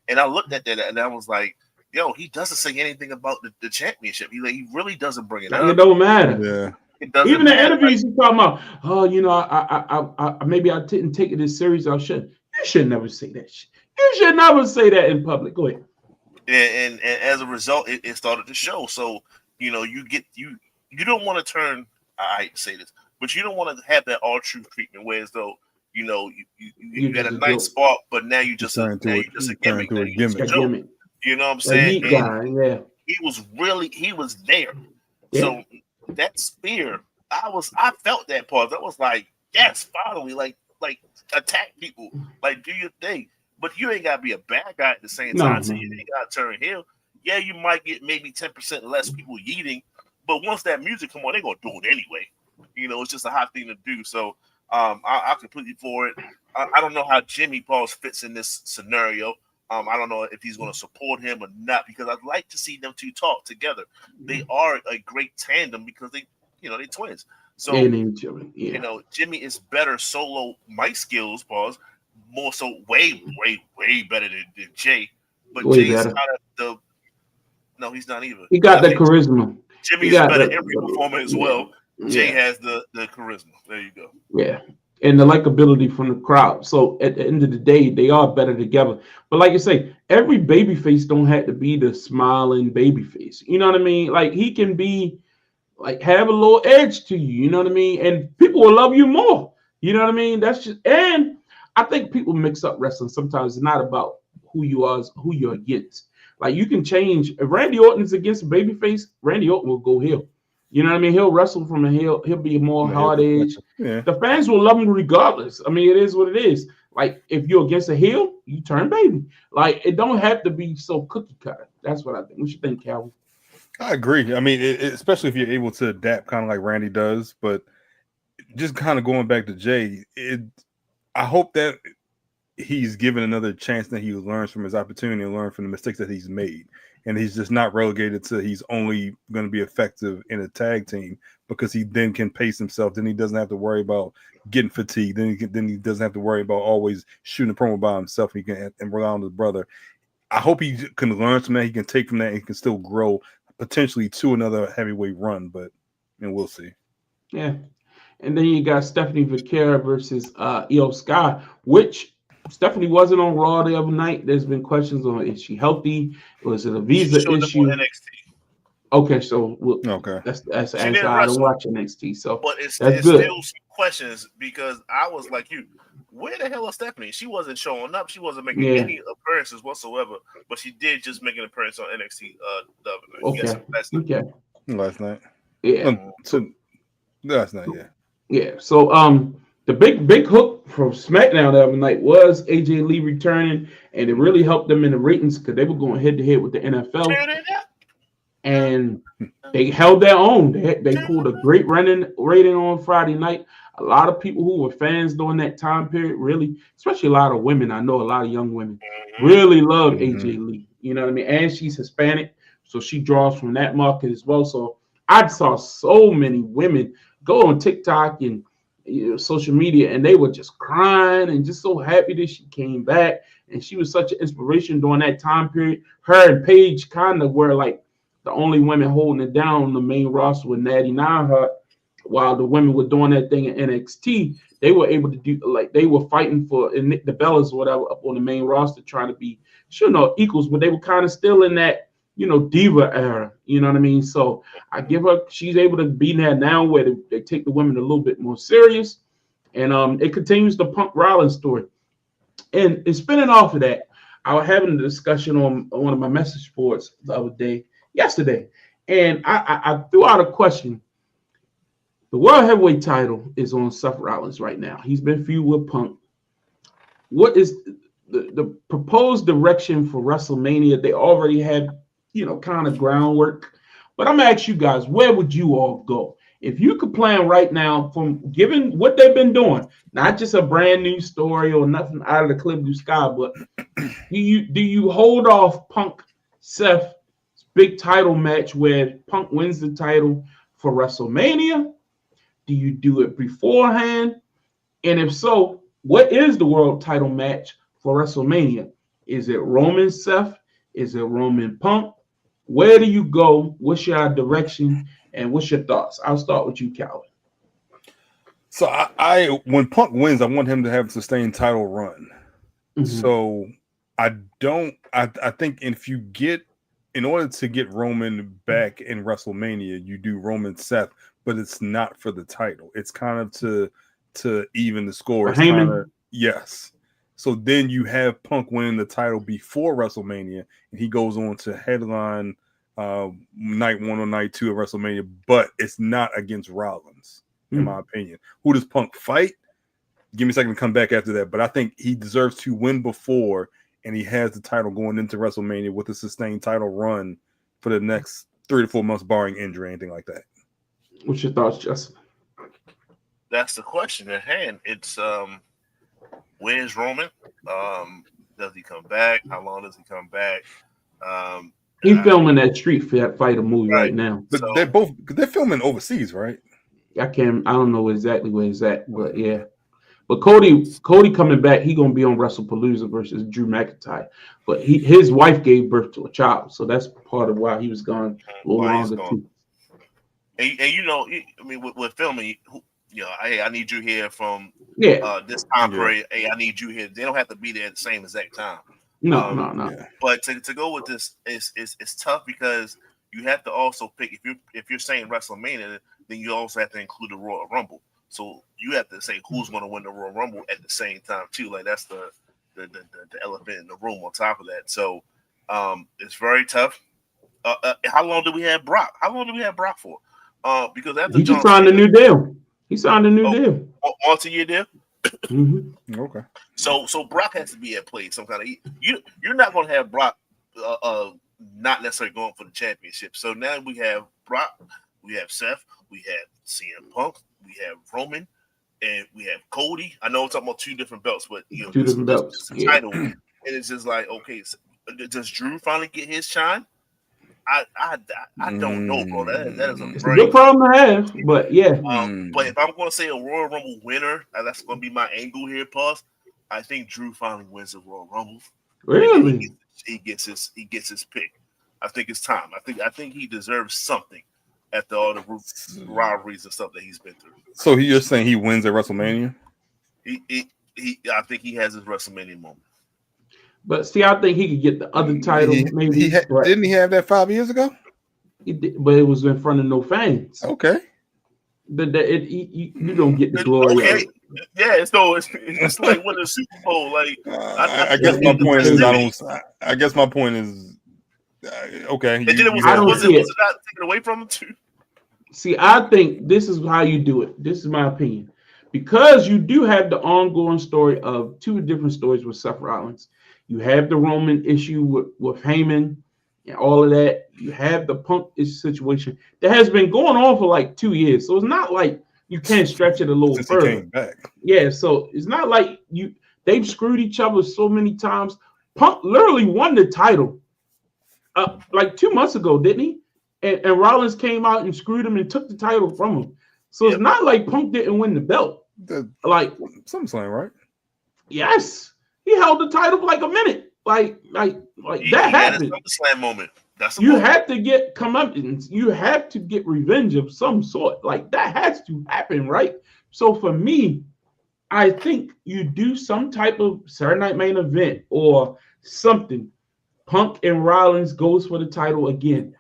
And I looked at that and I was like, yo, he doesn't say anything about the championship. He really doesn't bring it up. It don't matter. Yeah. Even the interviews he's talking about, I maybe I didn't take it as serious. I should. You should never say that shit. You should never say that in public. Go ahead. And as a result, it started to show. So, you don't want to turn, I hate to say this, but you don't want to have that all truth treatment where as though, you got a nice spark, but now you just a gimmick. You know what I'm saying? He was there. Yeah. So that spear, I felt that part. I was like, yes, finally, like attack people, like do your thing. But you ain't gotta be a bad guy at the same time. So you ain't gotta turn heel. Yeah, you might get maybe 10% less people yeeting, but once that music come on, they're gonna do it anyway. It's just a hot thing to do. So I completely for it. I don't know how Jimmy Pauls fits in this scenario. I don't know if he's going to support him or not, because I'd like to see them two talk together. They are a great tandem because they're twins. So Jimmy is better solo mic skills, Pauls, more so way better than Jay. But Jay's kind of no, he's not either. He got the charisma. Jimmy's better every performer as well. Jay has the charisma. There you go. Yeah. And the likability from the crowd. So at the end of the day, they are better together. But like you say, every babyface don't have to be the smiling babyface. You know what I mean? Like he can be like have a little edge to you. You know what I mean? And people will love you more. You know what I mean? That's just, and I think people mix up wrestling. Sometimes it's not about who you are, it's who you're against. Like you can change. If Randy Orton is against a babyface, Randy Orton will go heel. You know what I mean? He'll wrestle from a heel. He'll be more hard edge. Yeah. The fans will love him regardless. I mean, it is what it is. Like if you're against a heel, you turn baby. Like it don't have to be so cookie cutter. That's what I think. What you think, Calvin? I agree. I mean, especially if you're able to adapt, kind of like Randy does. But just kind of going back to Jay, I hope that he's given another chance, that he learns from his opportunity and learn from the mistakes that he's made. And he's just not relegated to he's only going to be effective in a tag team, because he then can pace himself. Then he doesn't have to worry about getting fatigued. Then he doesn't have to worry about always shooting a promo by himself. He can and rely on his brother. I hope he can learn from that. He can take from that and he can still grow potentially to another heavyweight run. But we'll see. Yeah. And then you got Stephanie Vaquera versus Io Sky, which Stephanie wasn't on Raw the other night. There's been questions on, is she healthy? Was it a visa issue? Okay, so that's actually I don't watch NXT, so but it's still some questions, because I was like you, where the hell is Stephanie? She wasn't showing up. She wasn't making any appearances whatsoever, but she did just make an appearance on NXT the other night. Last night. Yeah. Last night, yeah. Yeah. So the big hook from SmackDown the other night was AJ Lee returning, and it really helped them in the ratings because they were going head to head with the NFL, and they held their own. They pulled a great rating on Friday night. A lot of people who were fans during that time period, really, especially a lot of women, I know a lot of young women, really loved AJ Lee. You know what I mean? And she's Hispanic, so she draws from that market as well. So I saw so many women go on TikTok and social media, and they were just crying and just so happy that she came back, and she was such an inspiration during that time period. Her and Paige kind of were like the only women holding it down on the main roster with Natty Neidhart. while the women were doing that thing in NXT, they were able to do like they were fighting for the Bellas or whatever up on the main roster, trying to be equals, but they were kind of still in that diva era. You know what I mean? So I give her, she's able to be there now where they take the women a little bit more serious, and it continues the Punk Rollins story. And spinning off of that, I was having a discussion on one of my message boards yesterday, and I threw out a question. The World Heavyweight title is on Seth Rollins right now. He's been feuding with Punk. What is the proposed direction for WrestleMania? They already have, kind of groundwork. But I'm going to ask you guys, where would you all go? If you could plan right now, from given what they've been doing, not just a brand new story or nothing out of the clear blue sky, but do you hold off Punk Seth's big title match where Punk wins the title for WrestleMania? Do you do it beforehand? And if so, what is the world title match for WrestleMania? Is it Roman Seth? Is it Roman Punk? Where do you go? What's your direction? And what's your thoughts? I'll start with you, Calvin. So I when Punk wins, I want him to have a sustained title run. Mm-hmm. So I think if you in order to get Roman back in WrestleMania, you do Roman Seth, but it's not for the title. It's kind of to even the score. Yes. So then you have Punk winning the title before WrestleMania, and he goes on to headline night 1 or night 2 of WrestleMania, but it's not against Rollins, in my opinion. Who does Punk fight? Give me a second to come back after that, but I think he deserves to win before, and he has the title going into WrestleMania with a sustained title run for the next 3 to 4 months, barring injury, anything like that. What's your thoughts, Justin? That's the question at hand. It's where's Roman? Does he come back? How long does he come back? He's filming that Street Fighter movie right now. But they're filming overseas, right? I don't know exactly where it's at, but yeah. But Cody coming back, he gonna be on WrestlePalooza versus Drew McIntyre. But his wife gave birth to a child, so that's part of why he was gone a little longer too. And with filming, hey, I need you here from this time period. Hey, I need you here. They don't have to be there at the same exact time. No. But to go with this is tough because you have to also pick if you're saying WrestleMania, then you also have to include the Royal Rumble. So you have to say who's going to win the Royal Rumble at the same time too. Like that's the elephant in the room on top of that. So it's very tough. How long do we have Brock? How long do we have Brock for? Because after he just signed a new deal. He signed a new deal. Multi-year deal. Mm-hmm. Okay. So Brock has to be at play some kind of. You're not going to have Brock not necessarily going for the championship. So now we have Brock, we have Seth, we have CM Punk, we have Roman, and we have Cody. I know it's talking about 2 different belts, but 2 different belts. It's a title, and it's just like, okay, so does Drew finally get his shine? I don't know, bro. That is a good problem to have, but yeah. But if I'm going to say a Royal Rumble winner, that's going to be my angle here, Pause. I think Drew finally wins the Royal Rumble. Really? He gets his pick. I think it's time. I think he deserves something after all the rivalries and stuff that he's been through. So you're saying he wins at WrestleMania? I think he has his WrestleMania moment. But see, I think he could get the other title. Didn't he have that 5 years ago? He did, but it was in front of no fans. Okay. You don't get the glory. Okay. Yeah, it's like winning the Super Bowl. Like I guess my point is I guess my point is okay. And then was it not taken away from him too? See, I think this is how you do it. This is my opinion. Because you do have the ongoing story of 2 different stories with Seth Rollins. You have the Roman issue with Heyman and all of that. You have the Punk situation that has been going on for like 2 years. So it's not like you can't stretch it a little further. He came back. Yeah, so it's not like they've screwed each other so many times. Punk literally won the title like 2 months ago, didn't he? And Rollins came out and screwed him and took the title from him. So it's not like Punk didn't win the belt. Like something, right? Yes. He held the title for like a minute. Like that happened. Had a SummerSlam moment. That's you have to get comeuppance. You have to get revenge of some sort. Like that has to happen, right? So for me, I think you do some type of Saturday Night Main Event or something. Punk and Rollins goes for the title again.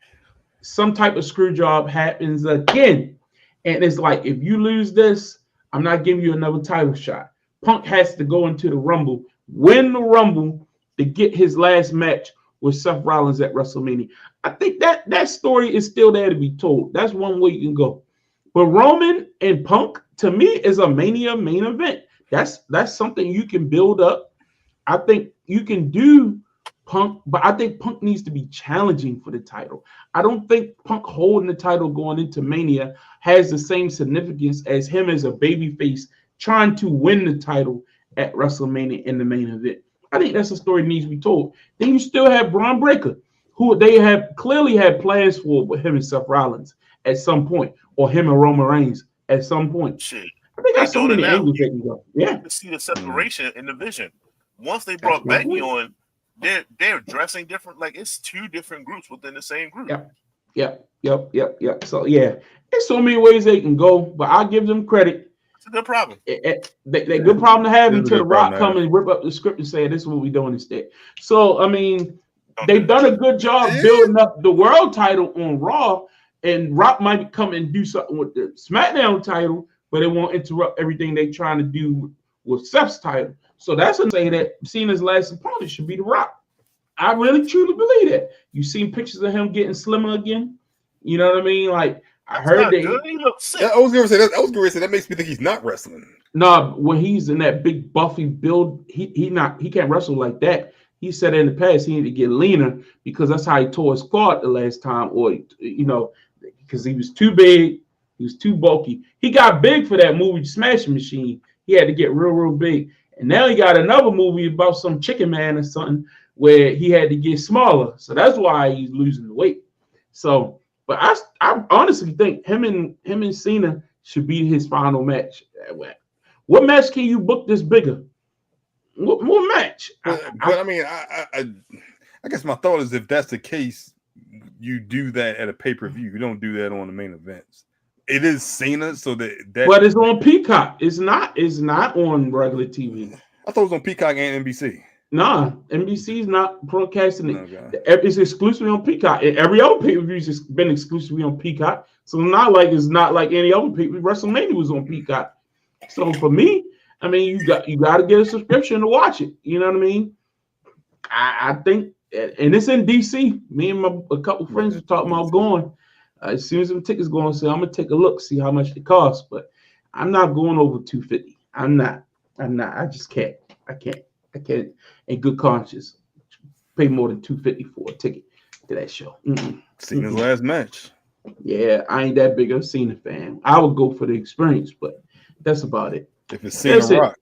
Some type of screw job happens again. And it's like, if you lose this, I'm not giving you another title shot. Punk has to go into the Rumble, win the Rumble to get his last match with Seth Rollins at WrestleMania. I think that story is still there to be told. That's one way you can go. But Roman and Punk, to me, is a Mania main event. That's something you can build up. I think you can do Punk, but I think Punk needs to be challenging for the title. I don't think Punk holding the title going into Mania has the same significance as him as a babyface trying to win the title at WrestleMania in the main event. I think that's a story that needs to be told. Then you still have Braun Breaker, who they have clearly had plans for with him and Seth Rollins at some point, or him and Roman Reigns at some point. Shit. I think that's so many angles they can go. Yeah. You can see the separation in the vision. Once they brought Becky on, they're dressing different. Like it's two different groups within the same group. Yep. So yeah, there's so many ways they can go, but I'll give them credit. It's a good problem. They good problem to have until The Rock come and rip up the script and say this is what we're doing instead. So I mean, they've done a good job building up the world title on Raw, and Rock might come and do something with the SmackDown title, but it won't interrupt everything they're trying to do with Seth's title. So that's to say that Cena's last opponent should be The Rock. I really truly believe that. You seen pictures of him getting slimmer again? You know what I mean? Like I heard that he looks sick. I was gonna say that makes me think he's not wrestling. No, when he's in that big buffy build, he can't wrestle like that. He said in the past he needed to get leaner because that's how he tore his quad the last time, or because he was too big, he was too bulky. He got big for that movie Smashing Machine. He had to get real big. And now he got another movie about some chicken man or something where he had to get smaller. So that's why he's losing the weight. So, but I honestly think him and Cena should be his final match. What match can you book this bigger? What match? I mean, I guess my thought is if that's the case, you do that at a pay-per-view. You don't do that on the main events. It is Cena, so that but it's on Peacock. It's not on regular TV. I thought it was on Peacock and NBC. Nah, NBC's not broadcasting it. Okay. It's exclusively on Peacock. Every other pay-per-view has been exclusively on Peacock. So it's not like any other pay-per-view. WrestleMania was on Peacock. So for me, I mean, you got to get a subscription to watch it. You know what I mean? I think, and it's in DC. Me and a couple friends were talking about going. As soon as the tickets go on sale, I'm gonna take a look, see how much it costs. But I'm not going over $250. I'm not. I just can't. I can't. In good conscience, pay more than $250 for a ticket to that show. Cena's last match. Yeah, I ain't that big of a Cena fan. I would go for the experience, but that's about it. If it's Cena Rock.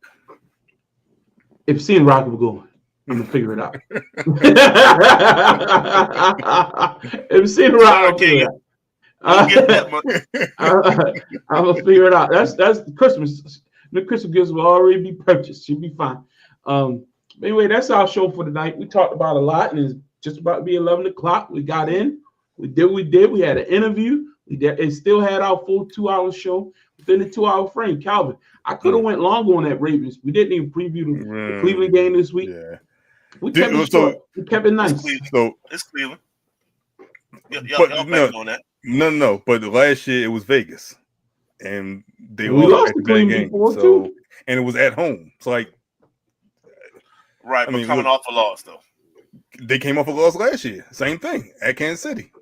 If Cena Rock will go, I'm gonna figure it out. If Cena Rock, I'm gonna figure it out. That's Christmas. The Christmas gifts will already be purchased. Should be fine. Anyway, that's our show for tonight. We talked about a lot, and it's just about to be 11 o'clock. We got in. We did what we did. We had an interview. It still had our full 2-hour show within the 2-hour frame. Calvin, I could have went longer on that Ravens. We didn't even preview the Cleveland game this week. Yeah. We kept it short. We kept it nice. It's Cleveland. Y'all on that. No. But last year it was Vegas, and we lost the Cleveland before too. And it was at home. It's like, right? But coming off a loss though. They came off a loss last year. Same thing at Kansas City.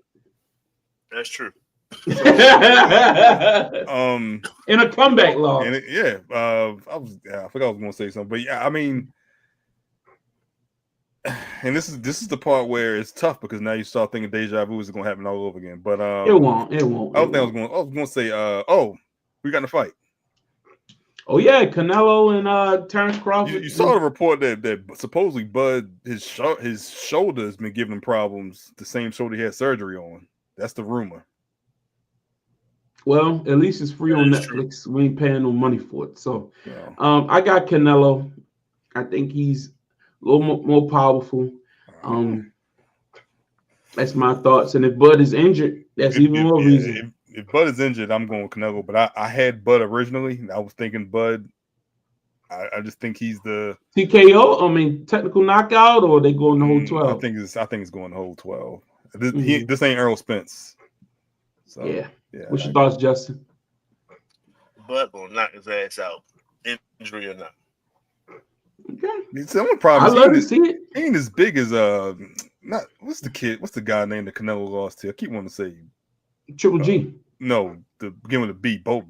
That's true. In a comeback loss. I forgot I was going to say something, but yeah, I mean. And this is the part where it's tough because now you start thinking deja vu is going to happen all over again. But it won't. I was going to say, we got in a fight. Oh yeah, Canelo and Terrence Crawford. You saw the report that supposedly Bud his shoulder has been giving him problems. The same shoulder he had surgery on. That's the rumor. Well, at least it's free on Netflix. We ain't paying no money for it. So, yeah. I got Canelo. I think he's a little more powerful. That's my thoughts. And if Bud is injured, that's even more reason. If Bud is injured, I'm going with Canelo. But I had Bud originally. I was thinking Bud. I just think he's the TKO. I mean, technical knockout, or they going the whole 12. I think it's going the whole 12. This ain't Errol Spence. So yeah. What's your thoughts, Justin? Bud gonna knock his ass out, injury or not. Okay. Some problem. I love to see it. He ain't as big as not what's the guy named that Canelo lost to? I keep wanting to say Triple G. No, the beginning with a B. Both.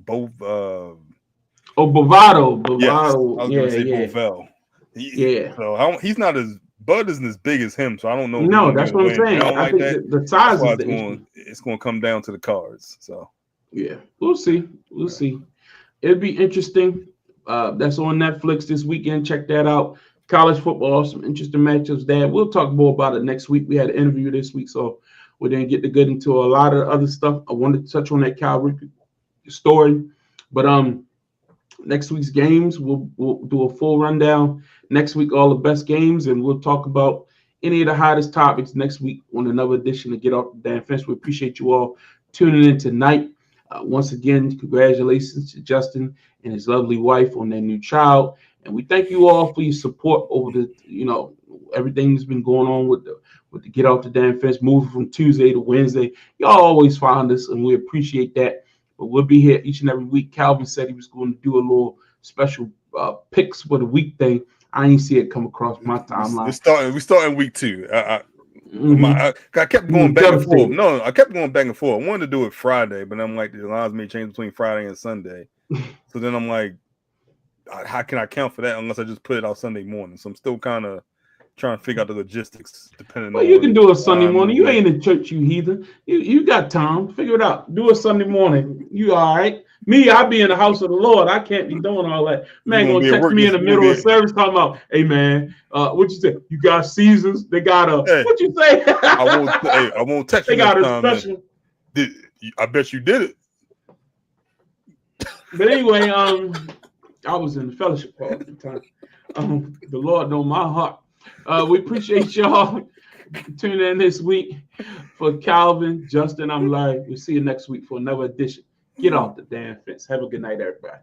Bovado. Yes, I was gonna say Bovell. Yeah. So he's not as Bud isn't as big as him, so I don't know. No, that's what I'm saying. I think the size is it's going to come down to the cards. So yeah, we'll see. It'll be interesting. That's on Netflix this weekend. Check that out. College football, some interesting matchups there. We'll talk more about it next week. We had an interview this week, so we didn't get to get into a lot of other stuff. I wanted to touch on that Cal Ripken story, but next week's games, we'll do a full rundown next week, all the best games, and we'll talk about any of the hottest topics next week on another edition of Get Off the Damn Fence. We appreciate you all tuning in tonight. Once again, congratulations to Justin and his lovely wife on their new child, and we thank you all for your support over the, everything that's been going on with the Get Off the Damn Fence, moving from Tuesday to Wednesday. Y'all always find us, and we appreciate that. But we'll be here each and every week. Calvin said he was going to do a little special picks for the week thing. I ain't see it come across my timeline. We starting week 2. I kept going back and forth. No, I kept going back and forth. I wanted to do it Friday, but I'm like, the lines may change between Friday and Sunday. So then I'm like, how can I count for that unless I just put it out Sunday morning? So I'm still kind of trying to figure out the logistics. You can do a Sunday morning. You ain't in church, you heathen. You got time. Figure it out. Do a Sunday morning. You all right? Me, I be in the house of the Lord. I can't be doing all that. Man, gonna text me in the middle of service talking about, hey man, what you say? You got Caesars? They got a what you say? I won't text you. They got a special. I bet you did it. But anyway, I was in the fellowship hall at the time. The Lord know my heart. We appreciate y'all tuning in this week. For Calvin, Justin, I'm Larry. We'll see you next week for another edition. Get Off the Damn Fence. Have a good night, everybody.